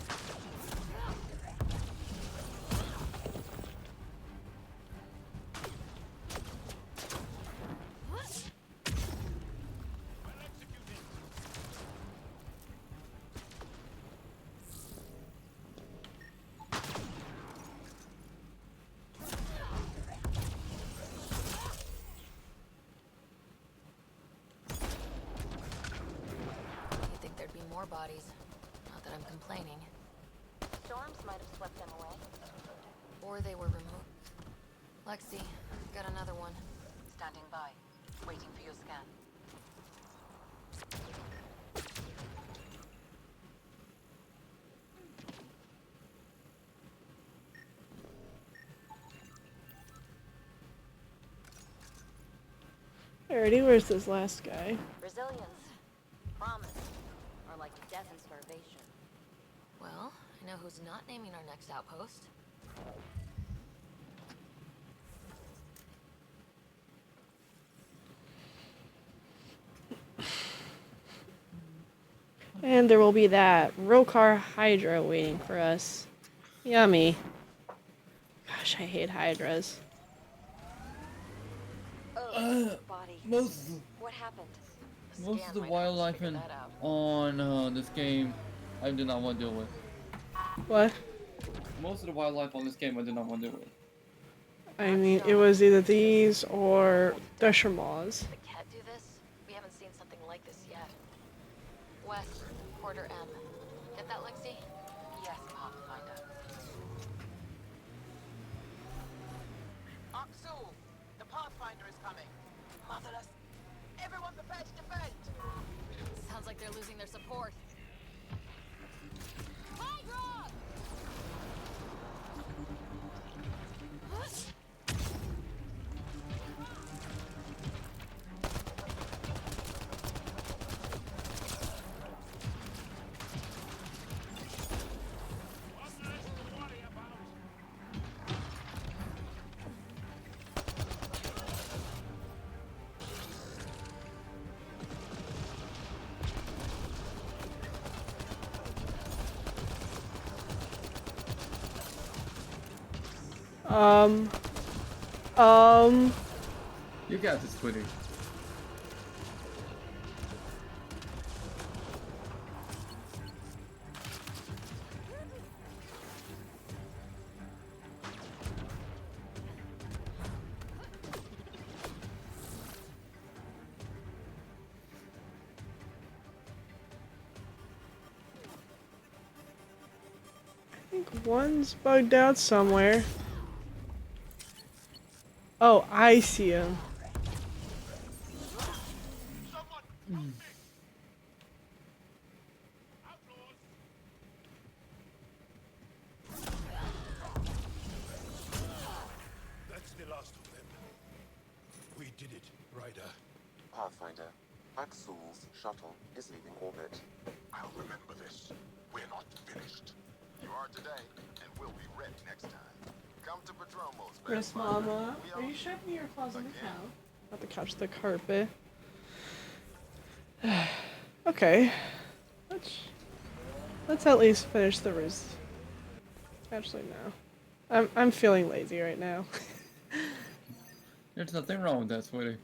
You'd think there'd be more bodies. Not that I'm complaining. Storms might have swept them away. Or they were removed. Lexi, got another one. Standing by, waiting for your scan. Alrighty, where's this last guy? Resilience. Promise. Or like death and starvation. Well, I know who's not naming our next outpost. And there will be that Rokar Hydra waiting for us. Yummy. Gosh, I hate Hydras. Body. Most What happened? of the wildlife on this game, I did not want to deal with. What? Most of the wildlife on this game, I did not want to deal with. I mean, it was either these or Dusher Maws. The cat do this? We haven't seen something like this yet. West, quarter M. Get that, Lexi? Yes, Pathfinder. Oxul, the Pathfinder is coming. Motherless. Everyone prepare to defend. Sounds like they're losing their support. Hydra! You got this, Twitty. I think one's bugged out somewhere. Oh, I see him. That's the last of them. We did it, Ryder. Pathfinder, Axul's shuttle is leaving orbit. I'll remember this. We're not finished. You are today, and we'll be ready next time. Come to Padromo's. Chris, Mama, are you sharpening your claws on the couch? Not the couch, the carpet. Okay. Let's at least finish the res. Actually, no. I'm feeling lazy right now. There's nothing wrong with that, sweetie.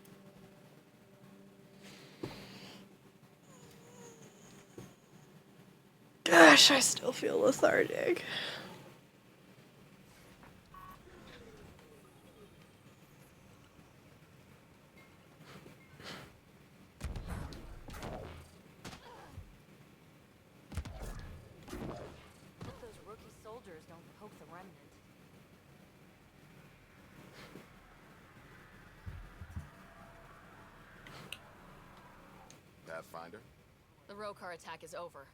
Gosh, I still feel lethargic. soldiers don't poke the remnant. Pathfinder, The Rokar attack is over.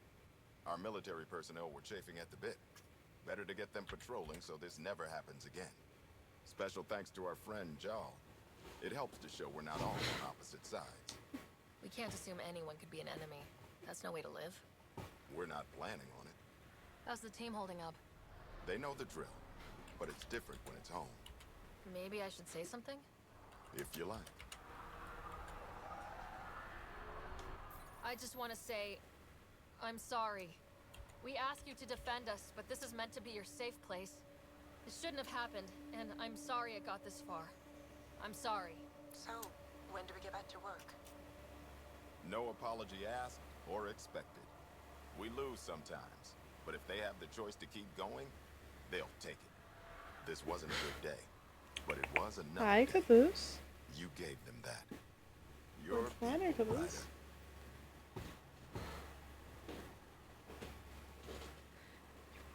our military personnel were chafing at the bit. Better to get them patrolling so this never happens again. Special thanks to our friend Jal. It helps to show we're not all on opposite sides. We can't assume anyone could be an enemy. That's no way to live. We're not planning on it. How's the team holding up? They know the drill, but it's different when it's home, Maybe I should say something? if you like. I just want to say, I'm sorry. We ask you to defend us, but this is meant to be your safe place. It shouldn't have happened, and I'm sorry it got this far. I'm sorry. So, when do we get back to work? No apology asked or expected. We lose sometimes, but if they have the choice to keep going, they'll take it. This wasn't a good day, but it was another Hi, day. Caboose. You gave them that. You're What's the matter, Caboose?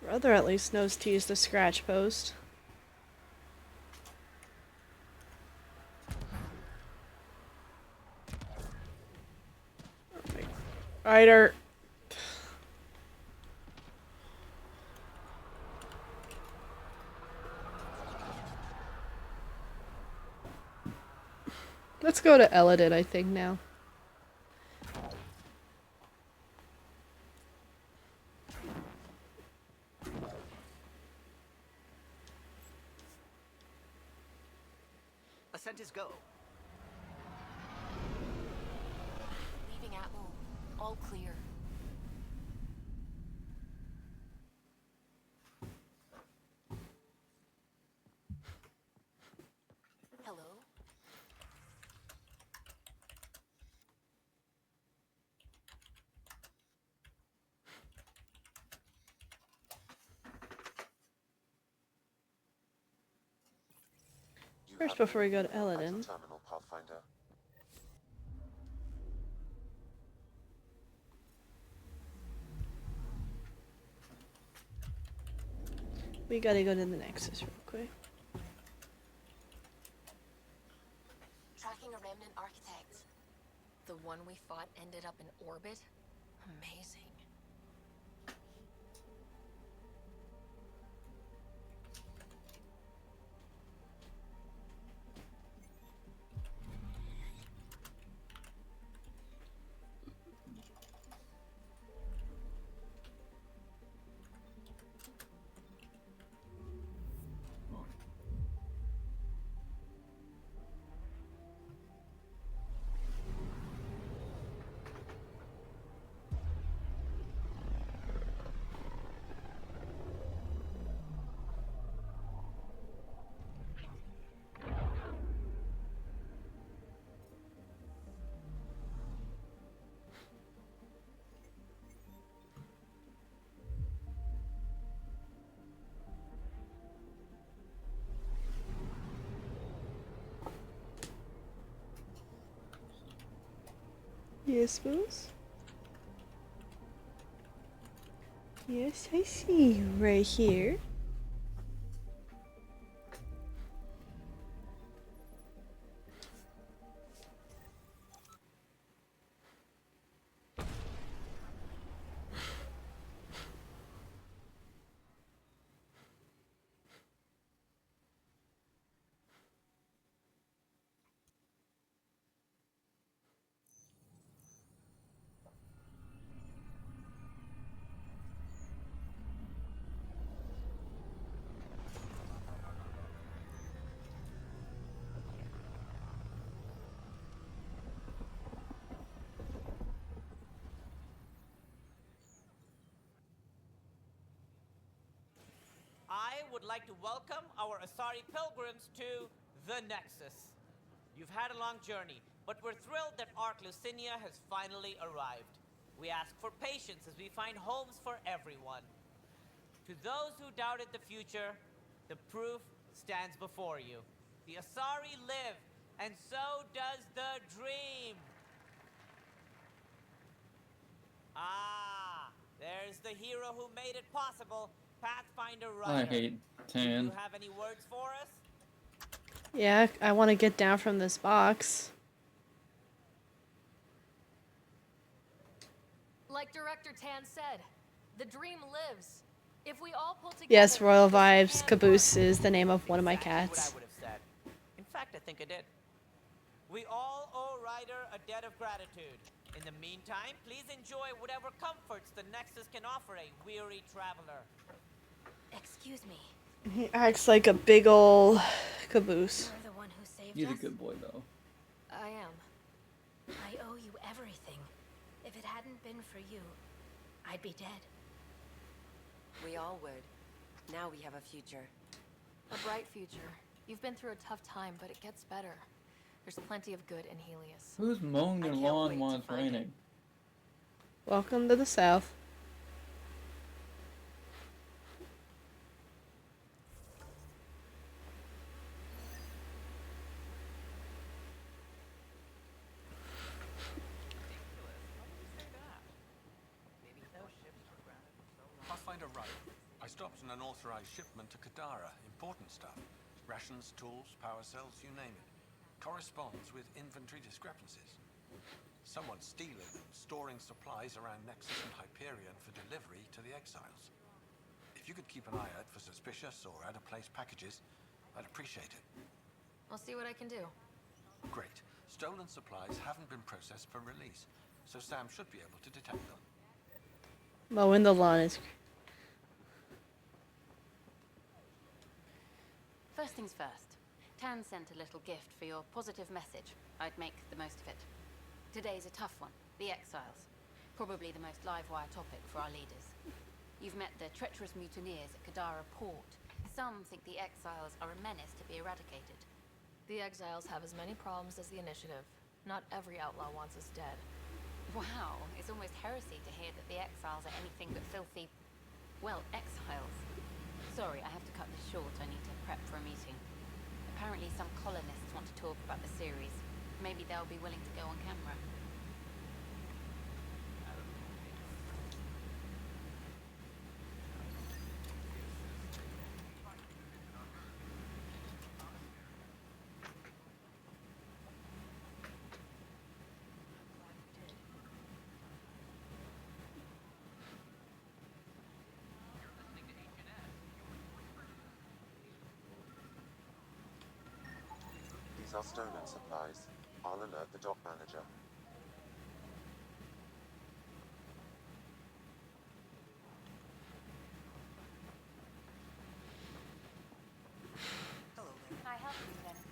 Brother at least knows to use the scratch post. Ryder. Let's go to Eladin, I think, now. Ascent is go. Leaving Atmo. All clear. Hello? First, before we go to Eladin. Terminal, Pathfinder. We gotta go to the Nexus real quick. Tracking a remnant architect. The one we fought ended up in orbit? Amazing. Yes, Booze? Yes, I see you right here. I would like to welcome our Asari pilgrims to the Nexus. You've had a long journey, but we're thrilled that Ark Lucinia has finally arrived. We ask for patience as we find homes for everyone. To those who doubted the future, the proof stands before you. The Asari live, and so does the dream. Ah, there's the hero who made it possible. Pathfinder I Ryder. hate Do you tan. have any words for us? Yeah, I want to get down from this box. Like Director Tan said, the dream lives. If we all pull together, Yes, Royal this Vibes can Caboose work. is the name of one of my Exactly what I cats. would have said. In fact, I think I did. We all owe Ryder a debt of gratitude. In the meantime, please enjoy whatever comforts the Nexus can offer a weary traveler. Excuse me. He acts like a big ol' caboose. You're the one who saved He's a us? good boy, though. I am. I owe you everything. If it hadn't been for you, I'd be dead. We all would. Now we have a future. A bright future. You've been through a tough time, but it gets better. There's plenty of good in Helios. Who's mowing their lawn while it's raining? Welcome to the South. Pathfinder Ryder. I stopped an unauthorized shipment to Kadara. Important stuff. Rations, tools, power cells, you name it. Corresponds with inventory discrepancies. Someone's stealing and storing supplies around Nexus and Hyperion for delivery to the exiles. If you could keep an eye out for suspicious or out-of-place packages, I'd appreciate it. I'll see what I can do. Great. Stolen supplies haven't been processed for release, so Sam should be able to detect them. Mowing the lawn is... First things first. Tan sent a little gift for your positive message. I'd make the most of it. Today's a tough one. The exiles. Probably the most live-wire topic for our leaders. You've met the treacherous mutineers at Kadara Port. Some think the exiles are a menace to be eradicated. The exiles have as many problems as the initiative. Not every outlaw wants us dead. Wow, it's almost heresy to hear that the exiles are anything but filthy... well, exiles. Sorry, I have to cut this short. I need to prep for a meeting. Apparently some colonists want to talk about the series. Maybe they'll be willing to go on camera. These are stolen supplies. I'll alert the dock manager. Can I help you, Lieutenant?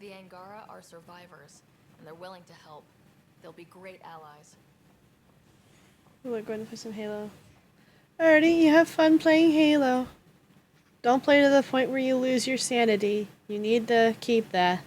The Angara are survivors, and they're willing to help. They'll be great allies. We're going to play some Halo. Alrighty, you have fun playing Halo. Don't play to the point where you lose your sanity. You need to keep that.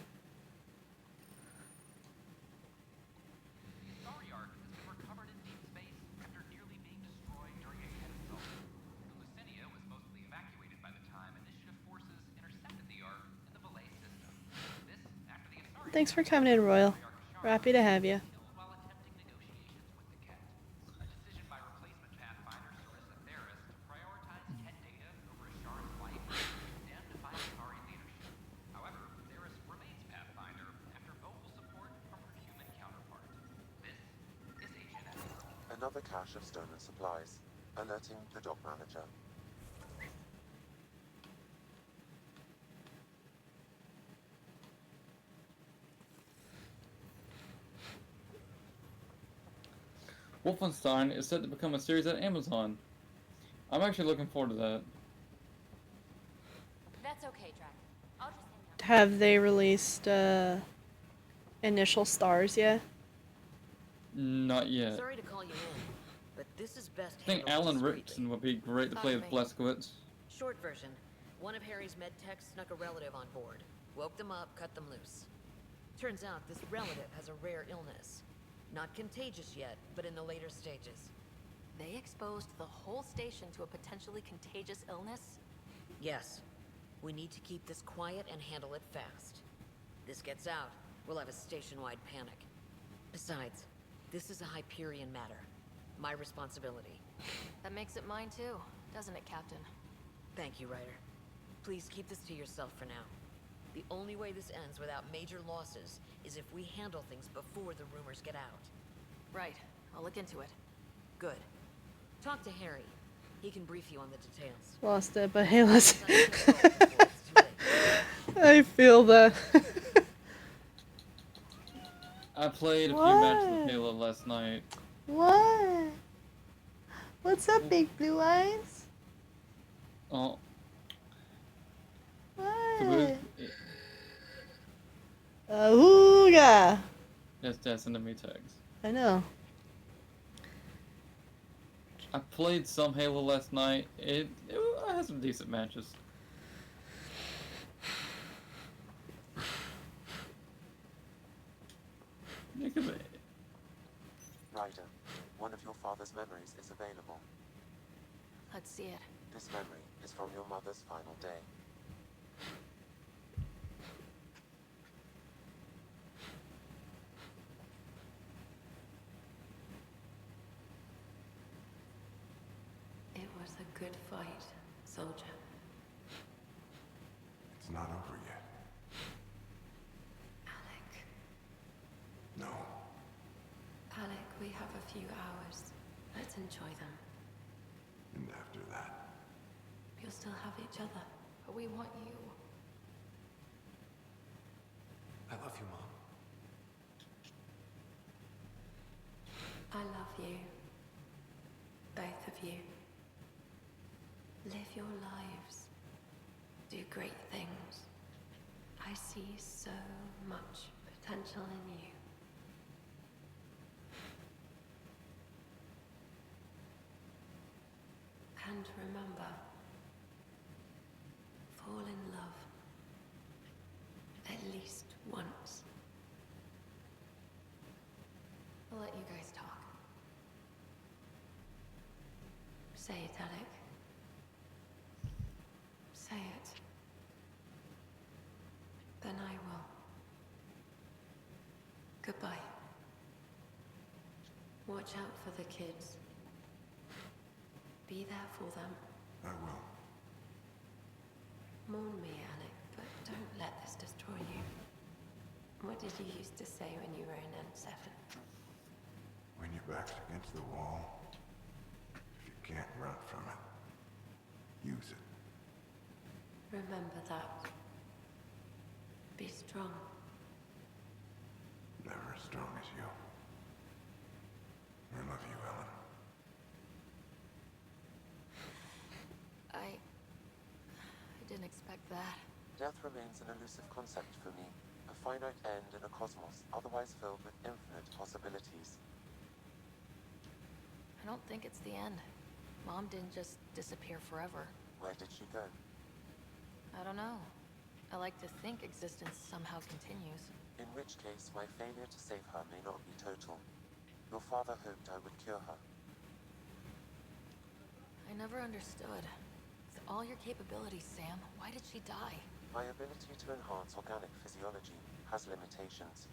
Thanks for coming in, Royal. We're happy to have you. Another cache of stolen supplies. Alerting the dock manager. Wolfenstein is set to become a series at Amazon. I'm actually looking forward to that. That's okay, Drac. I'll just hang out. Have they released initial stars yet? Not yet. Sorry to call you in, but this is best I think handled Alan discreetly. Rickson would be great to play with Blazkowicz. Short version, one of Harry's med techs snuck a relative on board. Woke them up, cut them loose. Turns out this relative has a rare illness. Not contagious yet, but in the later stages. They exposed the whole station to a potentially contagious illness? Yes. We need to keep this quiet and handle it fast. This gets out, we'll have a station-wide panic. Besides, this is a Hyperion matter. My responsibility. That makes it mine too, doesn't it, Captain? Thank you, Ryder. Please keep this to yourself for now. The only way this ends without major losses is if we handle things before the rumors get out. Right. I'll look into it. Good. Talk to Harry. He can brief you on the details. Lost it, but hey, let's. I feel that. I played a few matches of Halo last night. What? What's up, big blue eyes? Oh. What? Ooga! That's enemy tags. I know. I played some Halo last night. I had some decent matches. Ryder, one of your father's memories is available. Let's see it. This memory is from your mother's final day. It was a good fight, soldier. It's not over yet. Alec. No. Alec, we have a few hours. Let's enjoy them. And after that, We'll still have each other. But we want you. I love you, Mom. I love you. Both of you. Live your lives. Do great things. I see so much potential in you. And remember, fall in love. At least once. I'll let you guys talk. Say it, Alec. Say it. Then I will. Goodbye. Watch out for the kids. Be there for them. I will. Mourn me, Alec, but don't let this destroy you. What did you used to say when you were in N7? When your back's against the wall, if you can't run from it, use it. Remember that. Be strong. Never as strong as you. I love you, Ellen. I didn't expect that. Death remains an elusive concept for me, a finite end in a cosmos otherwise filled with infinite possibilities. I don't think it's the end. Mom didn't just disappear forever. Where did she go? I don't know. I like to think existence somehow continues. In which case, my failure to save her may not be total. Your father hoped I would cure her. I never understood. With all your capabilities, Sam, why did she die? My ability to enhance organic physiology has limitations.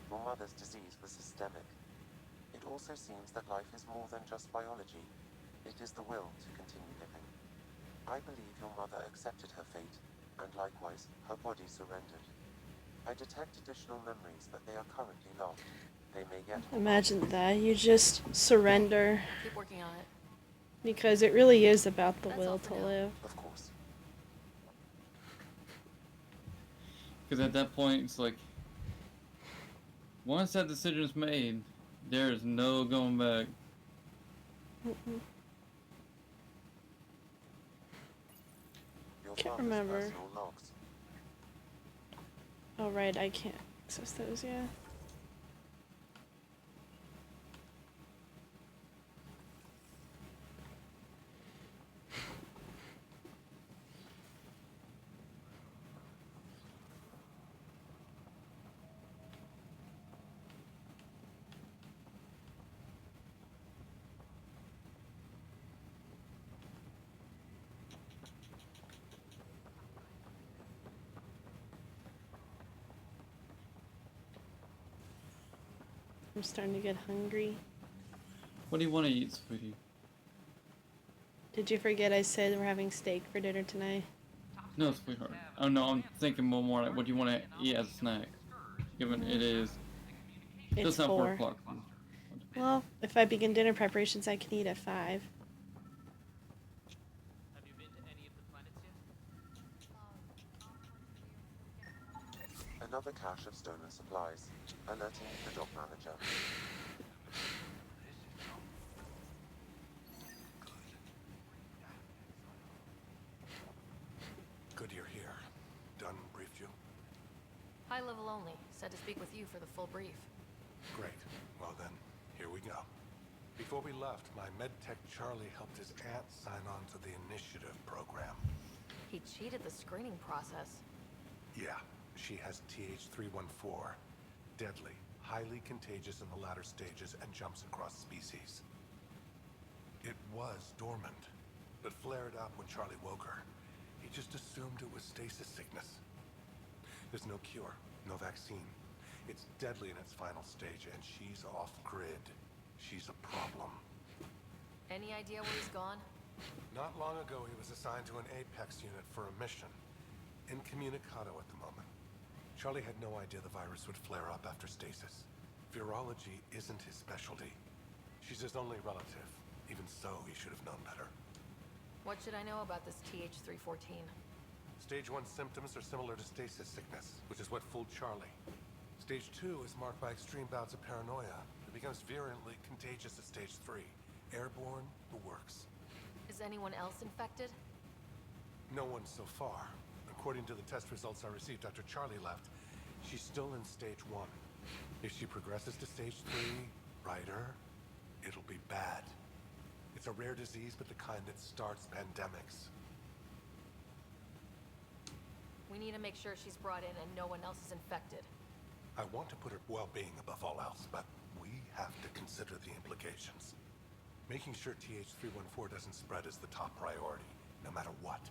Your mother's disease was systemic. It also seems that life is more than just biology. It is the will to continue living. I believe your mother accepted her fate, and likewise, her body surrendered. I detect additional memories, but they are currently locked. They may yet... Imagine that. You just surrender. Keep working on it. Because it really is about the will to live. Of course. Because at that point, it's like, once that decision is made, there is no going back. Can't remember. Oh right, I can't access those, yeah. I'm starting to get hungry. What do you want to eat, sweetie? Did you forget I said we're having steak for dinner tonight? No, sweetheart. Oh no, I'm thinking more like, what do you want to eat as a snack? Given it is It's just now 4 4. o'clock. Well, if I begin dinner preparations, I can eat at 5. Have you been to any of the planets yet? Another cache of stolen supplies, alerting the dock manager. Good you're here. Dunn briefed you? High level only. Said to speak with you for the full brief. Great. Well then, here we go. Before we left, my medtech Charlie helped his aunt sign on to the initiative program. He cheated the screening process. Yeah, she has TH314. Deadly, highly contagious in the latter stages and jumps across species. It was dormant, but flared up when Charlie woke her. He just assumed it was stasis sickness. There's no cure, no vaccine. It's deadly in its final stage, and she's off-grid. She's a problem. Any idea where he's gone? Not long ago, he was assigned to an Apex unit for a mission. Incommunicado at the moment. Charlie had no idea the virus would flare up after stasis. Virology isn't his specialty. She's his only relative. Even so, he should have known better. What should I know about this TH314? Stage 1 symptoms are similar to stasis sickness, which is what fooled Charlie. Stage 2 is marked by extreme bouts of paranoia. It becomes virulently contagious at Stage 3. Airborne, the works. Is anyone else infected? No one so far. According to the test results I received after Charlie left, she's still in Stage 1. If she progresses to Stage 3, Ryder, it'll be bad. It's a rare disease, but the kind that starts pandemics. We need to make sure she's brought in and no one else is infected. I want to put her well-being above all else, but we have to consider the implications. Making sure TH314 doesn't spread is the top priority, no matter what.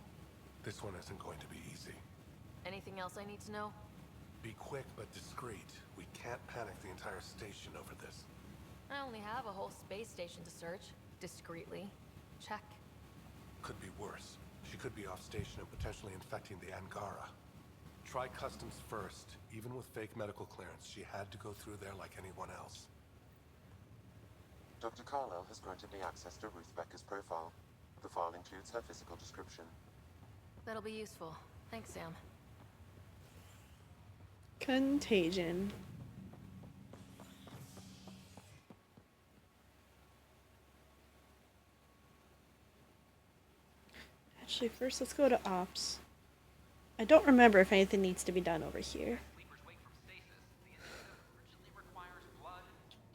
This one isn't going to be easy. Anything else I need to know? Be quick but discreet. We can't panic the entire station over this. I only have a whole space station to search. Discreetly. Check. Could be worse. She could be off station and potentially infecting the Angara. Try customs first. Even with fake medical clearance, she had to go through there like anyone else. Dr. Carlyle has granted me access to Ruth Becker's profile. The file includes her physical description. That'll be useful. Thanks, Sam. Contagion. Actually, first let's go to Ops. I don't remember if anything needs to be done over here. Sleepers wake from stasis. The initiative urgently requires blood,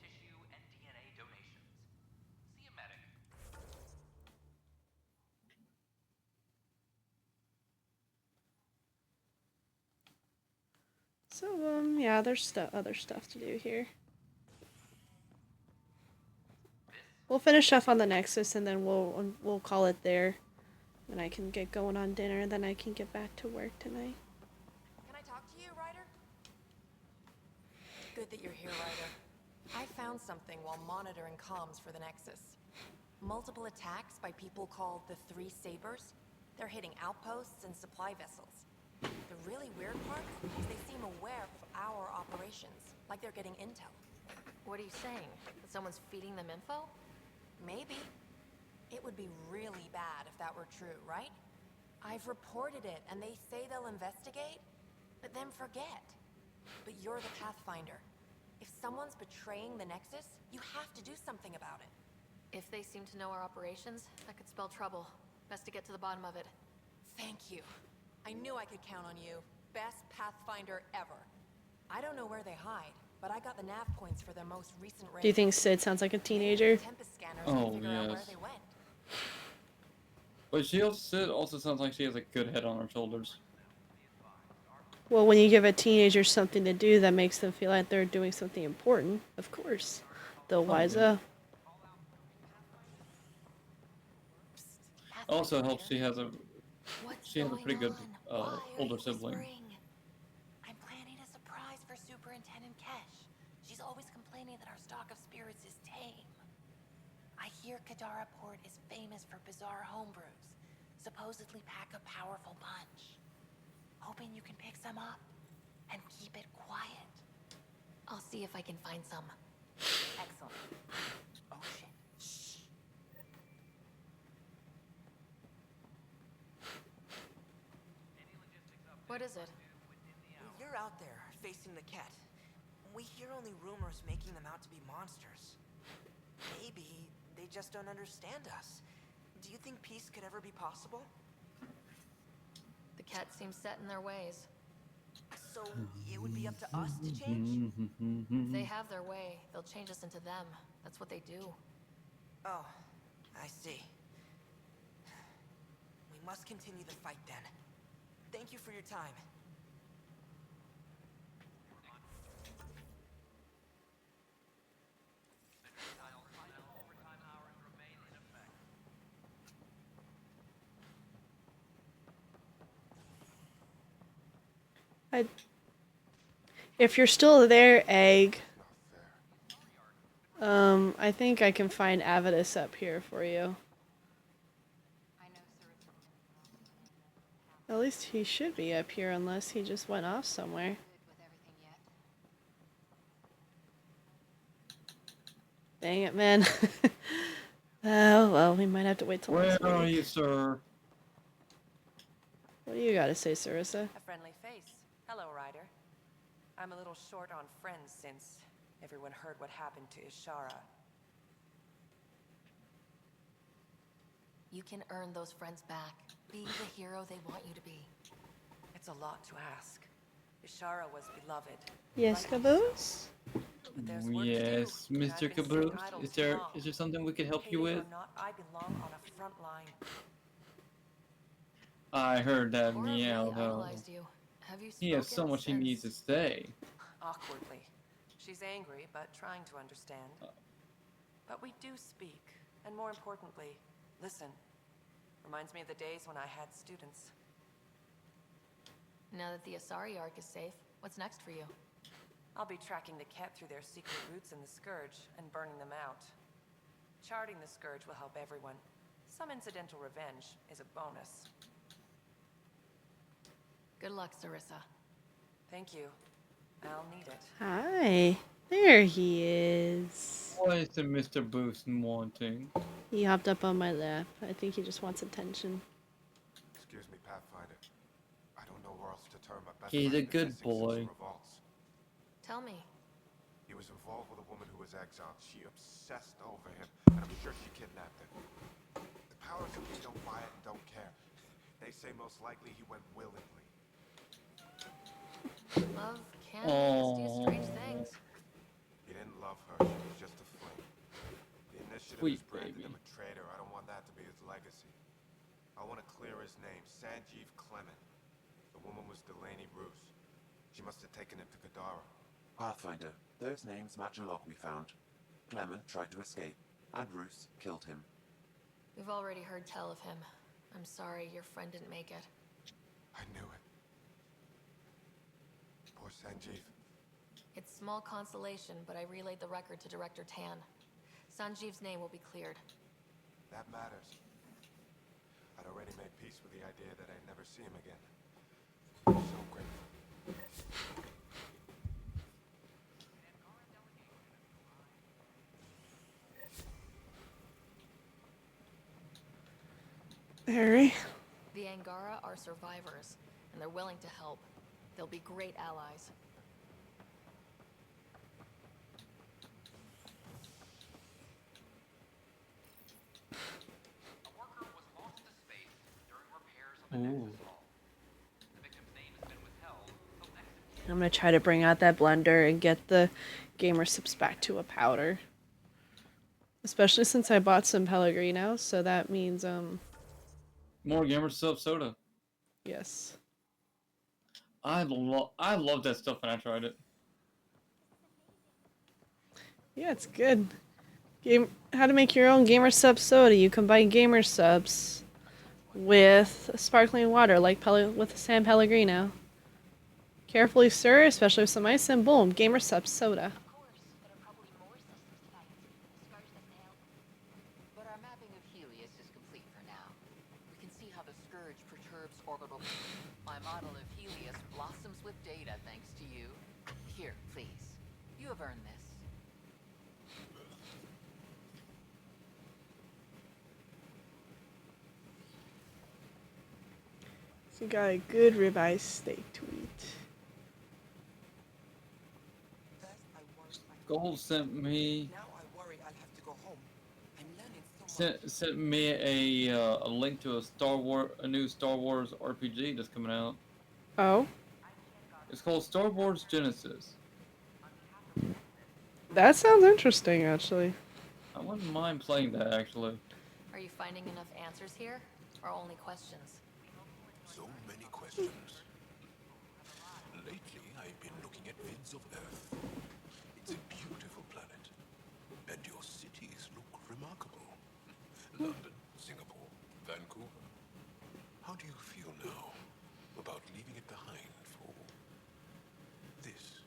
tissue, and DNA donations. See a medic. So, yeah, there's other stuff to do here. We'll finish off on the Nexus and then we'll call it there. And I can get going on dinner, and then I can get back to work tonight. Can I talk to you, Ryder? Good that you're here, Ryder. I found something while monitoring comms for the Nexus. Multiple attacks by people called the Three Sabers. They're hitting outposts and supply vessels. The really weird part is they seem aware of our operations, like they're getting intel. What are you saying? That someone's feeding them info? Maybe. It would be really bad if that were true, right? I've reported it, and they say they'll investigate, but then forget. But you're the Pathfinder. If someone's betraying the Nexus, you have to do something about it. If they seem to know our operations, that could spell trouble. Best to get to the bottom of it. Thank you. I knew I could count on you. Best Pathfinder ever. I don't know where they hide, but I got the nav points for their most recent raid. Do you think Sid sounds like a teenager? Oh, yes. But Sid also sounds like she has a good head on her shoulders. Well, when you give a teenager something to do that makes them feel like they're doing something important, of course, they'll wise up. Also helps she has a pretty good older sibling. I'm planning a surprise for Superintendent Kesh. She's always complaining complaining that our stock of spirits is tame. I hear Kadara Port is famous for bizarre homebrews, supposedly pack a powerful punch. Hoping you can pick some up and keep it quiet. I'll see if I can find some. Excellent. Oh shit. Shh. What is it? You're out there, facing the cat. We hear only rumors making them out to be monsters. Maybe they just don't understand us. Do you think peace could ever be possible? The cat seems set in their ways. So it would be up to us to change? If they have their way, they'll change us into them. That's what they do. Oh, I see. We must continue the fight then. Thank you for your time. If you're still there, Egg, I think I can find Avidus up here for you. At least he should be up here, unless he just went off somewhere. Dang it, man. Oh, well, we might have to wait till next Where are week. you, sir? What do you gotta say, Sarissa? A friendly face. Hello, Ryder. I'm a little short on friends since everyone heard what happened to Ishara. You can earn those friends back. Be the hero they want you to be. It's a lot to ask. Ishara was beloved. Yes, Caboose? Yes, Mr. Caboose. Is there something we can help you with? Not, I belong on a front line. I heard that Cora meow really though. idolized you. Have you He has so spoken much he needs to say. Awkwardly. She's angry, but trying to understand. But we do speak, and more importantly, listen. Reminds me of the days when I had students. Now that the Asari Ark is safe, what's next for you? I'll be tracking the Ket through their secret routes in the Scourge and burning them out. Charting the Scourge will help everyone. Some incidental revenge is a bonus. Good luck, Sarissa. Thank you. I'll need it. Hi. There he is. What is the Mr. Boost wanting? He hopped up on my lap. I think he just wants attention. Excuse me, Pathfinder. I don't know where else to turn. My best He's a friend's been good missing since boy. the revolts. Tell me. He was involved with a woman who was exiled. She obsessed over him, and I'm sure she kidnapped him. The powers of me don't buy it and don't care. They say most likely he went willingly. Love can do strange things. He didn't love her. She was just a fling. The initiative Sweet has branded baby. him a traitor. I don't want that to be his legacy. I want to clear his name. Sanjeev Clement. The woman was Delaney Bruce. She must have taken him to Kadara. Pathfinder, those names match a log we found. Clement tried to escape, and Roos killed him. We've already heard tell of him. I'm sorry your friend didn't make it. I knew it. Poor Sanjeev. It's small consolation, but I relayed the record to Director Tan. Sanjeev's name will be cleared. That matters. I'd already made peace with the idea that I'd never see him again. I'm so grateful. Harry. The Angara are survivors, and they're willing to help. They'll be great allies. A worker was lost to space during repairs on the Nexus hull. The victim's name has been withheld until next. I'm gonna try to bring out that blender and get the gamer subs back to a powder. Especially since I bought some Pellegrino, so that means, More gamer sub soda. yes. I love that stuff when I tried it. Yeah, it's good. How to make your own gamer sub soda. You combine gamer subs with sparkling water, like with San Pellegrino. Carefully stir, especially with some ice, and boom, gamer sub soda. scourge perturbs orbital. My model of Helios blossoms with data thanks to you. Here, please. You have earned this. So you got a good ribeye steak to eat. Gold sent me Now I worry I'll have to go home. I'm learning so much. sent me a link to a new Star Wars RPG that's coming out. Oh? It's called Star Wars Genesis. That sounds interesting, actually. I wouldn't mind playing that actually. Are you finding enough answers here, or only questions? So many questions. Lately, I've been looking at vids of Earth. It's a beautiful planet, and your cities look remarkable. London, Singapore, Vancouver. How do you feel now about leaving it behind for this?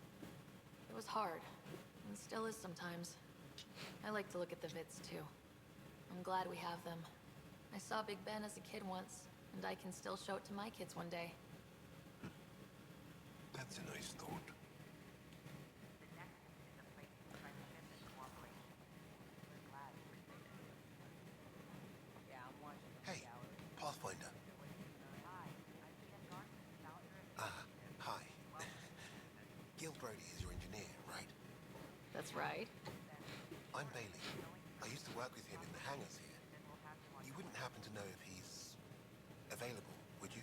It was hard, and still is sometimes. I like to look at the vids too. I'm glad we have them. I saw Big Ben as a kid once, and I can still show it to my kids one day. That's a nice thought. Hey, Pathfinder. Hi. Gil Brody is your engineer, right? That's right. I'm Bailey. I used to work with him in the hangars here. You wouldn't happen to know if he's available, would you?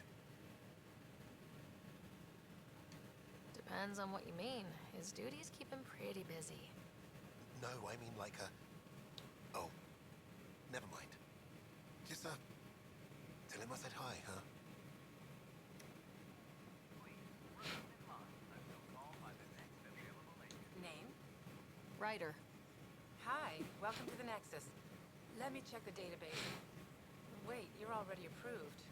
Depends on what you mean. His duties keep him pretty busy. No, I mean like a... Oh, never mind. Just, tell him I said hi, huh? Name? Ryder. Hi, welcome to the Nexus. Let me check the database. Wait, you're already approved.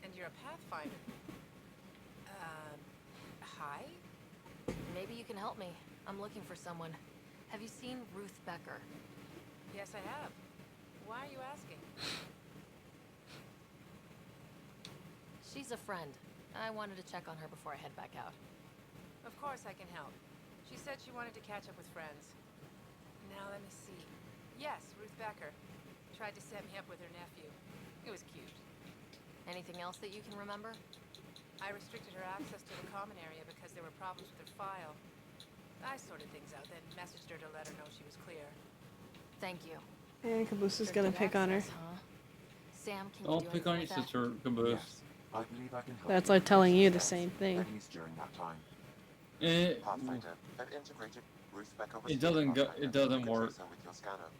And you're a Pathfinder. Hi? Maybe you can help me. I'm looking for someone. Have you seen Ruth Becker? Yes, I have. Why are you asking? She's a friend. I wanted to check on her before I head back out. Of course I can help. She said she wanted to catch up with friends. Now let me see. Yes, Ruth Becker. Tried to set me up with her nephew. It was cute. Anything else that you can remember? I restricted her access to the common area because there were problems with her file. I sorted things out, then messaged her to let her know she was clear. Thank you. And Caboose is gonna pick on her. Sam, can Don't you do pick on your anything with sister, Caboose. Yes, I believe I can help That's you like with telling you the steps, same thing. at least during that time. Pathfinder, an integrated Ruth Becker was It doesn't go. It doesn't work. with your scanner.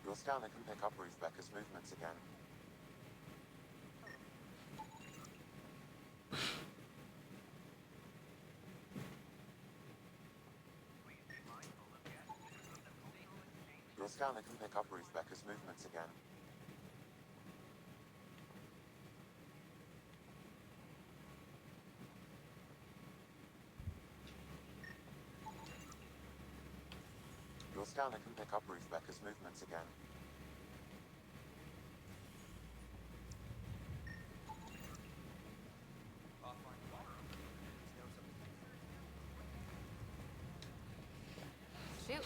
Your scanner can pick up Ruth Becker's movements again. Your scanner can pick up Ruth Becker's movements again. Your scanner can pick up Ruth Becker's movements again. Shoot.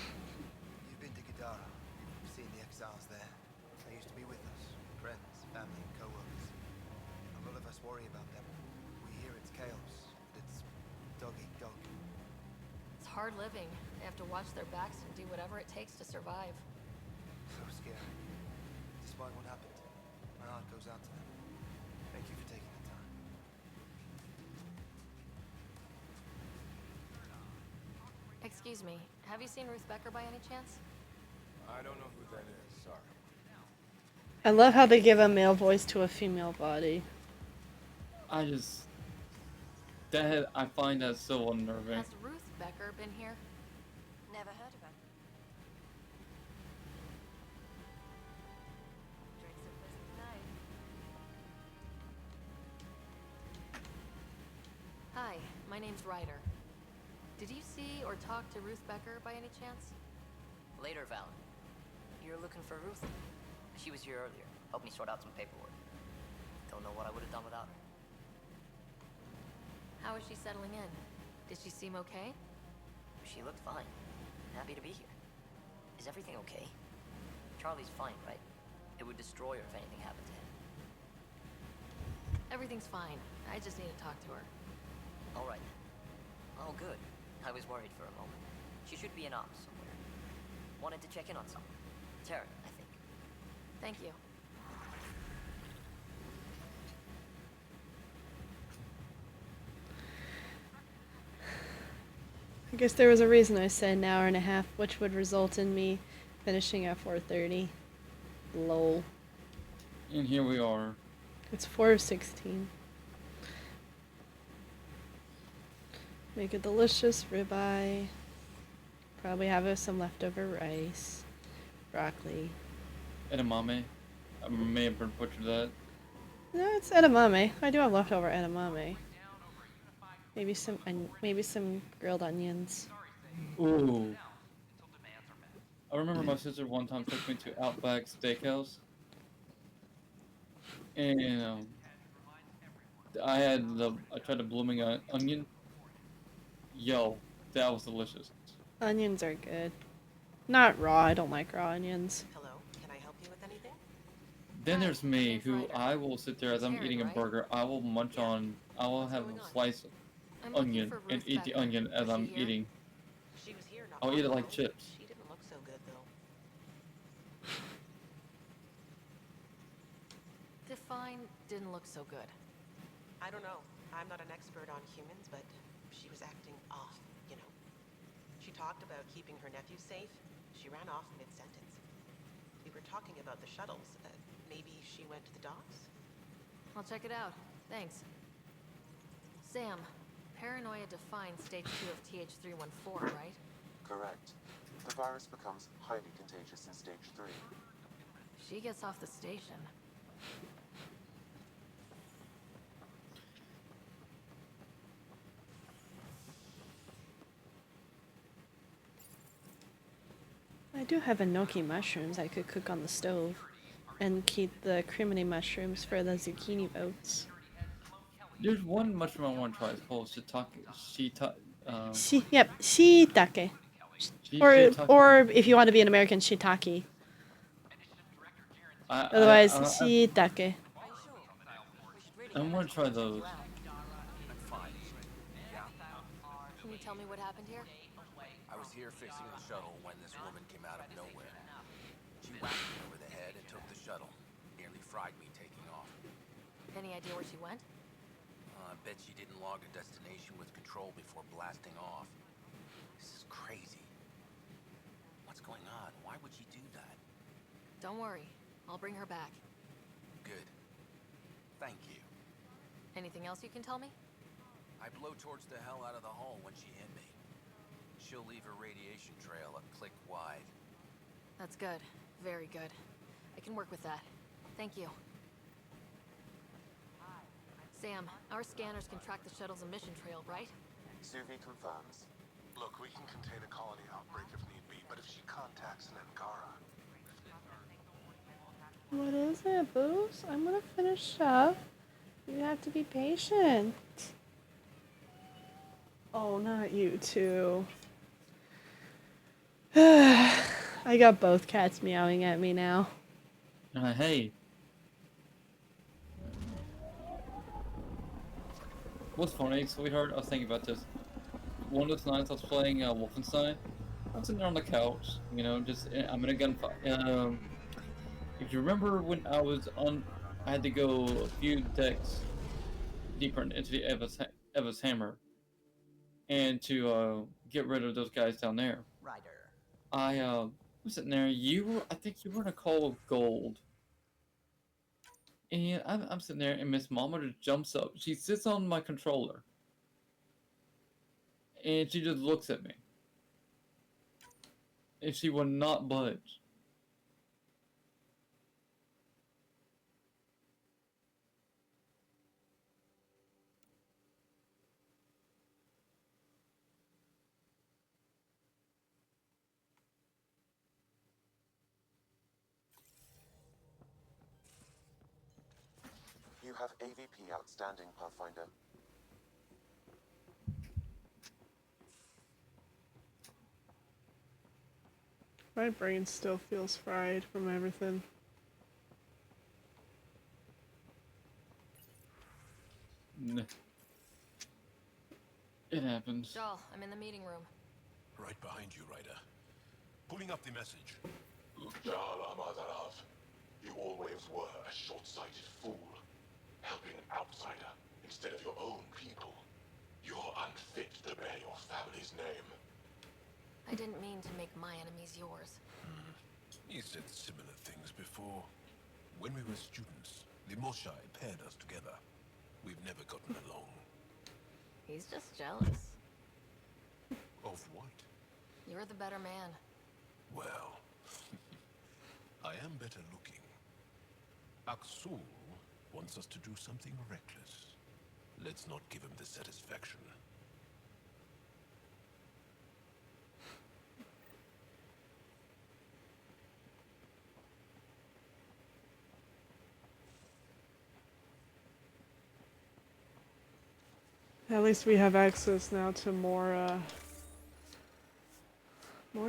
You've been to Gadara. You've seen the exiles there. They used to be with us. Friends, family, co-workers. A lot of us worry about them. We hear it's chaos, but it's dog eat dog. It's hard living. They have to watch their backs and do whatever it takes to survive. So scary. Despite what happened, my heart goes out to them. Thank you for taking the time. Excuse me, have you seen Ruth Becker by any chance? I don't know who that is, sorry. I love how they give a male voice to a female body. I find that so unnerving. Has Ruth Becker been here? Never heard of her. My name's Ryder. Did you see or talk to Ruth Becker by any chance? Later, Val. You're looking for Ruth? She was here earlier. Helped me sort out some paperwork. Don't know what I would have done without her. How is she settling in? Did she seem okay? She looked fine. Happy to be here. Is everything okay? Charlie's fine, right? It would destroy her if anything happened to him. Everything's fine. I just need to talk to her. All right. Oh, good. I was worried for a moment. She should be in ops somewhere. Wanted to check in on someone. Taryn, I think. Thank you. I guess there was a reason I said an hour and a half, which would result in me finishing at 4:30. Lol. And here we are. It's 4:16. Make a delicious ribeye. Probably have some leftover rice, broccoli. Edamame. I may have butchered that. No, it's edamame. I do have leftover edamame. Maybe some grilled onions. Ooh. I remember my sister one time took me to Outback Steakhouse, and I tried the blooming onion. Yo, that was delicious. Onions are good. Not raw. I don't like raw onions. Hello, can I help you with anything? Then there's me, who I will sit there as I'm eating a burger. I will munch on. I will have a slice of onion and eat the onion as I'm eating. She was here not I'll long eat it like ago. chips. She didn't look so good though. Define didn't look so good. I don't know. I'm not an expert on humans, but she was acting off, you know. She talked about keeping her nephew safe. She ran off mid-sentence. We were talking about the shuttles. Maybe she went to the docks? I'll check it out. Thanks. Sam, paranoia defines stage 2 of TH314, right? Correct. The virus becomes highly contagious in stage 3. She gets off the station. I do have enoki mushrooms I could cook on the stove, and keep the criminy mushrooms for the zucchini boats. There's one mushroom I want to try. It's called shiitake. Yep, shiitake. Shiitake. Or if you want to be an American, shiitake. Otherwise, shiitake. I want to try those. Can you tell me what happened here? I was here fixing the shuttle when this woman came out of nowhere. She whacked me over the head and took the shuttle. Nearly fried me taking off. Any idea where she went? I bet she didn't log a destination with control before blasting off. This is crazy. What's going on? Why would she do that? Don't worry. I'll bring her back. Good. Thank you. Anything else you can tell me? I blowtorched the hell out of the hull when she hit me. She'll leave her radiation trail a click wide. That's good. Very good. I can work with that. Thank you. Sam, our scanners can track the shuttle's emission trail, right? Suvi confirms. Look, we can contain a colony outbreak if need be, but if she contacts an Angara... What is it, Booze? I'm gonna finish up. You have to be patient. Oh, not you two. I got both cats meowing at me now. Hey. What's funny, sweetheart? I was thinking about this. One of those nights I was playing Wolfenstein. I'm sitting there on the couch, you know, I'm in a gunfight. If you remember when I was I had to go a few decks deeper into the Eva's Hammer, and to get rid of those guys down there. Ryder. I was sitting there. I think you were in a call of gold. And I'm sitting there, and Miss Mama just jumps up. She sits on my controller, and she just looks at me. And she will not budge. You have AVP outstanding, Pathfinder. My brain still feels fried from everything. Nah. It happens. Joel, I'm in the meeting room. Right behind you, Ryder. Pulling up the message. Ujala Madarav. You always were a short-sighted fool. Helping an outsider instead of your own people. You're unfit to bear your family's name. I didn't mean to make my enemies yours. You said similar things before. When we were students, the Moshai paired us together. We've never gotten along. He's just jealous. Of what? You're the better man. Well, I am better looking. Aksul wants us to do something reckless. Let's not give him the satisfaction. At least we have access now to more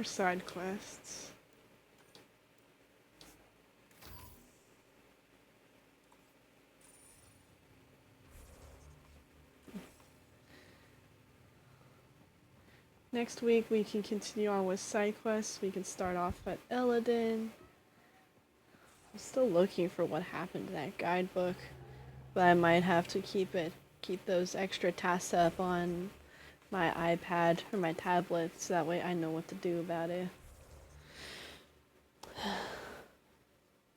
side quests. Next week we can continue on with side quests. We can start off at Eladin. I'm still looking for what happened to that guidebook, but I might have to keep those extra tasks up on my iPad or my tablet, so that way I know what to do about it.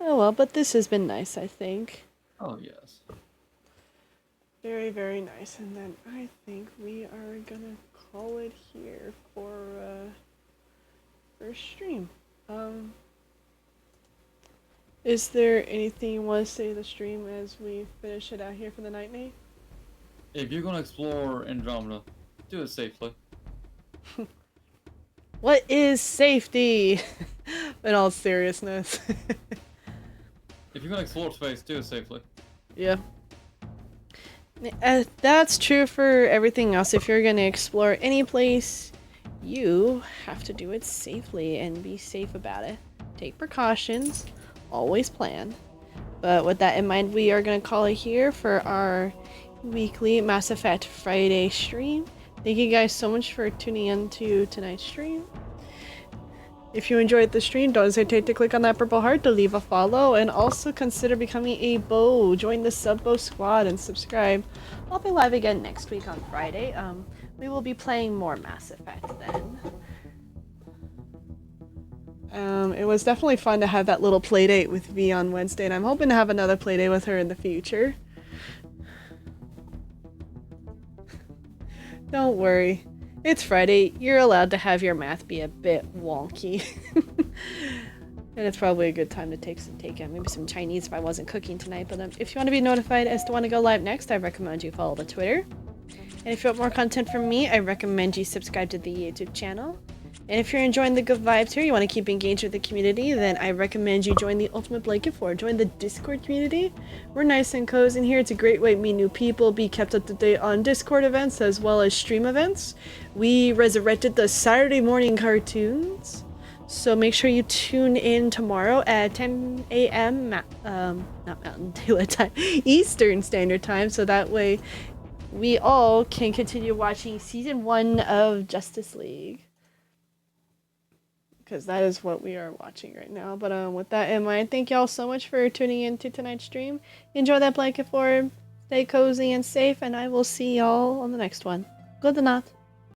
Oh well, but this has been nice, I think. Oh, yes. Very, very nice. And then I think we are gonna call it here for stream. Is there anything you want to say to the stream as we finish it out here for the night, Nate? If you're gonna explore Andromeda, do it safely. What is safety? In all seriousness. If you're gonna explore space, do it safely. Yeah. That's true for everything else. If you're gonna explore any place, you have to do it safely and be safe about it. Take precautions, always plan. But with that in mind, we are gonna call it here for our weekly Mass Effect Friday stream. Thank you guys so much for tuning in to tonight's stream. If you enjoyed the stream, don't hesitate to click on that purple heart to leave a follow, and also consider becoming a bow. Join the sub-bow squad and subscribe. I'll be live again next week on Friday. We will be playing more Mass Effect then. It was definitely fun to have that little playdate with V on Wednesday, and I'm hoping to have another playdate with her in the future. Don't worry. It's Friday. You're allowed to have your math be a bit wonky. And it's probably a good time to take maybe some Chinese if I wasn't cooking tonight. But if you want to be notified as to when to go live next, I recommend you follow the Twitter. And if you want more content from me, I recommend you subscribe to the YouTube channel. And if you're enjoying the good vibes here, you want to keep engaged with the community, then I recommend you join the Ultimate Blanket Fort. Join the Discord community. We're nice and cozy in here. It's a great way to meet new people, be kept up to date on Discord events as well as stream events. We resurrected the Saturday morning cartoons, so make sure you tune in tomorrow at 10 a.m. Not Mountain Daylight Time, Eastern Standard Time, so that way we all can continue watching Season 1 of Justice League. Because that is what we are watching right now. But with that in mind, thank y'all so much for tuning in to tonight's stream. Enjoy that blanket fort, stay cozy and safe, and I will see y'all on the next one. Good night.